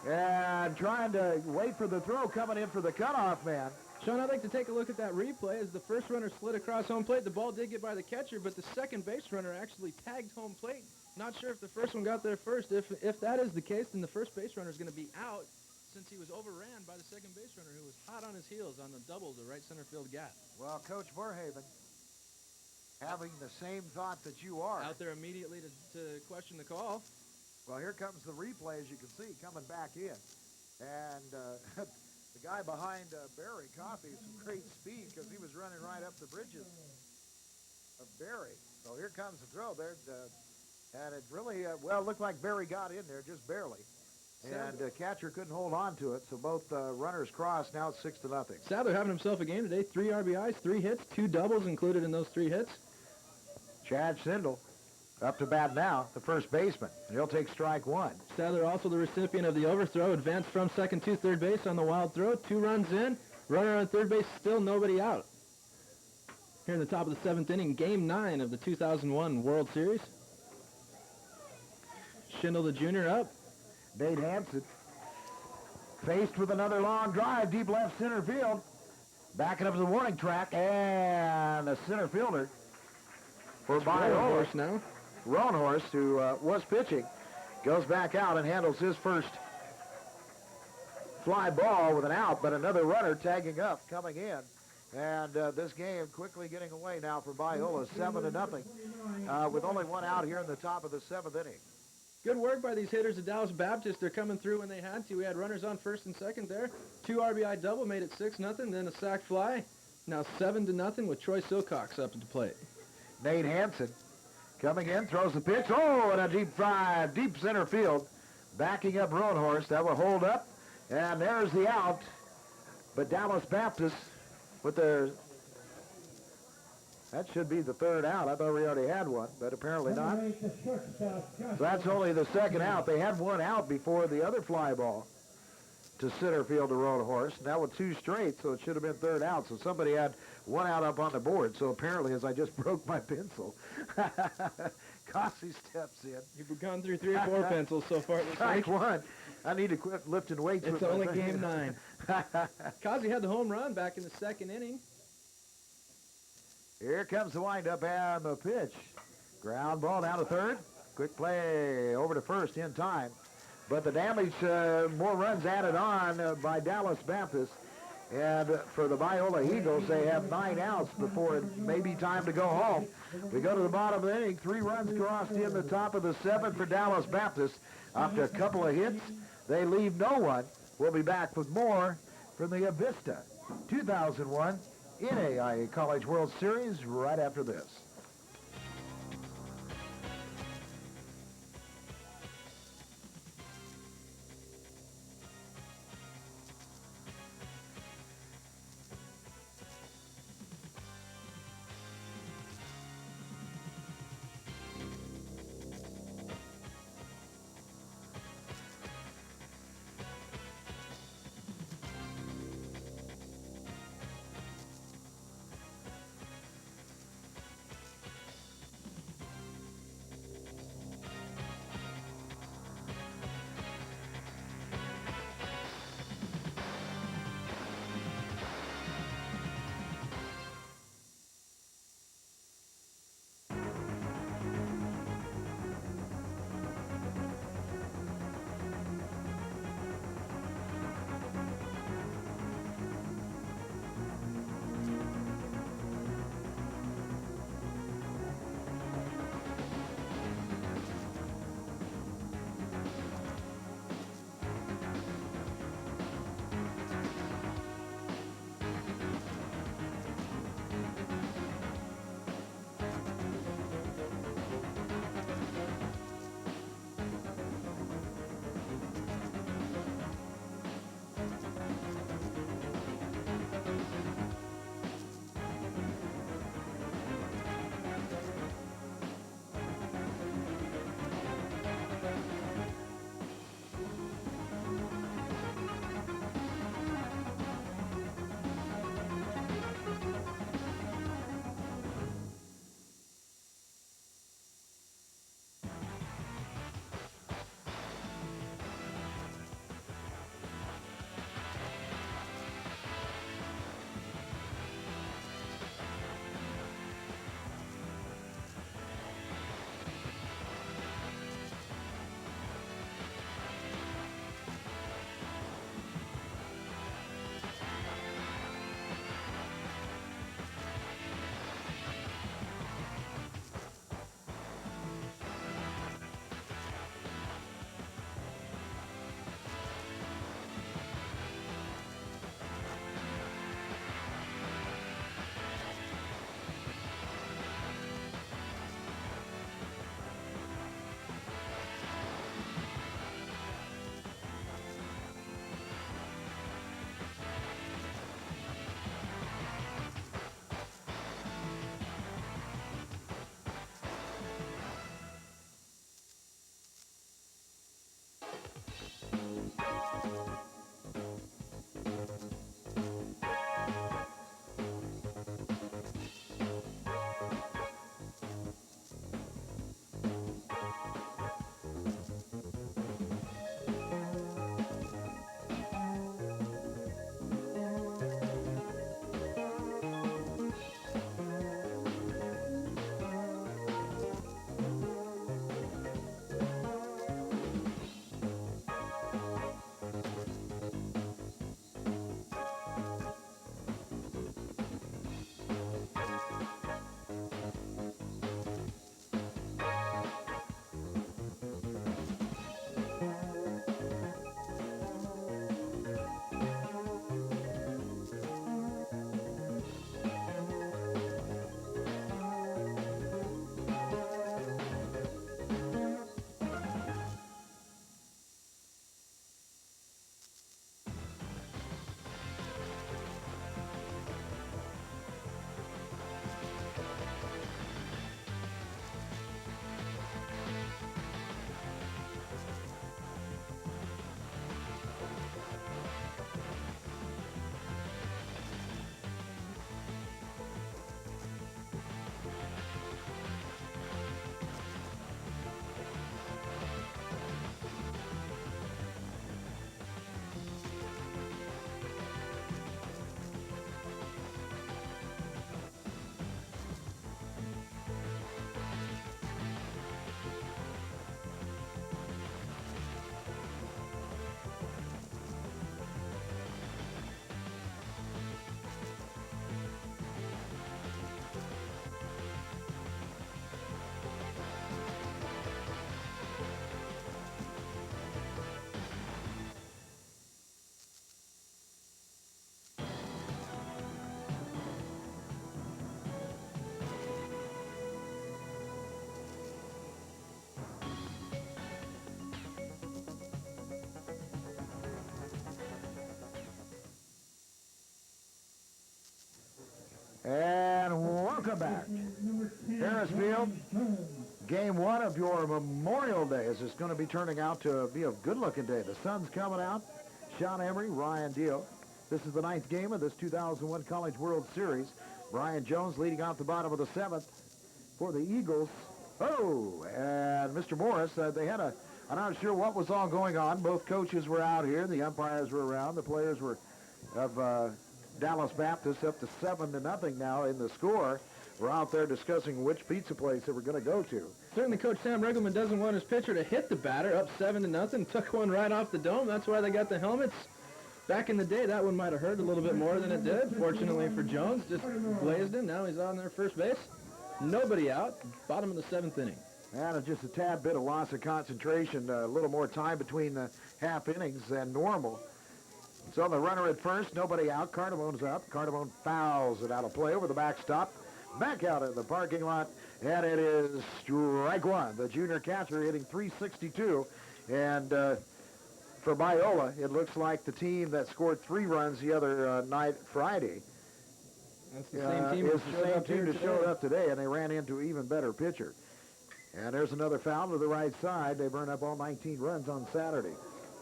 And trying to wait for the throw, coming in for the cutoff man. Sean, I'd like to take a look at that replay. As the first runner slid across home plate, the ball did get by the catcher, but the second base runner actually tagged home plate. Not sure if the first one got there first. If that is the case, then the first base runner is going to be out, since he was overran by the second base runner, who was hot on his heels on the double to right center field gap. Well, Coach Verhaven, having the same thought that you are. Out there immediately to question the call. Well, here comes the replay, as you can see, coming back in. And the guy behind Barry copies some great speed because he was running right up the bridges of Barry. So here comes the throw there. And it really, well, looked like Barry got in there just barely. And catcher couldn't hold on to it, so both runners crossed. Now it's 6-0. Sadler having himself a game today. 3 RBIs, 3 hits, 2 doubles included in those 3 hits. Chad Sindel up to bat now, the first baseman. He'll take strike 1. Sadler also the recipient of the overthrow, advanced from second to third base on the wild throw. 2 runs in, runner on third base, still nobody out. Here in the top of the 7th inning, Game 9 of the 2001 World Series. Schindel the junior up. Nate Hansen faced with another long drive, deep left center field. Backing up to the warning track, and the center fielder for Biola now. Roanhorst, who was pitching, goes back out and handles his first fly ball with an out, but another runner tagging up, coming in. And this game quickly getting away now for Biola, 7-0, with only 1 out here in the top of the 7th inning. Good work by these hitters of Dallas Baptist. They're coming through when they had to. We had runners on first and second there. 2 RBI double made it 6-0, then a sac fly. Now 7-0 with Troy Silcox up at the plate. Nate Hansen coming in, throws the pitch. Oh, and a deep drive, deep center field. Backing up Roanhorst. That will hold up. And there's the out. But Dallas Baptist with their... That should be the 3rd out. I thought we already had one, but apparently not. So that's only the 2nd out. They had 1 out before the other fly ball to center field to Roanhorst. Now with 2 straight, so it should have been 3rd out. So somebody had 1 out up on the board. So apparently, as I just broke my pencil, Cossie steps in. You've gone through 3 or 4 pencils so far this Strike week. 1. I need to quit lifting weights. It's only Game 9. Cossie had the home run back in the 2nd inning. Here comes the windup and the pitch. Ground ball down to 3rd. Quick play over to 1st in time. But the damage, more runs added on by Dallas Baptist. And for the Biola Eagles, they have 9 outs before it may be time to go home. We go to the bottom of the inning. 3 runs crossed in the top of the 7th for Dallas Baptist. After a couple of hits, they leave no one. We'll be back with more from the Avista 2001 NAIA College World Series right after this. Welcome back. Harris Field, game one of your Memorial Day is going to be turning out to be a good-looking day. The sun's coming out. Sean Emery, Ryan Deal. This is the 9th game of this 2001 College World Series. Brian Jones leading off the bottom of the 7th for the Eagles. Oh, and Mr. Morris, they had I'm not sure what was all going on. Both coaches were out here. The umpires were around. The players were of Dallas Baptist up to 7-0 now in the score. We're out there discussing which pizza place that we're going to go to. Certainly Coach Sam Riggleman doesn't want his pitcher to hit the batter, up 7-0, took one right off the dome. That's why they got the helmets. Back in the day, that one might have hurt a little bit more than it did. Fortunately for Jones, just blazed him. Now he's on there first base. Nobody out, bottom of the 7th inning. And just a tad bit of loss of concentration, a little more time between the half innings than normal. So the runner at first, nobody out. Cardamone's up. Cardamone fouls it out of play over the backstop. Back out in the parking lot, and it is strike one. The junior catcher hitting .362. And for Biola, it looks like the team that scored 3 runs the other night, Friday, That's the same team is the same team that showed up today, and they ran into an even better pitcher. And there's another foul to the right side. They burned up all 19 runs on Saturday.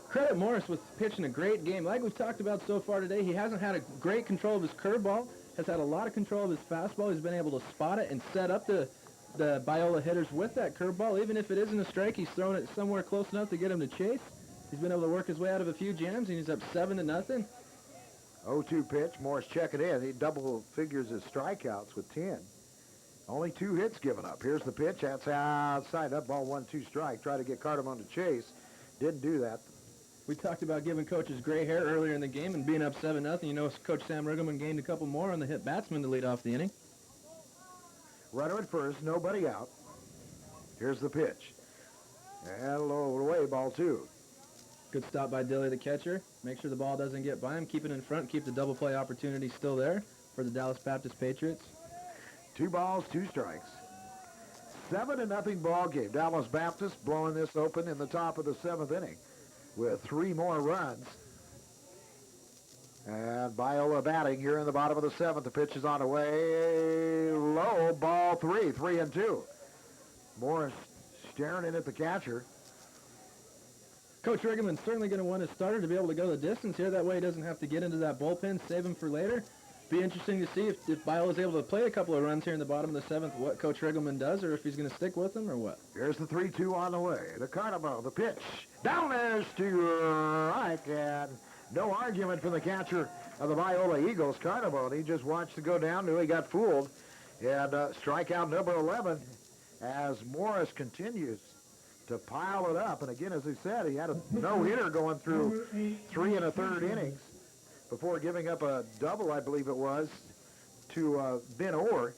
Credit Morris with pitching a great game. Like we've talked about so far today, he hasn't had a great control of his curveball, has had a lot of control of his fastball. He's been able to spot it and set up the Biola hitters with that curveball. Even if it isn't a strike, he's thrown it somewhere close enough to get him to chase. He's been able to work his way out of a few jams, and he's up 7-0. 0-2 pitch. Morris checking in. He double figures his strikeouts with 10. Only 2 hits given up. Here's the pitch. That's outside. That ball 1-2 strike. Try to get Cardamone to chase. Didn't do that. We talked about giving coaches gray hair earlier in the game and being up 7-0. You know, Coach Sam Riggleman gained a couple more on the hit batsman to lead off the inning. Runner at first. Nobody out. Here's the pitch. And low away. Ball 2. Good stop by Dilly, the catcher. Make sure the ball doesn't get by him. Keep it in front. Keep the double play opportunity still there for the Dallas Baptist Patriots. 2 balls, 2 strikes. 7-0 ball game. Dallas Baptist blowing this open in the top of the 7th inning with 3 more runs. And Biola batting here in the bottom of the 7th. The pitch is on the way low. Ball 3, 3-2. Morris staring in at the catcher. Coach Riggleman's certainly going to want his starter to be able to go the distance here. That way he doesn't have to get into that bullpen, save him for later. Be interesting to see if Biola's able to play a couple of runs here in the bottom of the 7th, what Coach Riggleman does, or if he's going to stick with him or what. Here's the 3-2 on the way. The Cardinal, the pitch. Down there's to right, and no argument from the catcher of the Biola Eagles, Cardinal. He just watched it go down, knew he got fooled. And strikeout number 11 as Morris continues to pile it up. And again, as he said, he had a no-hitter going through 3 1/3 innings before giving up a double, I believe it was, to Ben Orr.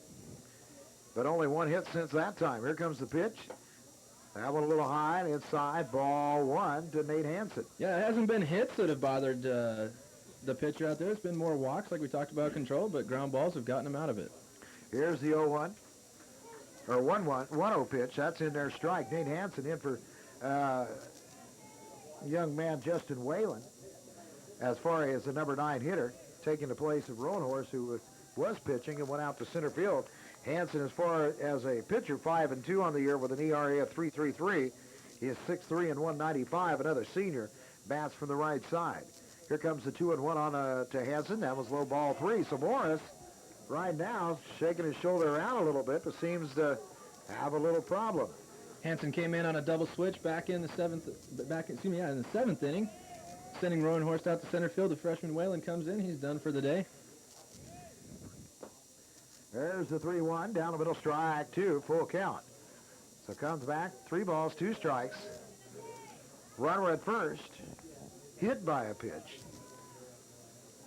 But only 1 hit since that time. Here comes the pitch. That one a little high and inside. Ball 1 to Nate Hansen. Yeah, it hasn't been hits that have bothered the pitcher out there. It's been more walks, like we talked about, control, but ground balls have gotten him out of it. Here's the 0-1. Or 1-0 pitch. That's in there, strike. Nate Hansen in for young man Justin Whalen as far as the number 9 hitter, taking the place of Roanhorse, who was pitching and went out to center field. Hansen, as far as a pitcher, 5-2 on the year with an ERA of 3.33. He is 6'3" and 195. Another senior bats from the right side. Here comes the 2-1 on to Hansen. That was low, ball 3. So Morris, right now, shaking his shoulder around a little bit, but seems to have a little problem. Hansen came in on a double switch back in the 7th inning, sending Roanhorse out to center field. The freshman Whalen comes in. He's done for the day. There's the 3-1, down the middle, strike 2, full count. So comes back, 3 balls, 2 strikes. Runner at first, hit by a pitch.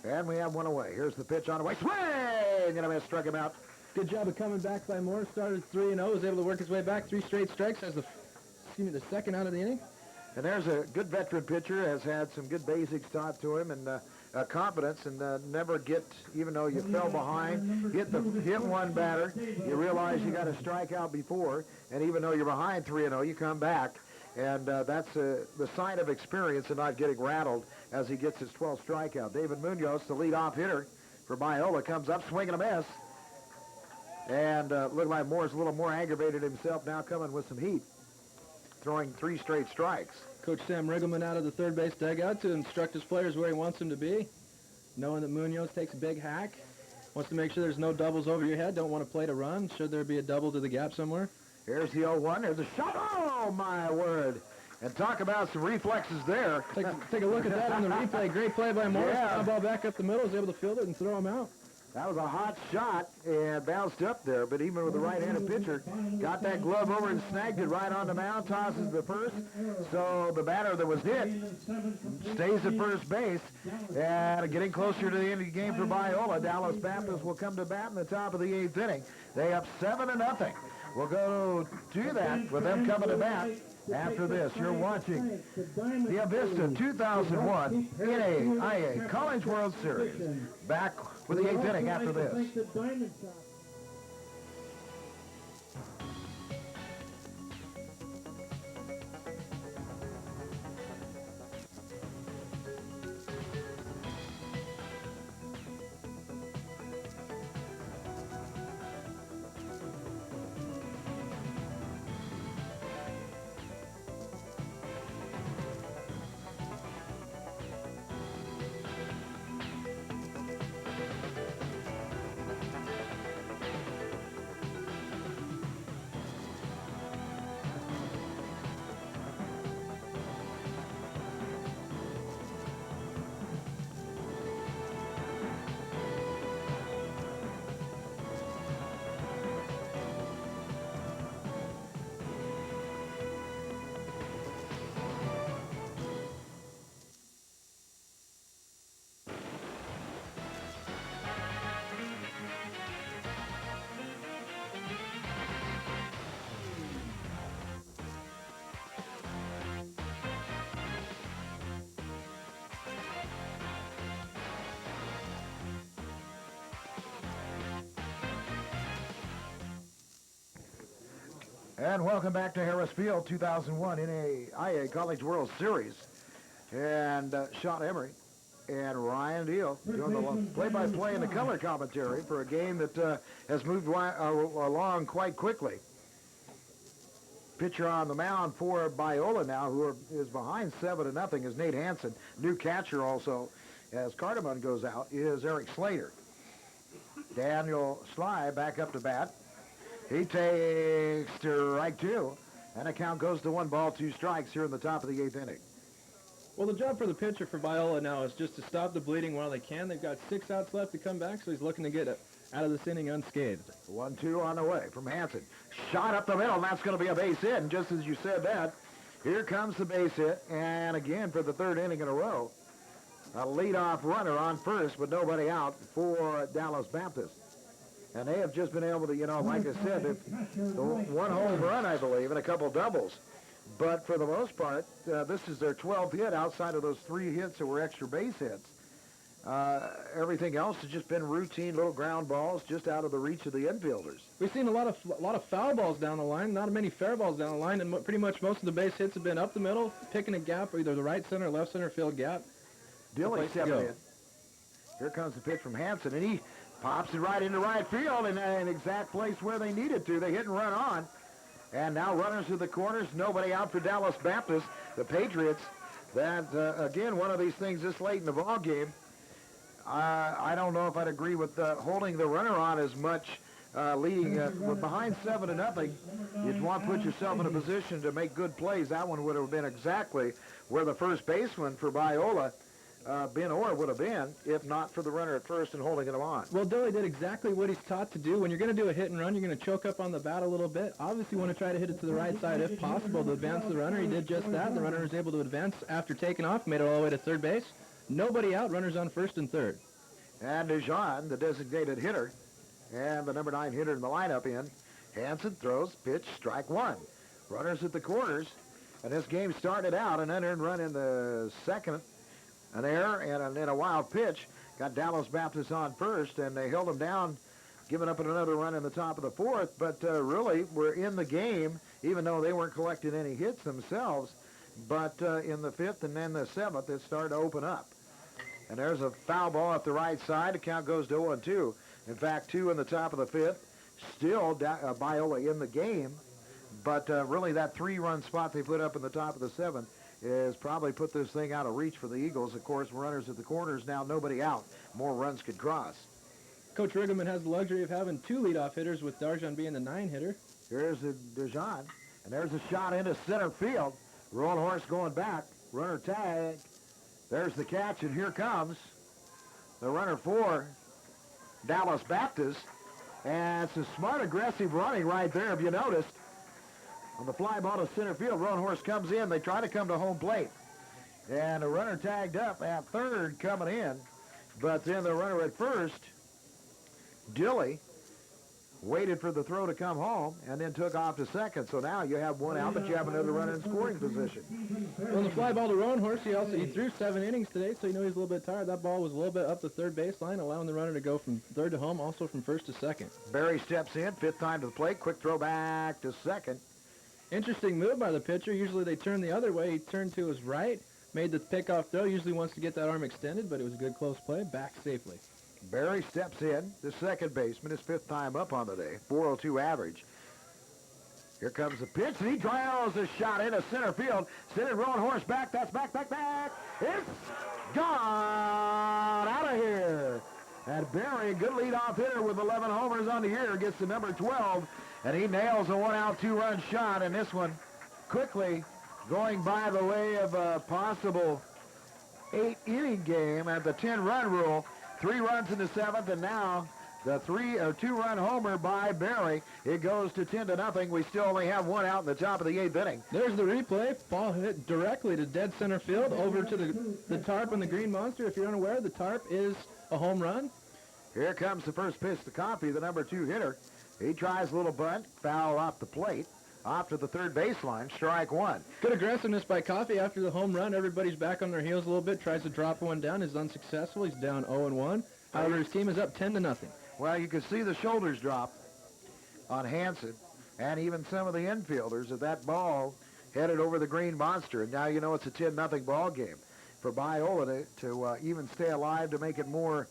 And we have 1 away. Here's the pitch on the way. Swing! And a miss, struck him out. Good job of coming back by Morris. Started 3-0, was able to work his way back. 3 straight strikes as the second out of the inning. And there's a good veteran pitcher, has had some good basics taught to him, and confidence, and never get, even though you fell behind, hit one batter, you realize you got a strikeout before, and even though you're behind 3-0, you come back. And that's the sign of experience and not getting rattled as he gets his 12th strikeout. David Munoz, the leadoff hitter for Biola, comes up, swinging a miss. And looked like Moore's a little more aggravated himself now, coming with some heat, throwing 3 straight strikes. Coach Sam Riggleman out of the third base dugout to instruct his players where he wants them to be, knowing that Munoz takes a big hack. Wants to make sure there's no doubles over your head. Don't want to play to run. Should there be a double to the gap somewhere? Here's the 0-1. There's a shot. Oh, my word. And talk about some reflexes there. Take a look at that on the replay. Great play by Morris. Yeah. Foul ball back up the middle. Was able to field it and throw him out. That was a hot shot and bounced up there, but even with the right-handed pitcher, got that glove over and snagged it right on the mound, tosses the first. So the batter that was hit stays at first base. And getting closer to the end of the game for Biola, Dallas Baptist will come to bat in the top of the 8th inning. They up 7-0. We'll go to that with them coming to bat. After this, you're watching the Avista 2001 NAIA College World Series. Back with the 8th inning after this. And welcome back to Harris Field, 2001 NAIA College World Series. And Sean Emery and Ryan Deal doing the play-by-play and the color commentary for a game that has moved along quite quickly. Pitcher on the mound for Biola now, who is behind 7-0, is Nate Hansen. New catcher also, as Cardamon goes out, is Eric Slater. Daniel Sly back up to bat. He takes strike 2, and the count goes to 1 ball, 2 strikes here in the top of the 8th inning. Well, the job for the pitcher for Biola now is just to stop the bleeding while they can. They've got 6 outs left to come back, so he's looking to get out of this inning unscathed. 1-2 on the way from Hansen. Shot up the middle, and that's going to be a base hit. And just as you said that, here comes the base hit. And again, for the 3rd inning in a row, a leadoff runner on first, but nobody out for Dallas Baptist. And they have just been able to, like I said, the 1 home run, I believe, and a couple doubles. But for the most part, this is their 12th hit outside of those 3 hits that were extra base hits. Everything else has just been routine little ground balls just out of the reach of the infielders. We've seen a lot of foul balls down the line, not many fair balls down the line, and pretty much most of the base hits have been up the middle, picking a gap, either the right center or left center field gap. Dilly stepping in. Here comes the pitch from Hansen, and he pops it right into right field in an exact place where they needed to. They hit and run on. And now runners to the corners, nobody out for Dallas Baptist. The Patriots, that, again, one of these things this late in the ball game. I don't know if I'd agree with holding the runner on as much, leading with behind 7-0. You'd want to put yourself in a position to make good plays. That one would have been exactly where the first baseman for Biola, Ben Orr, would have been if not for the runner at first and holding him on. Well, Dilly did exactly what he's taught to do. When you're going to do a hit and run, you're going to choke up on the bat a little bit. Obviously, you want to try to hit it to the right side if possible to advance the runner. He did just that. The runner was able to advance after taking off, made it all the way to third base. Nobody out, runners on first and third. And Dejan, the designated hitter, and the number 9 hitter in the lineup in. Hansen throws, pitch, strike 1. Runners at the corners, and this game started out an unearned run in the second. An error and then a wild pitch got Dallas Baptist on first, and they held them down, giving up another run in the top of the 4th. But really, we're in the game, even though they weren't collecting any hits themselves. But in the 5th and then the 7th, it started to open up. And there's a foul ball off the right side. The count goes to 0-2. In fact, 2 in the top of the 5th, Still, Biola in the game, but really that 3-run spot they put up in the top of the 7th is probably put this thing out of reach for the Eagles. Of course, runners at the corners now, nobody out. More runs could cross. Coach Riggleman has the luxury of having 2 leadoff hitters, with Darjan being the 9 hitter. Here's the Dejan, and there's a shot into center field. Rolling horse going back. Runner tag. There's the catch, and here comes the runner for Dallas Baptist. And it's a smart, aggressive running right there, if you noticed. On the fly ball to center field, Rolling Horse comes in. They try to come to home plate. And the runner tagged up at third coming in. But then the runner at first, Dilly, waited for the throw to come home and then took off to second. So now you have one out, but you have another runner in scoring position. On the fly ball to Rowan Horse, he threw 7 innings today, so you know he's a little bit tired. That ball was a little bit up the third baseline, allowing the runner to go from third to home, also from first to second. Barry steps in, 5th time to the plate, quick throw back to second. Interesting move by the pitcher. Usually they turn the other way. He turned to his right, made the pickoff throw. Usually wants to get that arm extended, but it was a good close play, back safely. Barry steps in, the second baseman, his 5th time up on the day, 402 average. Here comes the pitch, and he drills a shot into center field. Sending Rolling Horse back, that's back. It's gone out of here. And Barry, good leadoff hitter with 11 homers on the year, gets to number 12, and he nails a 1-out, 2-run shot, and this one quickly going by the way of a possible 8-inning game at the 10-run rule. 3 runs in the 7th, and now the 2-run homer by Barry. It goes to 10-0. We still only have 1 out in the top of the 8th inning. There's the replay. Ball hit directly to dead center field, over to the tarp on the Green Monster. If you're unaware, the tarp is a home run. Here comes the first pitch to Coffey, the number 2 hitter. He tries a little bunt, foul off the plate, off to the third baseline, strike 1. Good aggressiveness by Coffey after the home run. Everybody's back on their heels a little bit, tries to drop one down, is unsuccessful. He's down 0-1. However, his team is up 10-0. Well, you can see the shoulders drop on Hansen and even some of the infielders as that ball headed over the Green Monster. And now you know it's a 10-0 ball game. For Biola to even stay alive to make it more,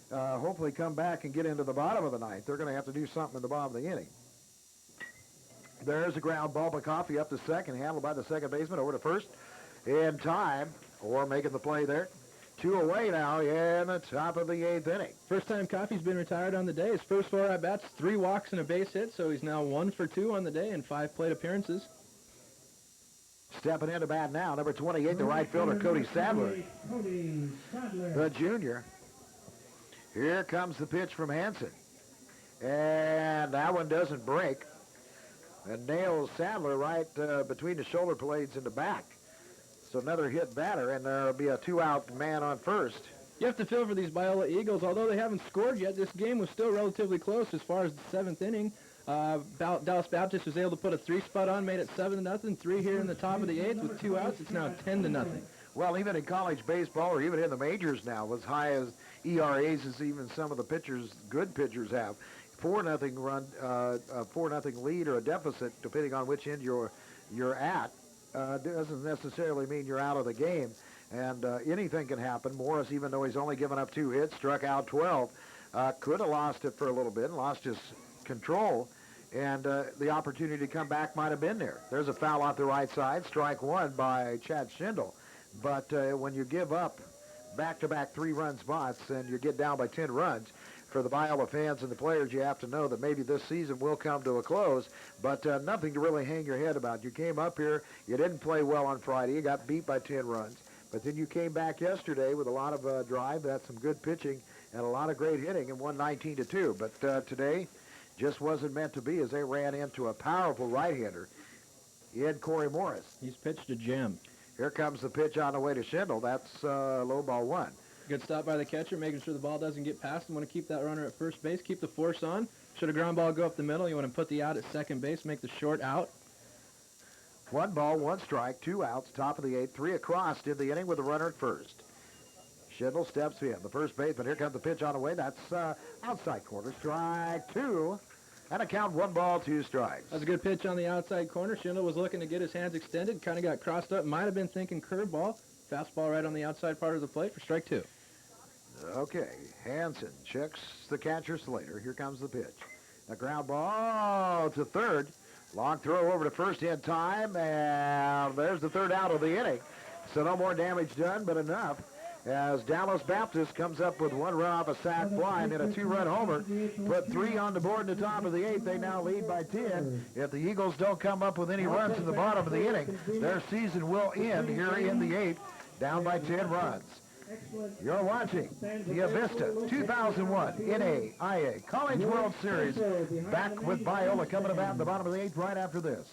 hopefully come back and get into the bottom of the 9th, they're going to have to do something in the bottom of the inning. There's a ground ball by Coffey up to second, handled by the second baseman over to first in time, or making the play there. 2 away now in the top of the 8th inning. First time Coffey's been retired on the day. His first 4 at-bats, 3 walks and a base hit, so he's now 1 for 2 on the day and 5 plate appearances. Stepping into bat now, number 28, the right fielder, Cody Sadler, the junior. Here comes the pitch from Hansen. And that one doesn't break. And nails Sadler right between the shoulder blades in the back. So another hit batter, and there'll be a 2-out man on first. You have to feel for these Biola Eagles. Although they haven't scored yet, this game was still relatively close as far as the 7th inning. Dallas Baptist was able to put a 3-spot on, made it 7-0. 3 here in the top of the 8th with 2 outs. It's now 10-0. Well, even in college baseball or even in the majors now, as high as ERAs as even some of the pitchers, good pitchers have. 4-0 run, 4-0 lead or a deficit, depending on which end you're at, doesn't necessarily mean you're out of the game. And anything can happen. Morris, even though he's only given up 2 hits, struck out 12, could have lost it for a little bit and lost his control. And the opportunity to come back might have been there. There's a foul off the right side, strike 1 by Chad Schindel. But when you give up back-to-back 3-run spots and you get down by 10 runs, for the Biola fans and the players, you have to know that maybe this season will come to a close, but nothing to really hang your head about. You came up here, you didn't play well on Friday, you got beat by 10 runs, but then you came back yesterday with a lot of drive, that's some good pitching, and a lot of great hitting, and won 19-2. But today just wasn't meant to be as they ran into a powerful right-hander in Corey Morris. He's pitched a gem. Here comes the pitch on the way to Schindel. That's low ball 1. Good stop by the catcher, making sure the ball doesn't get past him. Want to keep that runner at first base, keep the force on. Should a ground ball go up the middle, you want to put the out at second base, make the short out. 1 ball, 1 strike, 2 outs, top of the 8th, 3 across, did the inning with the runner at first. Schindel steps in, the first baseman. Here comes the pitch on the way. That's outside corner, strike 2. And a count, 1 ball, 2 strikes. That's a good pitch on the outside corner. Schindel was looking to get his hands extended, kind of got crossed up, might have been thinking curveball. Fastball right on the outside part of the plate for strike 2. Okay, Hansen checks the catcher Slater. Here comes the pitch. A ground ball to third. Long throw over to first in time, and there's the third out of the inning. So no more damage done, but enough as Dallas Baptist comes up with 1 run off a sac fly and a 2-run homer. Put 3 on the board in the top of the 8th. They now lead by 10. If the Eagles don't come up with any runs in the bottom of the inning, their season will end here in the 8th, down by 10 runs. You're watching the Avista 2001 NAIA College World Series. Back with Biola coming about in the bottom of the 8th right after this.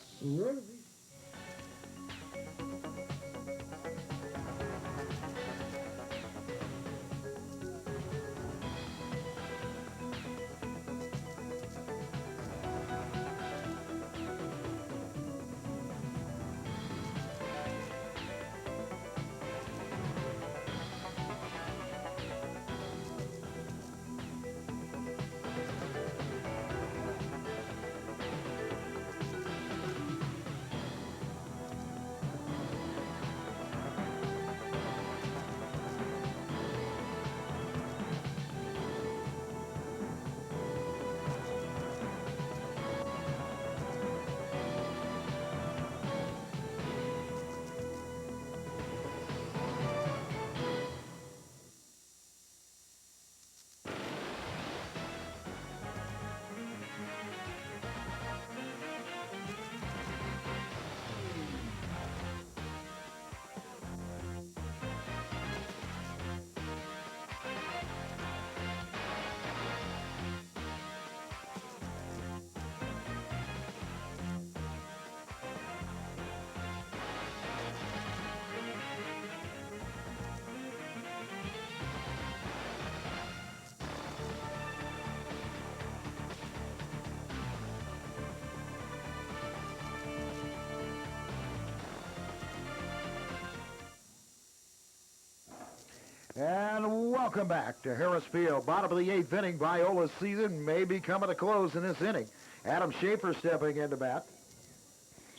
And welcome back to Harris Field. Bottom of the 8th inning. Biola's season may be coming to close in this inning. Adam Schaefer stepping into bat.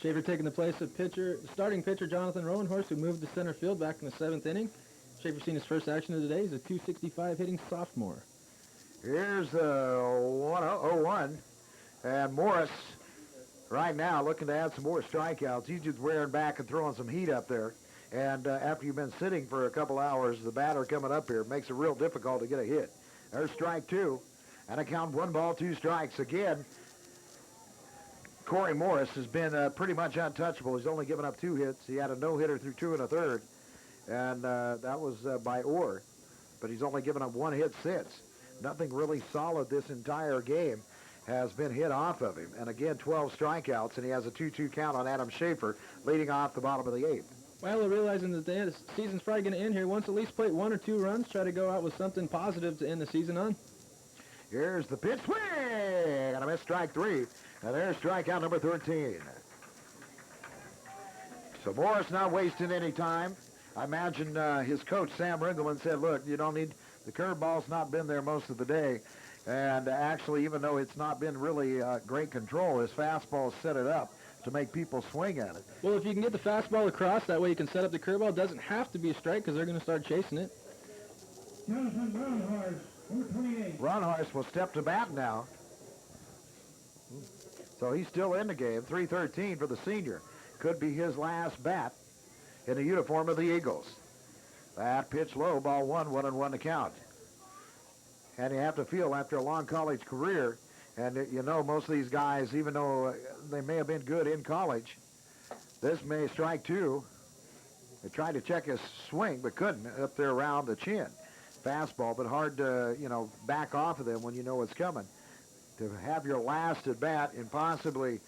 Schaefer taking the place of starting pitcher Jonathan Rowenhorst, who moved to center field back in the 7th inning. Schaefer seen his first action of the day. He's a .265 hitting sophomore. Here's the 1-0-1. And Morris right now looking to add some more strikeouts. He's just wearing back and throwing some heat up there. And after you've been sitting for a couple hours, the batter coming up here makes it real difficult to get a hit. There's strike 2. And a count 1 ball, 2 strikes. Again, Corey Morris has been pretty much untouchable. He's only given up 2 hits. He had a no-hitter through 2 1/3. And that was by Orr. But he's only given up 1 hit since. Nothing really solid this entire game has been hit off of him. And again, 12 strikeouts, and he has a 2-2 count on Adam Schaefer, leading off the bottom of the 8th. Well, realizing that the season's probably going to end here, wants at least play 1 or 2 runs, try to go out with something positive to end the season on. Here's the pitch swing, and a missed strike 3. And there's strikeout number 13. So Morris not wasting any time. I imagine his coach, Sam Ringelman, said, look, you don't need, the curveball's not been there most of the day. And actually, even though it's not been really great control, his fastball set it up to make people swing at it. Well, if you can get the fastball across, that way you can set up the curveball. It doesn't have to be a strike because they're going to start chasing it. Jonathan Rowenhorst, number 28. Rowenhorst will step to bat now. So he's still in the game. 3-13 for the senior. Could be his last bat in the uniform of the Eagles. That pitch low, ball 1, 1-1 to count. And you have to feel after a long college career, and you know most of these guys, even though they may have been good in college, this may strike 2. They tried to check his swing, but couldn't, up there around the chin. Fastball, but hard to, back off of them when you know what's coming. To have your last at bat in possibly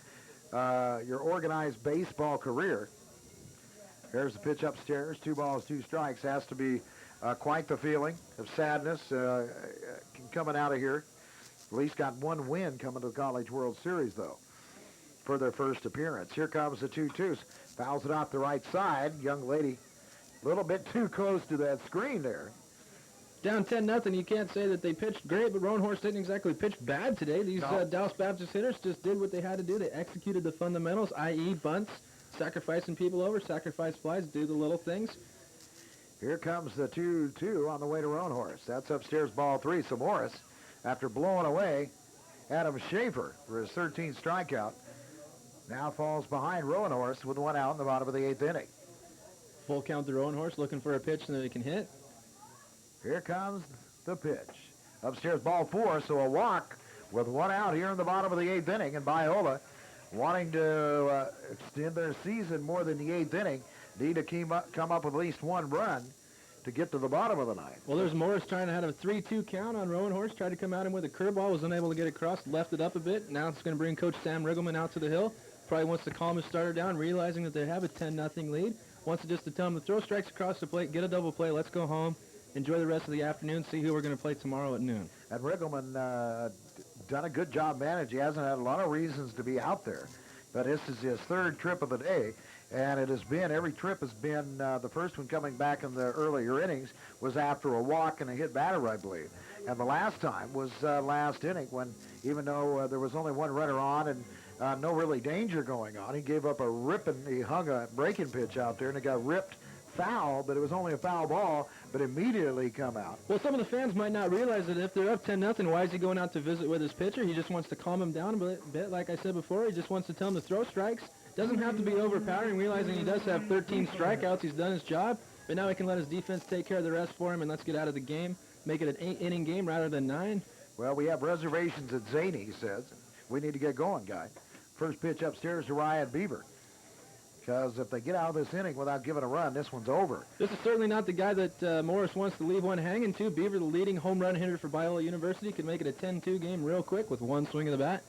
your organized baseball career. There's the pitch upstairs, 2 balls, 2 strikes. Has to be quite the feeling of sadness coming out of here. At least got 1 win coming to the College World Series, though, for their first appearance. Here comes the 2-2. Fouls it off the right side. Young lady a little bit too close to that screen there. Down 10-0. You can't say that they pitched great, but Rowenhorst didn't exactly pitch bad today. These Dallas Baptist hitters just did what they had to do. They executed the fundamentals, i.e. bunts, sacrificing people over, sacrifice flies, do the little things. Here comes the 2-2 on the way to Rowenhorst. That's upstairs, ball 3. So Morris, after blowing away Adam Schaefer for his 13th strikeout. Now falls behind Rowan Horse with 1 out in the bottom of the 8th inning. Full count to Rowan Horse, looking for a pitch that he can hit. Here comes the pitch. Upstairs, ball 4, so a walk with 1 out here in the bottom of the 8th inning. And Biola, wanting to extend their season more than the 8th inning, need to come up with at least 1 run to get to the bottom of the 9th. Well, there's Morris trying to have a 3-2 count on Rowan Horse. Tried to come at him with a curveball, was unable to get across, left it up a bit. Now it's going to bring Coach Sam Riggleman out to the hill. Probably wants to calm his starter down, realizing that they have a 10-0 lead. Wants to just to tell him to throw strikes across the plate, get a double play, let's go home, enjoy the rest of the afternoon, see who we're going to play tomorrow at noon. And Riggleman done a good job managing. He hasn't had a lot of reasons to be out there. But this is his 3rd trip of the day. And it has been, every trip has been, the first one coming back in the earlier innings was after a walk and a hit batter, I believe. And the last time was last inning when, even though there was only 1 runner on and no really danger going on, he gave up he hung a breaking pitch out there and it got ripped foul, but it was only a foul ball, but immediately come out. Well, some of the fans might not realize that if they're up 10-0, why is he going out to visit with his pitcher? He just wants to calm him down a bit, like I said before. He just wants to tell him to throw strikes. Doesn't have to be overpowering, realizing he does have 13 strikeouts. He's done his job, but now he can let his defense take care of the rest for him, and let's get out of the game, make it an 8-inning game rather than 9. Well, we have reservations at Zany, he says. We need to get going, guy. First pitch upstairs to Ryan Beaver. Because if they get out of this inning without giving a run, this one's over. This is certainly not the guy that Morris wants to leave one hanging to. Beaver, the leading home run hitter for Biola University, could make it a 10-2 game real quick with 1 swing of the bat.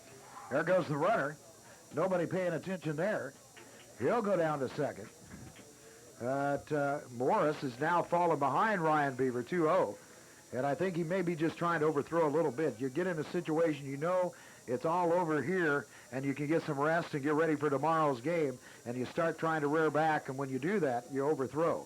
There goes the runner. Nobody paying attention there. He'll go down to second. Morris is now falling behind Ryan Beaver 2-0. And I think he may be just trying to overthrow a little bit. You get in a situation, you know it's all over here, and you can get some rest and get ready for tomorrow's game, and you start trying to rear back, and when you do that, you overthrow.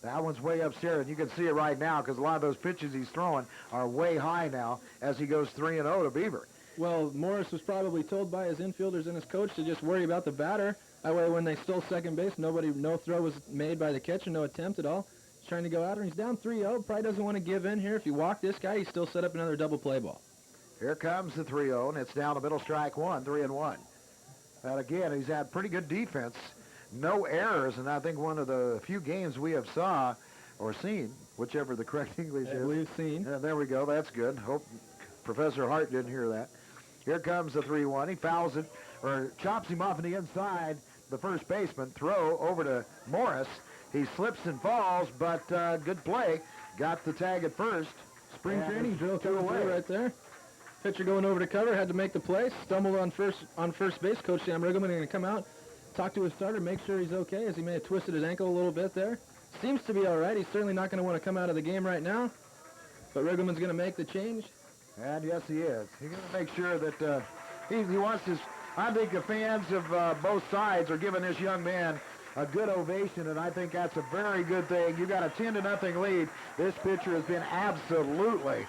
That one's way upstairs, and you can see it right now because a lot of those pitches he's throwing are way high now as he goes 3-0 to Beaver. Well, Morris was probably told by his infielders and his coach to just worry about the batter. That way when they stole second base, no throw was made by the catcher, no attempt at all. He's trying to go out, and he's down 3-0. Probably doesn't want to give in here. If you walk this guy, he's still set up another double play ball. Here comes the 3-0, and it's down the middle, strike 1, 3-1. And again, he's had pretty good defense, no errors, and I think one of the few games we have saw or seen, whichever the correct English is. We've seen. There we go, that's good. Hope Professor Hart didn't hear that. Here comes the 3-1. He fouls it, or chops him off in the inside, the first baseman. Throw over to Morris. He slips and falls, but good play. Got the tag at first. Spring training drill 2 away right there. Pitcher going over to cover, had to make the play, stumbled on first base. Coach Sam Riggleman going to come out, talk to his starter, make sure he's okay, as he may have twisted his ankle a little bit there. Seems to be all right. He's certainly not going to want to come out of the game right now, but Riggleman's going to make the change. And yes, he is. He's going to make sure that he wants his. I think the fans of both sides are giving this young man a good ovation, and I think that's a very good thing. You got a 10-0 lead. This pitcher has been absolutely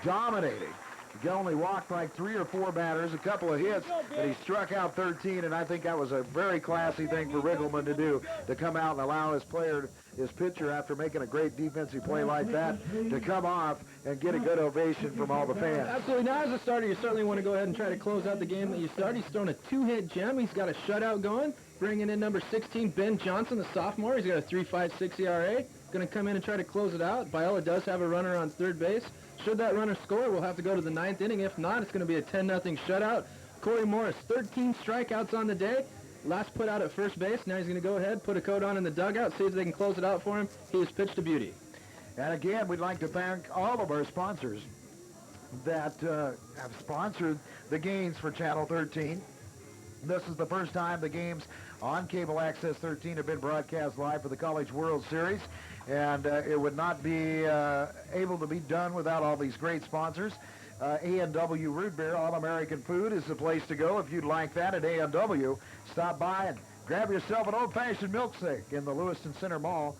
dominating. He only walked like 3 or 4 batters, a couple of hits, but he struck out 13, and I think that was a very classy thing for Riggleman to do, to come out and allow his pitcher, after making a great defensive play like that, to come off and get a good ovation from all the fans. Absolutely. Now, as a starter, you certainly want to go ahead and try to close out the game that you start. He's thrown a 2-hit gem. He's got a shutout going, bringing in number 16, Ben Johnson, the sophomore. He's got a 3.56 ERA. Going to come in and try to close it out. Biola does have a runner on third base. Should that runner score, we'll have to go to the 9th inning. If not, it's going to be a 10-0 shutout. Corey Morris, 13 strikeouts on the day. Last put out at first base. Now he's going to go ahead, put a coat on in the dugout, see if they can close it out for him. He has pitched to beauty. And again, we'd like to thank all of our sponsors that have sponsored the games for Channel 13. This is the first time the games on Cable Access 13 have been broadcast live for the College World Series, and it would not be able to be done without all these great sponsors. A&W Root Beer All-American Food is the place to go. If you'd like that at A&W, stop by and grab yourself an old-fashioned milkshake in the Lewiston Center Mall.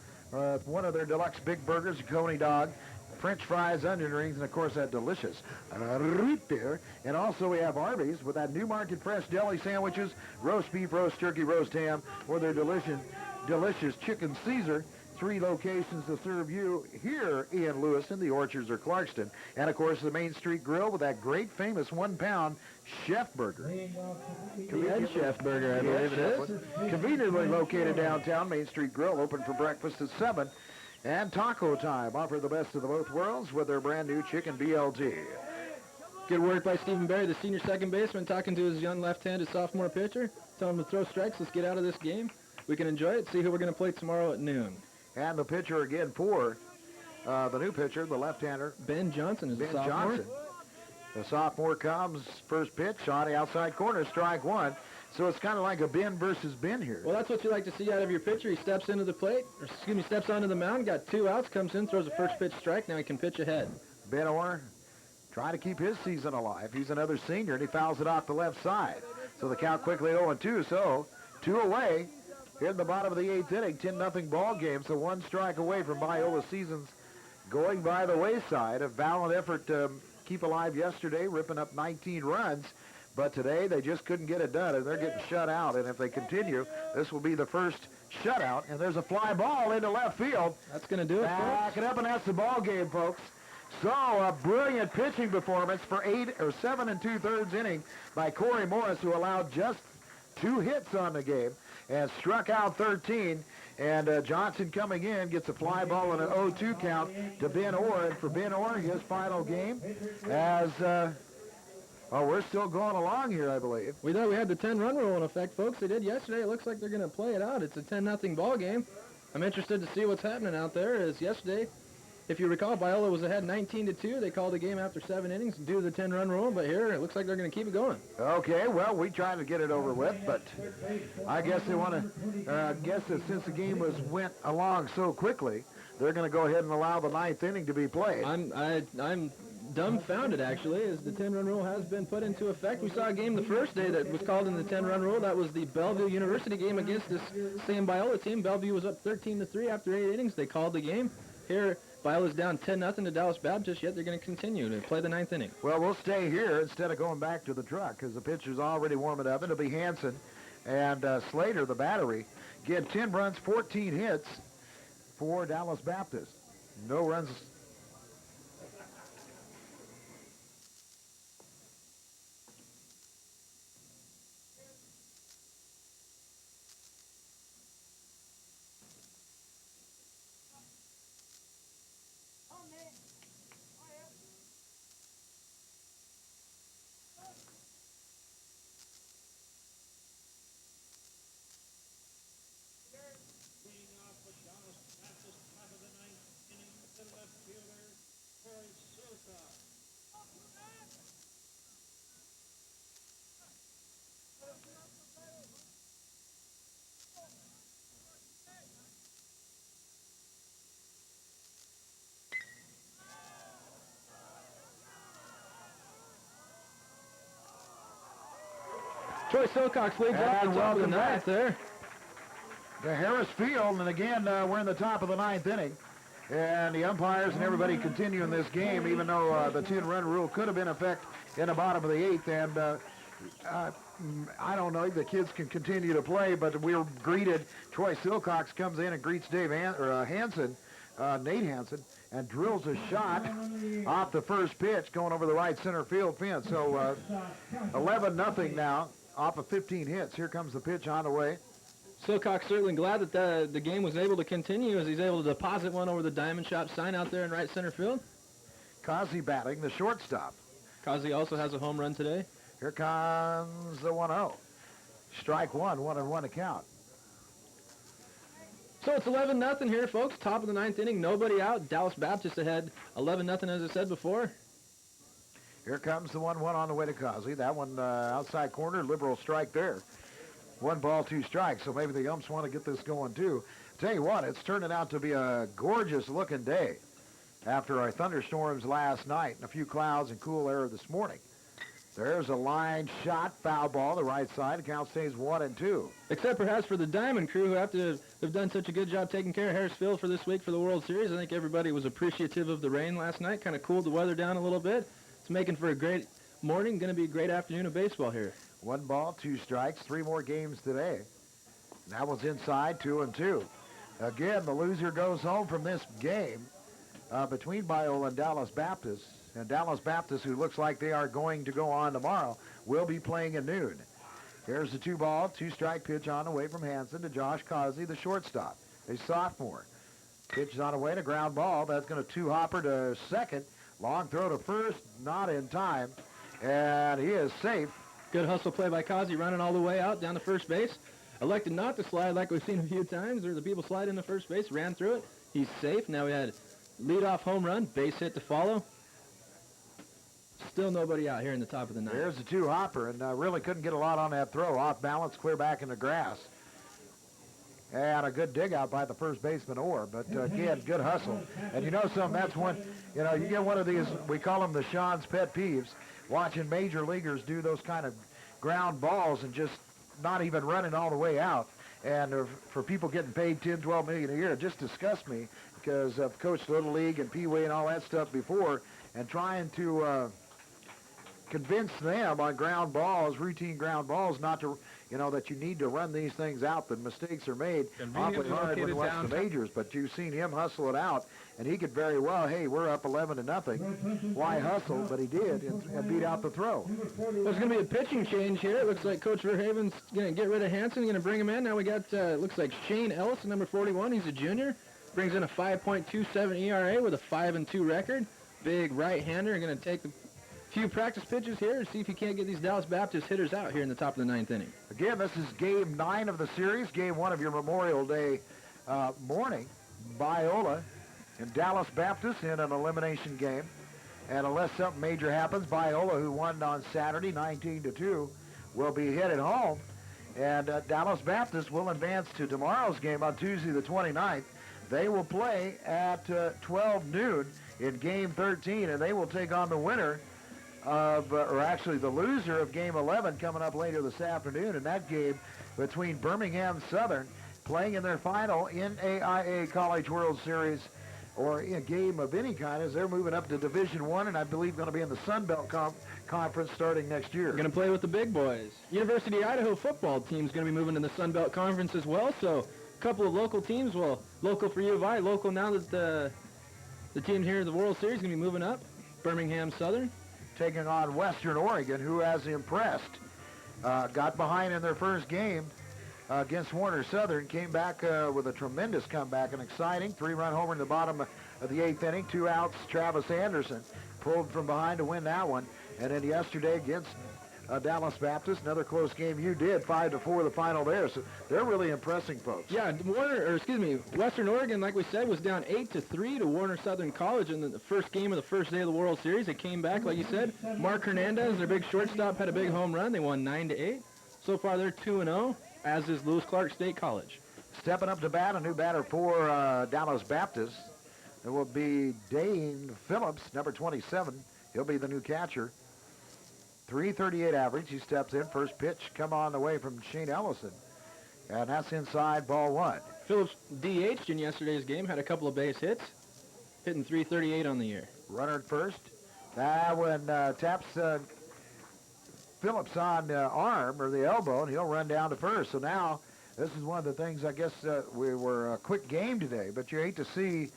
One of their deluxe big burgers, a coney dog, French fries, onion rings, and of course that delicious root beer. And also we have Arby's with that new market fresh deli sandwiches, roast beef, roast turkey, roast ham, or their delicious chicken Caesar. 3 locations to serve you here in Lewiston, the Orchards or Clarkston. And, of course, the Main Street Grill with that great famous 1-pound chef burger. The Head Chef Burger, I believe it is. Conveniently located downtown, Main Street Grill, open for breakfast at 7. And Taco Time offer the best of the both worlds with their brand new chicken BLT. Good work by Stephen Berry, the senior second baseman, talking to his young left-handed sophomore pitcher. Telling him to throw strikes. Let's get out of this game. We can enjoy it. See who we're going to play tomorrow at noon. And the pitcher again for the new pitcher, the left-hander. Ben Johnson is a sophomore. Johnson. The sophomore comes, first pitch on the outside corner, strike 1. So it's kind of like a Ben versus Ben here. Well, that's what you like to see out of your pitcher. He steps into the plate, or excuse me, steps onto the mound, got 2 outs, comes in, throws a first pitch strike. Now he can pitch ahead. Ben Orr trying to keep his season alive. He's another senior, and he fouls it off the left side. So the count quickly 0-2. So 2 away here in the bottom of the 8th inning. 10-0 ball game. So 1 strike away from Biola's season's going by the wayside. A valiant effort to keep alive yesterday, ripping up 19 runs. But today they just couldn't get it done, and they're getting shut out. And if they continue, this will be the first shutout. And there's a fly ball into left field. That's going to do it, Back it up, and that's the ball game, folks. So a brilliant pitching performance for 7 2/3 inning by Corey Morris, who allowed just 2 hits on the game and struck out 13. And Johnson coming in gets a fly ball and an 0-2 count to Ben Orr. And for Ben Orr, his final game as we're still going along here, I believe. We thought we had the 10-run rule in effect, folks. They did yesterday. It looks like they're going to play it out. It's a 10-0 ball game. I'm interested to see what's happening out there. As yesterday, if you recall, Biola was ahead 19-2. They called the game after 7 innings due to the 10-run rule, but here it looks like they're going to keep it going. Okay, well, we tried to get it over with, but I guess they want to guess that since the game went along so quickly, they're going to go ahead and allow the 9th inning to be played. I'm dumbfounded, actually, as the 10-run rule has been put into effect. We saw a game the first day that was called in the 10-run rule. That was the Bellevue University game against this same Biola team. Bellevue was up 13-3 after 8 innings. They called the game. Here, Biola's down 10-0 to Dallas Baptist, yet they're going to continue to play the 9th inning. Well, we'll stay here instead of going back to the truck because the pitcher's already warming up. It'll be Hanson and Slater, the battery. Again, 10 runs, 14 hits for Dallas Baptist. No runs. Troy Silcox leads off the top of the 9th there. The Harris Field, and again, we're in the top of the 9th inning. And the umpires and everybody continuing this game, even though the 10-run rule could have been in effect in the bottom of the 8th. And I don't know if the kids can continue to play, but we're greeted. Troy Silcox comes in and greets Hanson, Nate Hanson, and drills a shot off the first pitch going over the right center field fence. So 11-0 now off of 15 hits. Here comes the pitch on the way. Silcox certainly glad that the game was able to continue as he's able to deposit one over the Diamond Shop sign out there in right center field. Causey batting, the shortstop. Causey also has a home run today. Here comes the 1-0. Strike 1, 1-1 to count. So it's 11-0 here, folks. Top of the 9th inning, nobody out. Dallas Baptist ahead, 11-0 as I said before. Here comes the 1-1 on the way to Causey. That one outside corner, liberal strike there. 1 ball, 2 strikes, so maybe the umps want to get this going too. Tell you what, it's turning out to be a gorgeous-looking day after our thunderstorms last night and a few clouds and cool air this morning. There's a line shot, foul ball, the right side. The count stays 1-2. Except perhaps for the Diamond crew who have done such a good job taking care of Harris Field for this week for the World Series. I think everybody was appreciative of the rain last night, kind of cooled the weather down a little bit. It's making for a great morning, going to be a great afternoon of baseball here. 1 ball, 2 strikes, 3 more games today. And that was inside, 2-2. Again, the loser goes home from this game between Biola and Dallas Baptist. And Dallas Baptist, who looks like they are going to go on tomorrow, will be playing at noon. Here's the 2-ball, 2-strike pitch on the way from Hansen to Josh Causey, the shortstop, a sophomore. Pitch is on the way to ground ball. That's going to 2-hopper to second. Long throw to first, not in time. And he is safe. Good hustle play by Causey, running all the way out down to first base. Elected not to slide like we've seen a few times. There's the people slide into first base, ran through it. He's safe. Now we had leadoff home run, base hit to follow. Still nobody out here in the top of the ninth. There's the 2-hopper, and really couldn't get a lot on that throw. Off balance, clear back in the grass. And a good dig out by the first baseman Orr, but again, good hustle. And you know something, that's when, you know, you get one of these, we call them the Sean's pet peeves, watching major leaguers do those kind of ground balls and just not even running all the way out. And for people getting paid $10, $12 million a year, it just disgusts me because I've coached Little League and Pee Wee and all that stuff before, and trying to convince them on ground balls, routine ground balls, not to, you know, that you need to run these things out, that mistakes are made awfully hard when it wants the majors. But you've seen him hustle it out, and he could very well, hey, we're up 11-0. Why hustle? But he did, and beat out the throw. There's going to be a pitching change here. It looks like Coach Verhaven's going to get rid of Hansen, going to bring him in. Now we got, looks like Shane Ellison, number 41. He's a junior. Brings in a 5.27 ERA with a 5-2 record. Big right-hander. Going to take the few practice pitches here and see if he can't get these Dallas Baptist hitters out here in the top of the ninth inning. Again, this is game 9 of the series, game 1 of your Memorial Day morning. Biola and Dallas Baptist in an elimination game. And unless something major happens, Biola, who won on Saturday 19-2, will be headed home. And Dallas Baptist will advance to tomorrow's game on Tuesday the 29th. They will play at 12 noon in game 13, and they will take on the winner of, or actually the loser of game 11 coming up later this afternoon. In that game between Birmingham Southern, playing in their final NAIA College World Series, or a game of any kind, as they're moving up to Division I, and I believe going to be in the Sun Belt Conference starting next year. Going to play with the big boys. University of Idaho football team's going to be moving to the Sun Belt Conference as well, so a couple of local teams, well, local for U of I, local now that the team here in the World Series is going to be moving up. Birmingham Southern taking on Western Oregon, who has impressed. Got behind in their first game against Warner Southern, came back with a tremendous comeback, an exciting 3-run homer in the bottom of the 8th inning, 2 outs. Travis Anderson pulled from behind to win that one. And then yesterday against Dallas Baptist, another close game. You did 5-4 the final there, so they're really impressing folks. Yeah, Western Oregon, like we said, was down 8-3 to Warner Southern College in the first game of the first day of the World Series. They came back, like you said. Mark Hernandez, their big shortstop, had a big home run. They won 9-8. So far, they're 2-0, as is Lewis Clark State College. Stepping up to bat, a new batter for Dallas Baptist. It will be Dane Phillips, number 27. He'll be the new catcher. 338 average. He steps in. First pitch come on the way from Shane Ellison. And that's inside, ball 1. Phillips DH'd in yesterday's game, had a couple of base hits, hitting 338 on the year. Runner at first. That one taps Phillips on the arm or the elbow, and he'll run down to first. So now this is one of the things, I guess, we were a quick game today, but you hate to see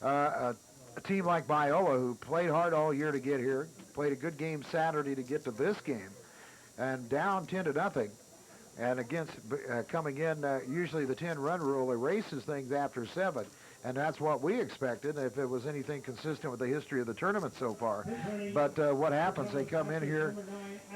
a team like Biola, who played hard all year to get here, played a good game Saturday to get to this game, and down 10-0. And against coming in, usually the 10-run rule erases things after 7, and that's what we expected if it was anything consistent with the history of the tournament so far. But what happens? They come in here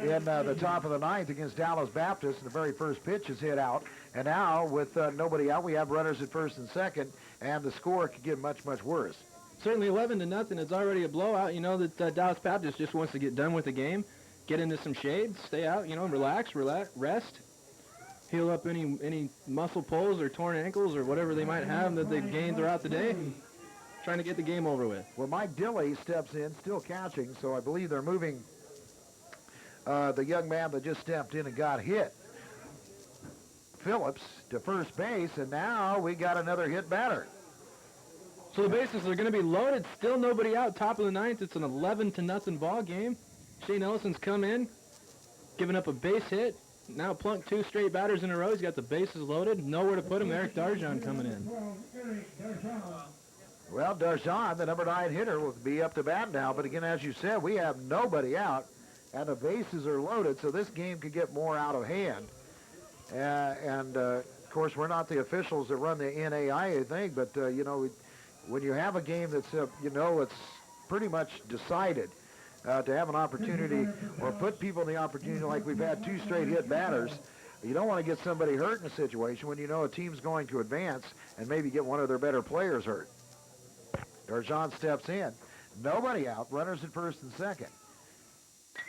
in the top of the 9th against Dallas Baptist, and the very first pitch is hit out. And now, with nobody out, we have runners at first and second, and the score could get much, much worse. Certainly 11-0. It's already a blowout. You know that Dallas Baptist just wants to get done with the game, get into some shade, stay out, relax, rest, heal up any muscle pulls or torn ankles or whatever they might have that they've gained throughout the day, trying to get the game over with. Well, Mike Dilley steps in, still catching, so I believe they're moving the young man that just stepped in and got hit, Phillips, to first base, and now we got another hit batter. So the bases are going to be loaded. Still nobody out. Top of the 9th. It's an 11-0 ball game. Shane Ellison's come in, giving up a base hit, now plunked 2 straight batters in a row. He's got the bases loaded. Nowhere to put him. Eric Darjan coming in. Well, Darjan, the number 9 hitter, will be up to bat now. But again, as you said, we have nobody out, and the bases are loaded, so this game could get more out of hand. Of course, we're not the officials that run the NAIA thing, but, you know, when you have a game that's, you know, it's pretty much decided to have an opportunity or put people in the opportunity like we've had 2 straight hit batters, you don't want to get somebody hurt in a situation when you know a team's going to advance and maybe get one of their better players hurt. Darjan steps in. Nobody out. Runners at first and second.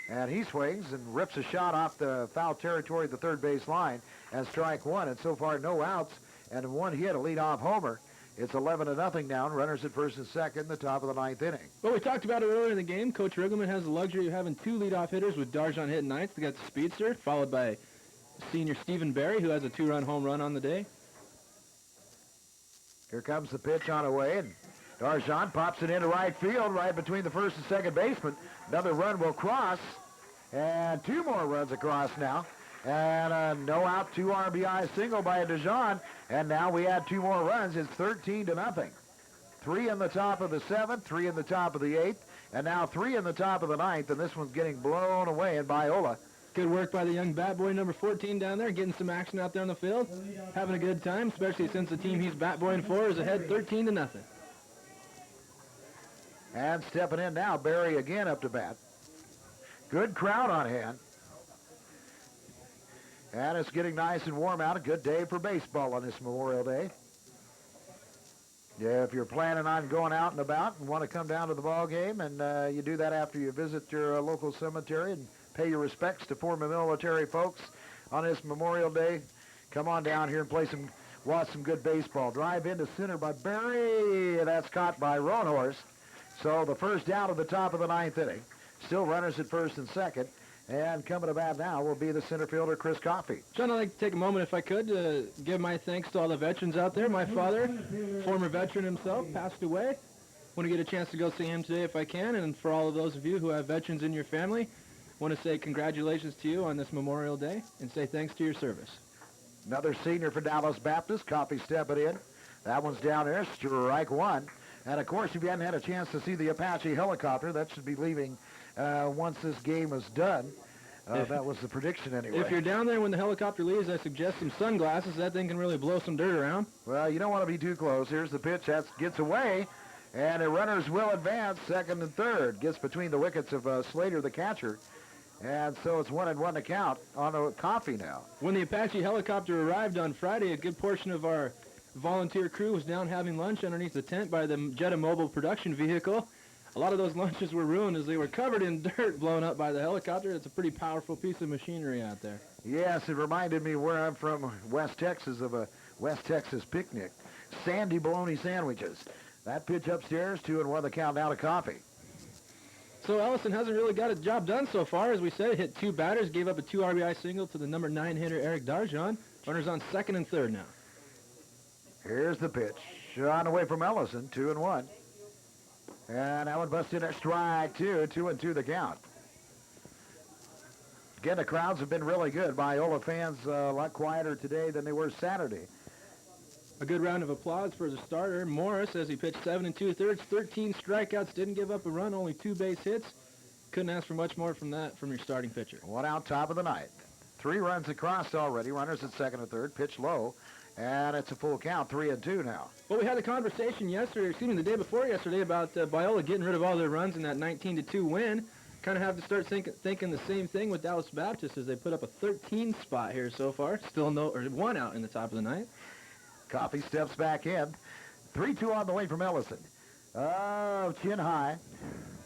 And he swings and rips a shot off the foul territory at the third base line and strike 1. And so far, no outs and 1 hit, a leadoff homer. It's 11-0 now. Runners at first and second, the top of the 9th inning. Well, we talked about it earlier in the game. Coach Riggleman has the luxury of having 2 leadoff hitters with Darjan hitting 9th. They got the speedster, followed by senior Stephen Berry, who has a 2-run home run on the day. Here comes the pitch on the way, and Darjan pops it into right field, right between the first and second baseman. Another run will cross, and 2 more runs across now. And a no out, 2 RBI single by Darjan, and now we add 2 more runs. It's 13-0. 3 in the top of the 7th, 3 in the top of the 8th, and now 3 in the top of the 9th, and this one's getting blown away in Biola. Good work by the young bat boy number 14 down there, getting some action out there on the field, having a good time, especially since the team he's bat boying for is ahead 13-0. And stepping in now, Barry again up to bat. Good crowd on hand. And it's getting nice and warm out. A good day for baseball on this Memorial Day. Yeah, if you're planning on going out and about and want to come down to the ball game, and you do that after you visit your local cemetery and pay your respects to former military folks on this Memorial Day, come on down here and watch some good baseball. Drive into center by Barry. That's caught by Roanhorse. So the first out of the top of the 9th inning. Still runners at first and second. And coming to bat now will be the center fielder, Chris Coffey. John, I'd like to take a moment, if I could, to give my thanks to all the veterans out there. My father, former veteran himself, passed away. Want to get a chance to go see him today if I can. And for all of those of you who have veterans in your family, want to say congratulations to you on this Memorial Day and say thanks to your service. Another senior for Dallas Baptist. Coffey stepping in. That one's down there. Strike 1. And, of course, if you hadn't had a chance to see the Apache helicopter, that should be leaving once this game is done. That was the prediction anyway. If you're down there when the helicopter leaves, I suggest some sunglasses. That thing can really blow some dirt around. Well, you don't want to be too close. Here's the pitch. That gets away. And the runners will advance second and third. Gets between the wickets of Slater, the catcher. And so it's 1-1 to count on Coffey now. When the Apache helicopter arrived on Friday, a good portion of our volunteer crew was down having lunch underneath the tent by the Jetta Mobile production vehicle. A lot of those lunches were ruined as they were covered in dirt blown up by the helicopter. It's a pretty powerful piece of machinery out there. Yes, it reminded me where I'm from, West Texas, of a West Texas picnic. Sandy bologna sandwiches. That pitch upstairs, 2-1 the count now to Coffey. So Ellison hasn't really got a job done so far. As we said, hit 2 batters, gave up a 2 RBI single to the number 9 hitter, Eric Darjan. Runners on second and third now. Here's the pitch. On the way from Ellison, 2-1. And that one busted at strike 2, 2-2 the count. Again, the crowds have been really good. Biola fans a lot quieter today than they were Saturday. A good round of applause for the starter, Morris, as he pitched 7 2/3, 13 strikeouts, didn't give up a run, only 2 base hits. Couldn't ask for much more from that from your starting pitcher. 1 out, top of the 9th. 3 runs across already. Runners at second and third. Pitch low. And it's a full count, 3-2 now. Well, we had a conversation the day before yesterday, about Biola getting rid of all their runs in that 19-2 win. Kind of have to start thinking the same thing with Dallas Baptist as they put up a 13 spot here so far. Still 1 out in the top of the 9th. Coffey steps back in. 3-2 on the way from Ellison. Oh, chin high.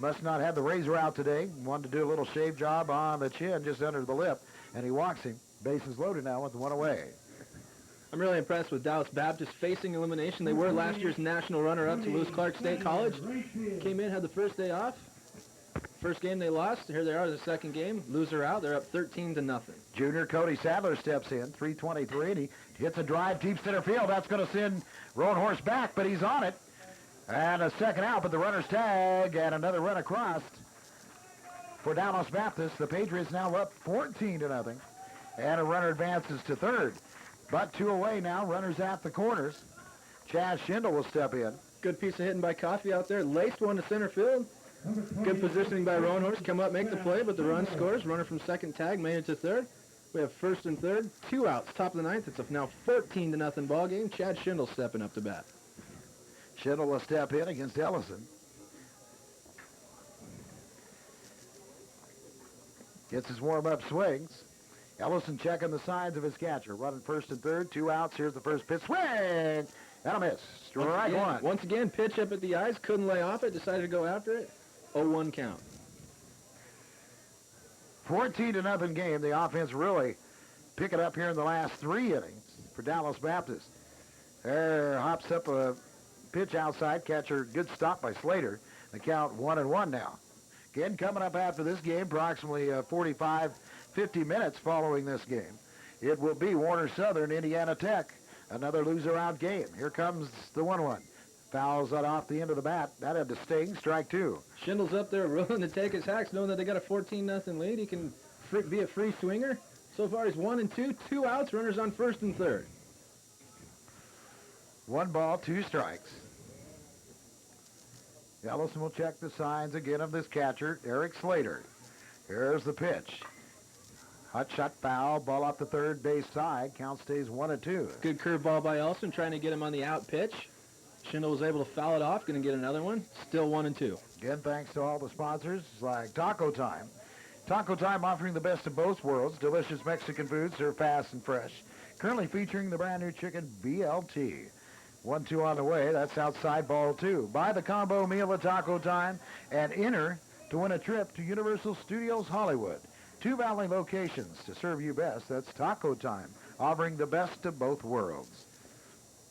Must not have the razor out today. Wanted to do a little shave job on the chin, just under the lip. And he walks him. Bases loaded now with 1 away. I'm really impressed with Dallas Baptist facing elimination. They were last year's national runner-up to Lewis Clark State College. Came in, had the first day off. First game they lost. Here they are, the second game. Loser out. They're up 13-0. Junior Cody Sadler steps in, 3:23, and he hits a drive deep center field. That's going to send Roanhorse back, but he's on it. And a second out, but the runner's tag, and another run across for Dallas Baptist. The Patriots now up 14-0. And a runner advances to third. But 2 away now, runners at the corners. Chaz Schindel will step in. Good piece of hitting by Coffey out there. Laced one to center field. Good positioning by Roanhorse. Come up, make the play, but the run scores. Runner from second tag made it to third. We have first and third. 2 outs, top of the ninth. It's a now 14-0 ball game. Chad Schindel stepping up to bat. Schindel will step in against Ellison. Gets his warm-up swings. Ellison checking the signs of his catcher. Running first and third, 2 outs. Here's the first pitch. Swing! And a miss. Strike one. Once again, pitch up at the eyes. Couldn't lay off it. Decided to go after it. 0-1 count. 14-0 game. The offense really pick it up here in the last 3 innings for Dallas Baptist. There hops up a pitch outside. Catcher, good stop by Slater. The count 1-1 now. Again, coming up after this game, approximately 45, 50 minutes following this game, it will be Warner Southern, Indiana Tech. Another loser-out game. Here comes the 1-1. Fouls that off the end of the bat. That had to sting. Strike 2. Schindel's up there willing to take his hacks, knowing that they got a 14-0 lead. He can be a free swinger. So far, he's 1 and 2. 2 outs. Runners on first and third. 1 ball, 2 strikes. Ellison will check the signs again of this catcher, Eric Slater. Here's the pitch. Hot shot foul, ball off the third base side. Count stays 1-2. Good curveball by Ellison, trying to get him on the out pitch. Schindel was able to foul it off, going to get another one. Still 1-2. Again, thanks to all the sponsors like Taco Time. Taco Time offering the best of both worlds. Delicious Mexican food served fast and fresh. Currently featuring the brand new chicken BLT. 1-2 on the way. That's outside ball 2. Buy the combo meal at Taco Time and enter to win a trip to Universal Studios Hollywood. 2 Valley locations to serve you best. That's Taco Time, offering the best of both worlds.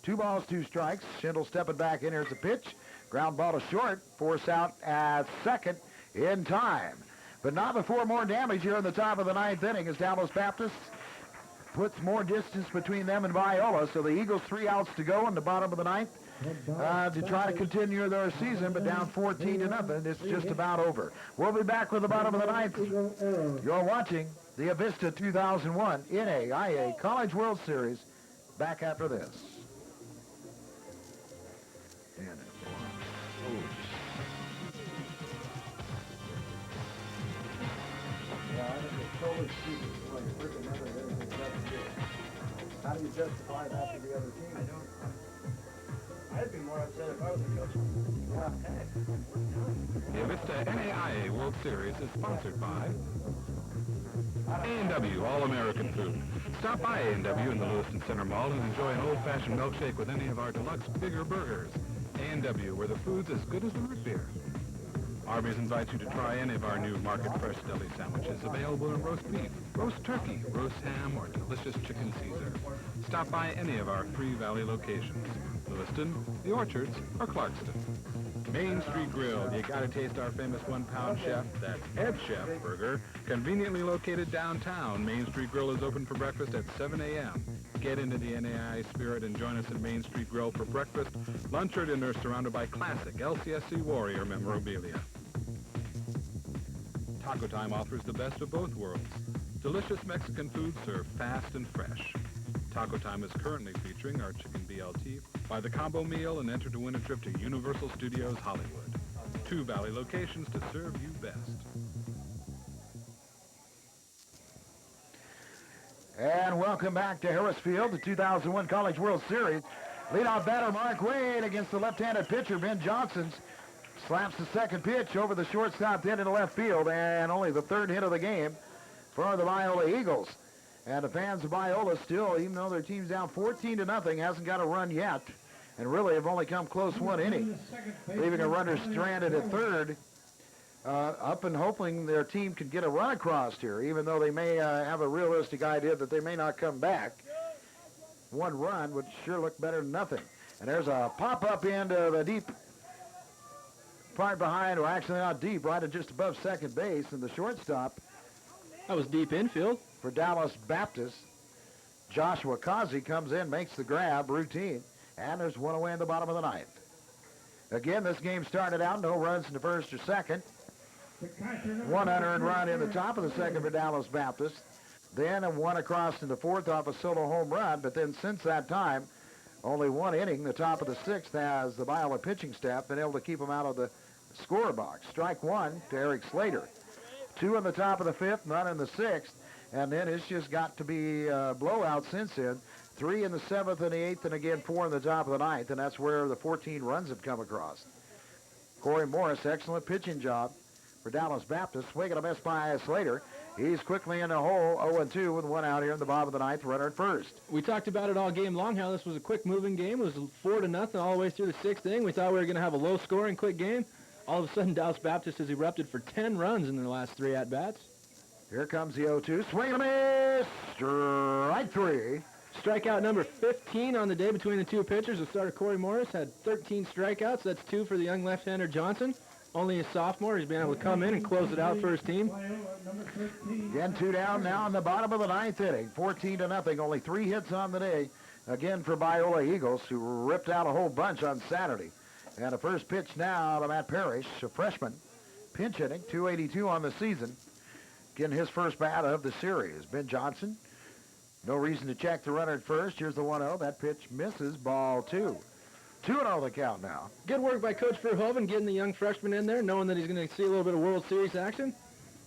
2 balls, 2 strikes. Schindel stepping back in. Here's the pitch. Ground ball to short. Force out at second in time. But not before more damage here in the top of the 9th inning as Dallas Baptist puts more distance between them and Biola. So the Eagles 3 outs to go in the bottom of the 9th to try to continue their season, but down 14-0. It's just about over. We'll be back with the bottom of the 9th. You're watching the Avista 2001 NAIA College World Series. Back after this. Yeah, I think it's totally stupid. Like, freaking never hit anything doesn't do it. How do you justify that to the other team? I don't. I'd be more upset if I was the coach. The Avista NAIA World Series is sponsored by A&W All-American Food. Stop by A&W in the Lewiston Center Mall and enjoy an old-fashioned milkshake with any of our deluxe bigger burgers. A&W, where the food's as good as the root beer. Arby's invites you to try any of our new Market Fresh Deli sandwiches available in roast beef, roast turkey, roast ham, or delicious chicken Caesar. Stop by any of our 3 Valley locations, Lewiston, The Orchards, or Clarkston. Main Street Grill, you gotta taste our famous 1-pound chef, that's Head Chef Burger, conveniently located downtown. Main Street Grill is open for breakfast at 7 a.m. Get into the NAIA spirit and join us at Main Street Grill for breakfast, lunch, or dinner surrounded by classic LCSC Warrior memorabilia. Taco Time offers the best of both worlds. Delicious Mexican food served fast and fresh. Taco Time is currently featuring our chicken BLT. Buy the combo meal and enter to win a trip to Universal Studios Hollywood. 2 Valley locations to serve you best. And welcome back to Harris Field, the 2001 College World Series. Leadoff batter Mark Wade against the left-handed pitcher Ben Johnson. Slaps the second pitch over the shortstop end into left field, and only the 3rd hit of the game for the Biola Eagles. And the fans of Biola still, even though their team's down 14-0, hasn't got a run yet, and really have only come close 1 inning, leaving a runner stranded at third, up and hoping their team can get a run across here, even though they may have a realistic idea that they may not come back. 1 run would sure look better than nothing. And there's a pop-up into the deep part behind, or actually not deep, right at just above second base, and the shortstop. That was deep infield. For Dallas Baptist, Joshua Kazi comes in, makes the grab, routine, and there's 1 away in the bottom of the 9th. Again, this game started out, no runs in the first or second. 1 unearned run in the top of the second for Dallas Baptist. then and one across in the fourth off a solo home run. But then since that time, only one inning, the top of the sixth, has the Biola pitching staff been able to keep him out of the score box. Strike one to Eric Slater. 2 in the top of the fifth, none in the sixth, and then it's just got to be a blowout since then. 3 in the seventh and the eighth, and again 4 in the top of the ninth, and that's where the 14 runs have come across. Corey Morris, excellent pitching job for Dallas Baptist. Swing and a miss by Slater. He's quickly in the hole, 0-2 with one out here in the bottom of the ninth, runner at first. We talked about it all game long, how this was a quick-moving game. It was 4-0 all the way through the sixth inning. We thought we were going to have a low-scoring, quick game. All of a sudden, Dallas Baptist has erupted for 10 runs in the last 3 at-bats. Here comes the 0-2. Swing and a miss. Strike 3. Strikeout number 15 on the day between the two pitchers. The starter, Corey Morris, had 13 strikeouts. That's 2 for the young left-hander Johnson. Only a sophomore. He's been able to come in and close it out for his team. Again, 2 down now in the bottom of the ninth inning. 14-0. Only 3 hits on the day. Again for Biola Eagles, who ripped out a whole bunch on Saturday. And the first pitch now to Matt Parrish, a freshman. Pinch hitting, 282 on the season. Getting his first bat of the series. Ben Johnson, no reason to check the runner at first. Here's the 1-0. That pitch misses, ball 2. 2-0 the count now. Good work by Coach Verhoeven getting the young freshman in there, knowing that he's going to see a little bit of World Series action.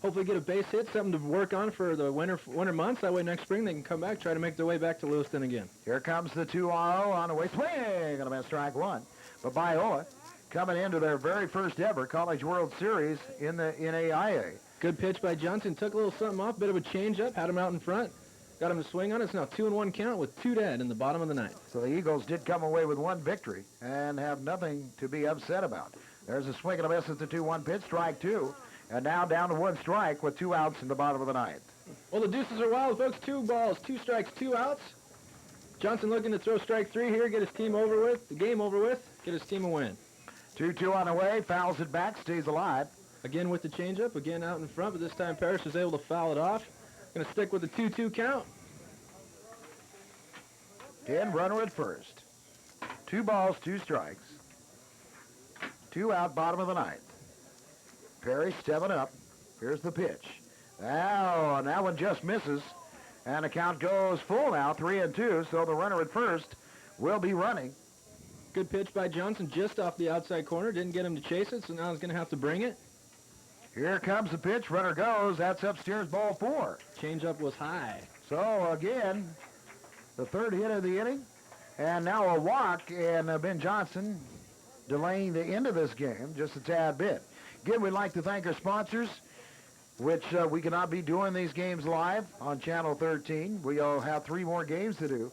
Hopefully get a base hit, something to work on for the winter months. That way next spring they can come back, try to make their way back to Lewiston again. Here comes the 2-0 on the way. Swing and a miss, strike 1. But Biola coming into their very first ever College World Series in the NAIA. Good pitch by Johnson. Took a little something off, bit of a changeup, had him out in front. Got him to swing on it. It's now 2-1 count with 2 dead in the bottom of the ninth. So the Eagles did come away with 1 victory and have nothing to be upset about. There's a swing and a miss at the 2-1 pitch, strike 2. And now down to 1 strike with 2 outs in the bottom of the ninth. Well, the deuces are wild, folks. 2 balls, 2 strikes, 2 outs. Johnson looking to throw strike 3 here, get his team over with, the game over with, get his team a win. 2-2 on the way, fouls it back, stays alive. Again with the changeup, again out in front, but this time Parrish is able to foul it off. Going to stick with the 2-2 count. Again, runner at first. 2 balls, 2 strikes. 2 out, bottom of the ninth. Parrish stepping up. Here's the pitch. Now, and that one just misses. And the count goes full now, 3-2, so the runner at first will be running. Good pitch by Johnson just off the outside corner. Didn't get him to chase it, so now he's going to have to bring it. Here comes the pitch. Runner goes. That's upstairs, ball 4. Changeup was high. So, again, the 3rd hit of the inning. And now a walk, and Ben Johnson delaying the end of this game just a tad bit. Again, we'd like to thank our sponsors, which we cannot be doing these games live on Channel 13. We all have 3 more games to do.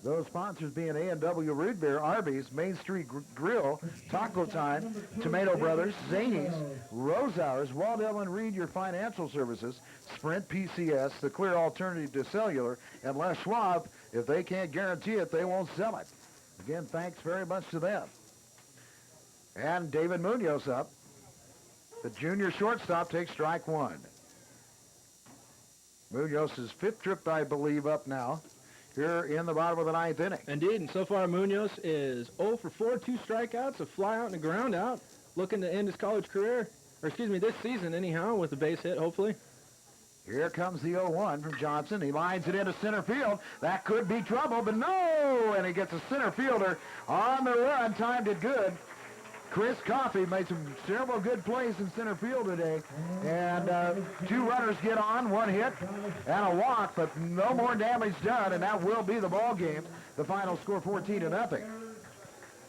Those sponsors being A&W Root Beer, Arby's, Main Street Grill, Taco Time, Tomato Brothers, Zanies, Rose Hours, Waddell & Reed, your financial services, Sprint PCS, the clear alternative to cellular, and Les Schwab. If they can't guarantee it, they won't sell it. Again, thanks very much to them. And David Munoz up. The junior shortstop takes strike 1. Munoz's 5th trip, I believe, up now here in the bottom of the 9th inning. Indeed, and so far Munoz is 0 for 4, 2 strikeouts, a fly out and a ground out, looking to end his college career, or excuse me, this season anyhow, with a base hit, hopefully. Here comes the 0-1 from Johnson. He lines it into center field. That could be trouble, but no! And he gets a center fielder on the run, timed it good. Chris Coffey made several good plays in center field today. And 2 runners get on, 1 hit, and a walk, but no more damage done, and that will be the ball game. The final score 14-0.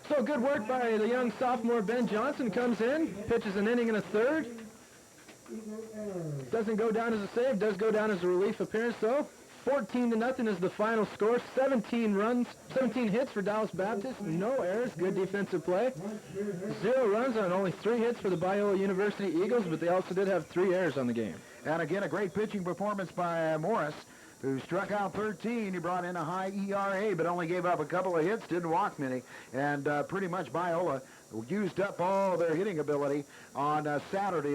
So good work by the young sophomore Ben Johnson. Comes in, pitches an inning and a third. Doesn't go down as a save, does go down as a relief appearance though. 14-0 is the final score. 17 hits for Dallas Baptist. No errors. Good defensive play. 0 runs on only 3 hits for the Biola University Eagles, but they also did have 3 errors on the game. And again, a great pitching performance by Morris, who struck out 13. He brought in a high ERA, but only gave up a couple of hits, didn't walk many. And pretty much Biola used up all their hitting ability on Saturday.